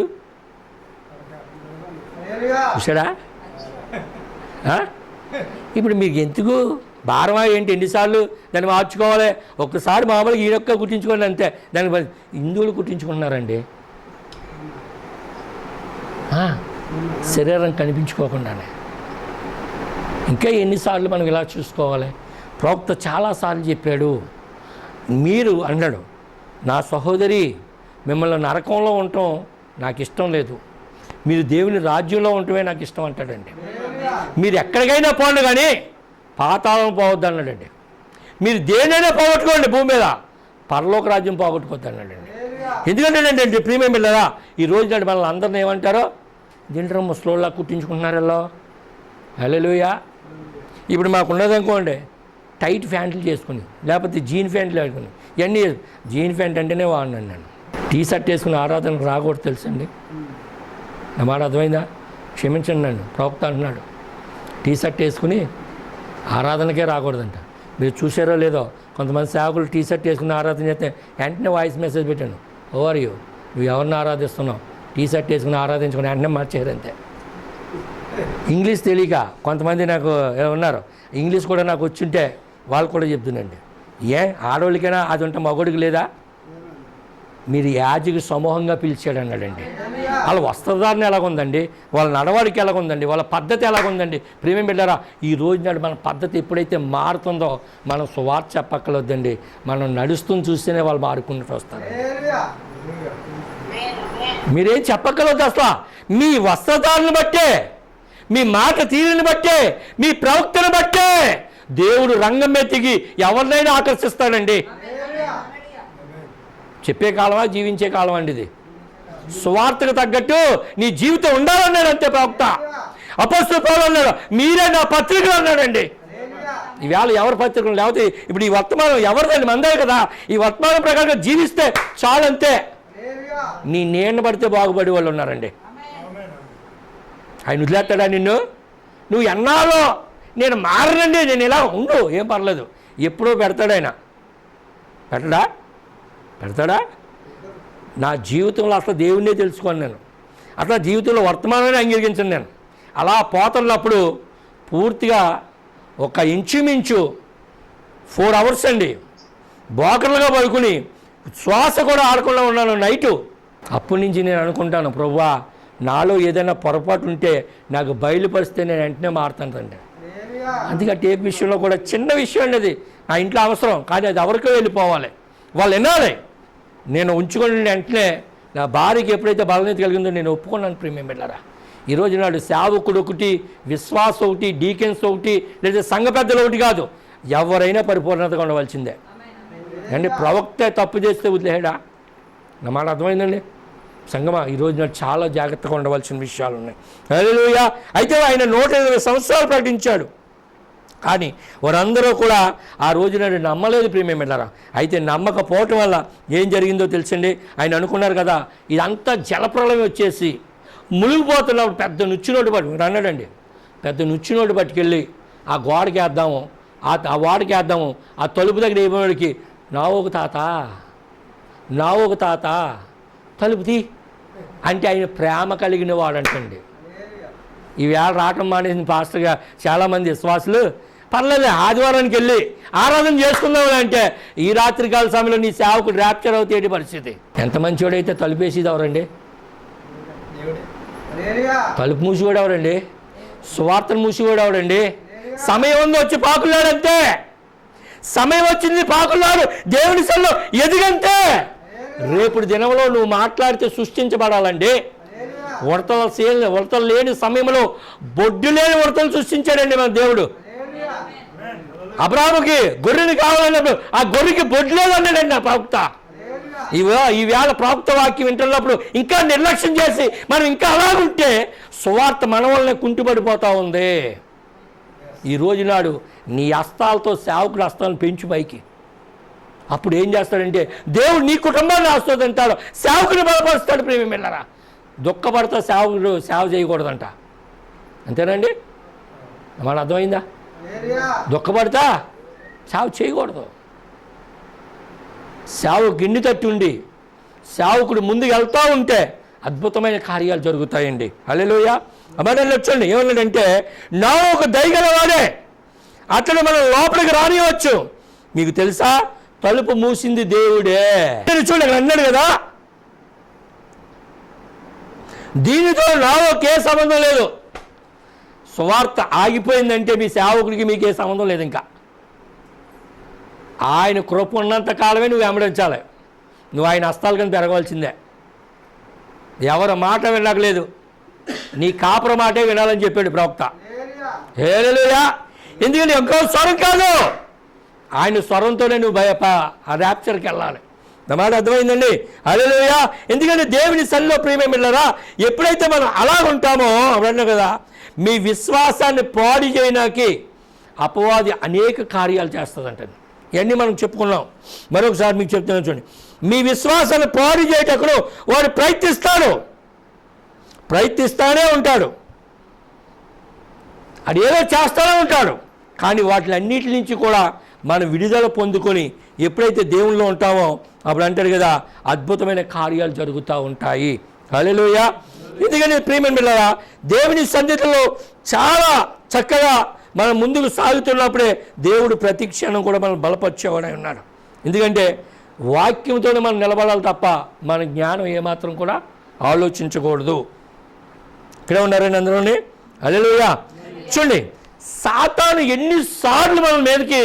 ఇప్పుడు మీకు ఎందుకు భారమా ఏంటి? ఎన్నిసార్లు దాన్ని మార్చుకోవాలి? ఒక్కసారి మామూలుగా ఈయనొక్క కుట్టించుకోండి అంతే. దానికి హిందువులు కుట్టించుకుంటున్నారండి, శరీరం కనిపించుకోకుండానే. ఇంకా ఎన్నిసార్లు మనం ఇలా చూసుకోవాలి? ప్రవక్త చాలాసార్లు చెప్పాడు. మీరు అన్నాడు, నా సహోదరి మిమ్మల్ని నరకంలో ఉండటం నాకు ఇష్టం లేదు, మీరు దేవుని రాజ్యంలో ఉండటమే నాకు ఇష్టం అంటాడండి. మీరు ఎక్కడికైనా పోండి కానీ పాతాళం పోవద్దు అన్నాడండి. మీరు దేనైనా పోగొట్టుకోండి భూమి మీద, పరలోక రాజ్యం పోగొట్టుకోవద్దు అన్నాడండి. ఎందుకంటే ఏంటంటే ప్రియమైన పిల్లరా, ఈ రోజు నాడు మనల్ని అందరిని ఏమంటారో దీంట్లో ముసలోళ్ళ కుట్టించుకుంటున్నారల్లో. హల్లెలూయా. ఇప్పుడు మాకు ఉన్నదనుకోండి టైట్ ప్యాంట్లు చేసుకుని, లేకపోతే జీన్ ప్యాంట్లు వేసుకుని, ఇవన్నీ జీన్ ప్యాంట్ అంటేనే వాడినాను నేను. టీ షర్ట్ వేసుకుని ఆరాధనకు రాకూడదు తెలుసండి. నా మాట అర్థమైందా? క్షమించండి నన్ను, ప్రవక్త అంటున్నాడు టీ షర్ట్ వేసుకుని ఆరాధనకే రాకూడదంట. మీరు చూసారో లేదో, కొంతమంది సేవకులు టీ షర్ట్ వేసుకుని ఆరాధన చేస్తే వెంటనే వాయిస్ మెసేజ్ పెట్టాను, ఓవర్ యూ, నువ్వు ఎవరిని ఆరాధిస్తున్నావు, టీ షర్ట్ వేసుకుని ఆరాధించుకుని వెంటనే మార్చేయరు అంతే. ఇంగ్లీష్ తెలియక కొంతమంది నాకు ఉన్నారు, ఇంగ్లీష్ కూడా నాకు వచ్చుంటే వాళ్ళు కూడా చెప్తున్నాండి, ఏ ఆడవాళ్ళకైనా అది ఉంటే మగోడికి లేదా? మీరు యాజకు సమూహంగా పిలిచాడు అన్నాడండి. వాళ్ళ వస్త్రధారణ ఎలాగుందండి, వాళ్ళ నడవడికి ఎలాగుందండి, వాళ్ళ పద్ధతి ఎలాగుందండి? ప్రేమ బిడ్డారా, ఈ రోజు నాడు మన పద్ధతి ఎప్పుడైతే మారుతుందో మనం సువార్త చెప్పక్కర్లేదండి, మనం నడుస్తుంది చూస్తేనే వాళ్ళు మారుకుంటూ వస్తారు. మీరేం చెప్పక్కర్లేదు అసలు. మీ వస్త్రధారణ బట్టే, మీ మాట తీరుని బట్టే, మీ ప్రవక్తను బట్టే దేవుడు రంగం ఎత్తికి ఎవరినైనా ఆకర్షిస్తాడండి. చెప్పే కాలమా జీవించే కాలం అండి ఇది. సువార్తకు తగ్గట్టు నీ జీవితం ఉండాలన్నాడు అంతే ప్రవక్త. అపోస్తలుడు పౌలు అన్నాడు, మీరే నా పత్రికలు అన్నాడండి. ఈవేళ ఎవరి పత్రికలు? లేకపోతే ఇప్పుడు ఈ వర్తమానం ఎవరిదండి? మందే కదా. ఈ వర్తమానం ప్రకారంగా జీవిస్తే చాలంతే. నీ నీడ పడితే బాగుపడే వాళ్ళు ఉన్నారండి. ఆయన వదిలేస్తాడా నిన్ను? నువ్వు ఎన్నాలో నేను మారనండి, నేను ఇలా ఉండు, ఏం పర్లేదు, ఎప్పుడో పెడతాడు ఆయన. పెడతాడా? నా జీవితంలో అసలు దేవుణ్ణే తెలుసుకోను నేను, అసలు జీవితంలో వర్తమానాన్ని అంగీకరించను నేను. అలా పోతున్నప్పుడు పూర్తిగా ఒక ఇంచుమించు 4 hours అండి బోకర్లుగా పడుకుని శ్వాస కూడా ఆడకుండా ఉన్నాను నైటు. అప్పటి నుంచి నేను అనుకుంటాను, ప్రభువా నాలో ఏదైనా పొరపాటు ఉంటే నాకు బయలుపరిస్తే నేను వెంటనే మారుతానండి. అందుకే టేప్ విషయంలో కూడా చిన్న విషయం అండి, అది నా ఇంట్లో అవసరం కానీ అది ఎవరికో వెళ్ళిపోవాలి, వాళ్ళు వినాలి. నేను ఉంచుకొని వెంటనే నా భార్యకి ఎప్పుడైతే బలనీతి కలిగిందో నేను ఒప్పుకున్నాను. ప్రేమ బిడ్డలారా, ఈరోజు నాడు సేవకుడు ఒకటి, విశ్వాసం ఒకటి, డీకెన్స్ ఒకటి, లేదా సంఘ పెద్దలు ఒకటి కాదు, ఎవరైనా పరిపూర్ణతగా ఉండవలసిందే అండి. ప్రవక్త తప్పు చేస్తే వదిలేడా? నా మాట అర్థమైందండి. సంగమా, ఈరోజు నాడు చాలా జాగ్రత్తగా ఉండవలసిన విషయాలు ఉన్నాయి. హల్లెలూయా. అయితే ఆయన 120 సంవత్సరాలు ప్రకటించాడు, కానీ వారందరూ కూడా ఆ రోజు నాడు నమ్మలేదు ప్రియమే వెళ్ళారా. అయితే నమ్మకపోవటం వల్ల ఏం జరిగిందో తెలుసండి. ఆయన అనుకున్నారు కదా ఇదంతా జలప్రలయం వచ్చేసి మునిగిపోతున్నప్పుడు పెద్ద నుచ్చినోటి పట్టు అన్నాడండి, పెద్ద నుచ్చినోటి పట్టుకెళ్ళి ఆ గోడకి వేద్దాము, ఆ వాడికి వేద్దాము. ఆ తలుపు దగ్గర ఏమోడికి నా ఒక తాత తలుపు తీ అంటే ఆయన ప్రేమ కలిగిన వాడంటండి. ఈవేళ రావటం మానేసిన పాస్టర్గా చాలామంది విశ్వాసులు పర్లేదు ఆదివారానికి వెళ్ళి ఆరాధన చేసుకుందాం అంటే ఈ రాత్రికాల సమయంలో నీ సేవకుడు ర్యాప్చర్ అవుతాయి పరిస్థితి. ఎంత మంచివాడైతే తలుపేసేది ఎవరండి? తలుపు మూసివాడు ఎవరండి? సువార్తను మూసివాడు ఎవరండి? సమయం ఉంది వచ్చి పాకులాడంతే. సమయం వచ్చింది పాకులాడు దేవుని సల్లో ఎదిగంతే. రేపు దినంలో నువ్వు మాట్లాడితే సృష్టించబడాలండి. ఉడతలు లేని సమయంలో బొడ్డు లేని ఉడతలు సృష్టించాడండి మన దేవుడు. అబ్రాహాముకి గొర్రెని కావాలన్నప్పుడు ఆ గొర్రెకి బొడ్డు లేదన్నాడండి ఆ ప్రవక్త. ఈవేళ ప్రవక్త వాక్యం వింటున్నప్పుడు ఇంకా నిర్లక్ష్యం చేసి మనం ఇంకా అలాగుంటే సువార్త మన వల్లనే కుంటుపడిపోతూ ఉంది. ఈ రోజు నాడు నీ హస్తాలతో సేవకుడు హస్తాలను పెంచు పైకి. అప్పుడు ఏం చేస్తాడంటే దేవుడు నీ కుటుంబాన్ని ఆస్తోదంటాడు, సేవకుని బలపరుస్తాడు. ప్రేమిళ్ళరా, దుఃఖపడతా సేవకుడు సేవ చేయకూడదంట. అంతేనండి? మన అర్థమైందా? దుఃఖపడతా సేవ చేయకూడదు. సేవ గిన్నె తట్టి ఉండి సేవకుడు ముందుకు వెళ్తూ ఉంటే అద్భుతమైన కార్యాలు జరుగుతాయండి. హల్లెలూయా. అమ్మాయిలు వచ్చండి ఏమన్నాడంటే నా ఒక దయగలవాడే అతడు మనం లోపలికి రానివచ్చు. మీకు తెలుసా తలుపు మూసింది దేవుడే. చూడండి అన్నాడు కదా, దీనితో నాకే సంబంధం లేదు. సువార్త ఆగిపోయిందంటే మీ సేవకుడికి మీకే సంబంధం లేదు. ఇంకా ఆయన కృప ఉన్నంత కాలమే నువ్వు వెంబడించాలి. నువ్వు ఆయన హస్తాలు కానీ పెరగవలసిందే. ఎవరి మాట వినలేదు, నీ కాపుర మాటే వినాలని చెప్పాడు ప్రవక్త. హల్లెలూయా. ఎందుకంటే ఇంకో స్వరం కాదు, ఆయన స్వరంతోనే నువ్వు ఆ ర్యాప్చర్కి వెళ్ళాలి. నా మాట అర్థమైందండి? హల్లెలూయా. ఎందుకంటే దేవుని సన్నిధిలో ప్రియమిళ్ళరా, ఎప్పుడైతే మనం అలా ఉంటామో అన్నా కదా, మీ విశ్వాసాన్ని పాడు చేయడానికి అపవాది అనేక కార్యాలు చేస్తుందంట. ఇవన్నీ మనం చెప్పుకున్నాం. మరొకసారి మీకు చెప్తున్నాను చూడండి. మీ విశ్వాసాన్ని పాడు చేయటప్పుడు వాడు ప్రయత్నిస్తానే ఉంటాడు. అది ఏదో చేస్తూనే ఉంటాడు. కానీ వాటిలన్నిటి నుంచి కూడా మనం విడుదల పొందుకొని ఎప్పుడైతే దేవునిలో ఉంటామో అప్పుడు అంటాడు కదా, అద్భుతమైన కార్యాలు జరుగుతూ ఉంటాయి. హల్లెలూయా. ఎందుకని ప్రియమైన బిడ్డలారా, దేవుని సన్నిధిలో చాలా చక్కగా మనం ముందుకు సాగుతున్నప్పుడే దేవుడు ప్రతి క్షణం కూడా మనం బలపరిచేవాడై ఉన్నాడు. ఎందుకంటే వాక్యంతోనే మనం నిలబడాలి తప్ప మన జ్ఞానం ఏమాత్రం కూడా ఆలోచించకూడదు. ఇక్కడే ఉన్నారండి అందరూని. హల్లెలూయా. చూడండి, సాతాను ఎన్నిసార్లు మన మీదకి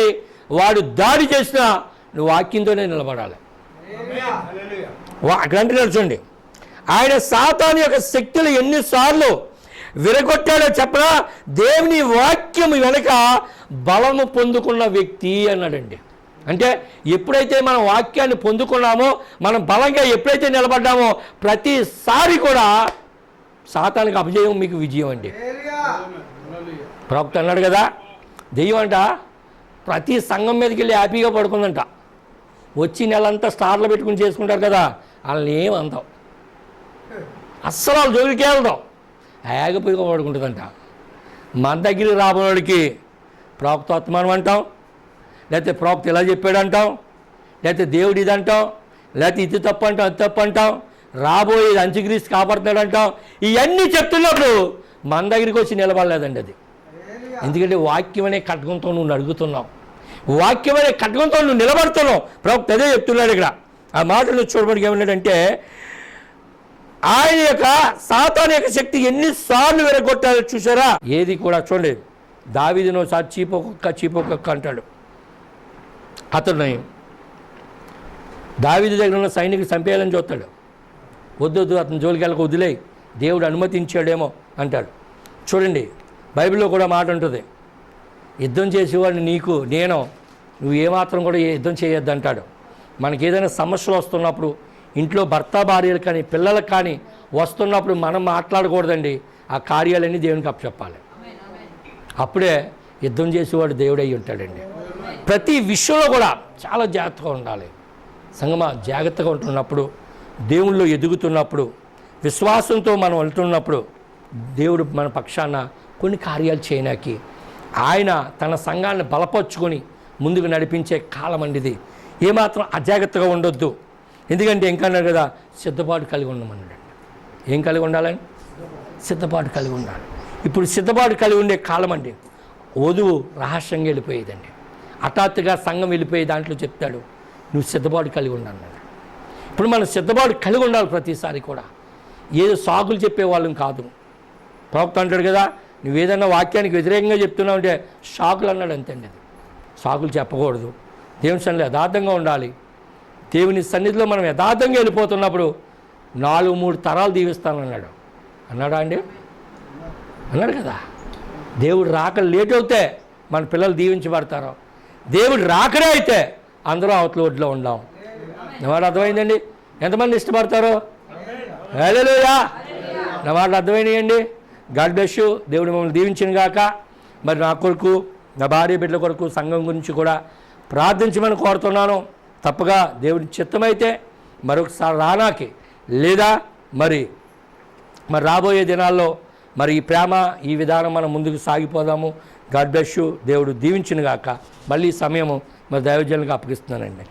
వాడు దాడి చేసినా నువ్వు వాక్యంతోనే నిలబడాలి. అక్కడ అంటున్నాడు చూడండి, ఆయన సాతాను యొక్క శక్తులు ఎన్నిసార్లు విరగొట్టాడో చెప్పనా, దేవుని వాక్యం వెనక బలము పొందుకున్న వ్యక్తి అన్నాడండి. అంటే ఎప్పుడైతే మనం వాక్యాన్ని పొందుకున్నామో, మనం బలంగా ఎప్పుడైతే నిలబడ్డామో ప్రతిసారి కూడా సాతానికి అపజయం మీకు విజయం అండి. ప్రవక్త అన్నాడు కదా, దెయ్యం అంట ప్రతి సంఘం మీదకి వెళ్ళి హ్యాపీగా పడుకుందంట. వచ్చి నెలంతా స్టార్లు పెట్టుకుని చేసుకుంటారు కదా, వాళ్ళని ఏమంతాం అస్సలు వాళ్ళు జోలికి వెళ్దాం హ్యాగపోయిగా పడుకుంటుందంట. మన దగ్గరికి రాబోడికి ప్రవక్త వర్తమానం అంటాం, లేకపోతే ప్రవక్త ఇలా చెప్పాడు అంటాం, లేకపోతే దేవుడు ఇది అంటాం, లేకపోతే ఇది తప్పు అంటాం, అది తప్పు అంటాం, రాబోయేది అంచుగ్రీస్తు కాపాడుతున్నాడు అంటాం. ఇవన్నీ చెప్తున్నప్పుడు మన దగ్గరికి వచ్చి నిలబడలేదండి అది. ఎందుకంటే వాక్యం అనే ఖడ్గంతో నువ్వు నడుగుతున్నావు, వాక్యం అనే ఖడ్గంతో నువ్వు నిలబడుతున్నావు. ప్రవక్త అదే చెప్తున్నాడు ఇక్కడ. ఆ మాటలు చూడబడికి ఏమన్నాడంటే, ఆయన యొక్క సాతాను యొక్క శక్తి ఎన్నిసార్లు విరగొట్టారో చూసారా. ఏది కూడా చూడండి, దావీదును ఒకసారి చీపోకొక్క అంటాడు. అతను దావీదు దగ్గర ఉన్న సైనికులు చంపేయాలని చూస్తాడు. వద్దు అతని జోలికి వెళ్ళక వదిలేయి, దేవుడు అనుమతించాడేమో అంటాడు. చూడండి, బైబిల్లో కూడా మాట ఉంటుంది, యుద్ధం చేసేవాడిని నువ్వు ఏమాత్రం కూడా యుద్ధం చేయొద్దు అంటాడు. మనకి ఏదైనా సమస్యలు వస్తున్నప్పుడు ఇంట్లో భర్త భార్యలు కానీ పిల్లలకు కానీ వస్తున్నప్పుడు మనం మాట్లాడకూడదండి. ఆ కార్యాలన్నీ దేవునికి అప్పచెప్పాలి. అప్పుడే యుద్ధం చేసేవాడు దేవుడై ఉంటాడండి. ప్రతి విషయంలో కూడా చాలా జాగ్రత్తగా ఉండాలి. సంగమా, జాగ్రత్తగా ఉంటున్నప్పుడు, దేవుళ్ళు ఎదుగుతున్నప్పుడు, విశ్వాసంతో మనం వెళ్తున్నప్పుడు దేవుడు మన పక్షాన కొన్ని కార్యాలు చేయడానికి ఆయన తన సంఘాన్ని బలపరుచుకొని ముందుకు నడిపించే కాలం అండి ఇది. ఏమాత్రం అజాగ్రత్తగా ఉండొద్దు. ఎందుకంటే ఇంకన్నారు కదా, సిద్ధపాటు కలిగి ఉండమన్నాడు. ఏం కలిగి ఉండాలని? సిద్ధపాటు కలిగి ఉండాలి. ఇప్పుడు సిద్ధపాటు కలిగి ఉండే కాలం అండి. వధువు రహస్యంగా వెళ్ళిపోయేదండి. హఠాత్తుగా సంఘం వెళ్ళిపోయే దాంట్లో చెప్తాడు, నువ్వు సిద్ధపాటు కలిగి ఉండాలన్నాడు. ఇప్పుడు మనం సిద్ధపాటు కలిగి ఉండాలి ప్రతిసారి కూడా. ఏదో సాకులు చెప్పేవాళ్ళం కాదు. ప్రవక్త అంటాడు కదా, నువ్వు ఏదైనా వాక్యానికి వ్యతిరేకంగా చెప్తున్నావు అంటే షాకులు అన్నాడు. అంతేండి, అది సాకులు చెప్పకూడదు. దేవుని సన్నిధిలో యథార్థంగా ఉండాలి. దేవుని సన్నిధిలో మనం యథార్థంగా వెళ్ళిపోతున్నప్పుడు 4-3 తరాలు దీవిస్తానన్నాడు. అన్నాడా అండి? అన్నాడు కదా. దేవుడు రాక లేట్ అవుతే మన పిల్లలు దీవించబడతారు. దేవుడు రాకడే అయితే అందరూ అవతల ఒడ్లో ఉండాం. నా మాట అర్థమైందండి? ఎంతమంది ఇష్టపడతారో? హల్లెలూయా. నా మాటలు అర్థమైనాయండి. God bless you. దేవుడు మమ్మల్ని దీవించిన గాక. మరి నా కొరకు, నా భార్య బిడ్డల కొరకు, సంఘం గురించి కూడా ప్రార్థించమని కోరుతున్నాను. తప్పగా దేవుడి చిత్తమైతే మరొకసారి రానాకి, లేదా మరి రాబోయే దినాల్లో మరి ఈ ప్రేమ, ఈ విధానం మనం ముందుకు సాగిపోదాము. God bless you. దేవుడు దీవించిన గాక. మళ్ళీ సమయము మరి దైవజనులకు అప్పగిస్తున్నానండి.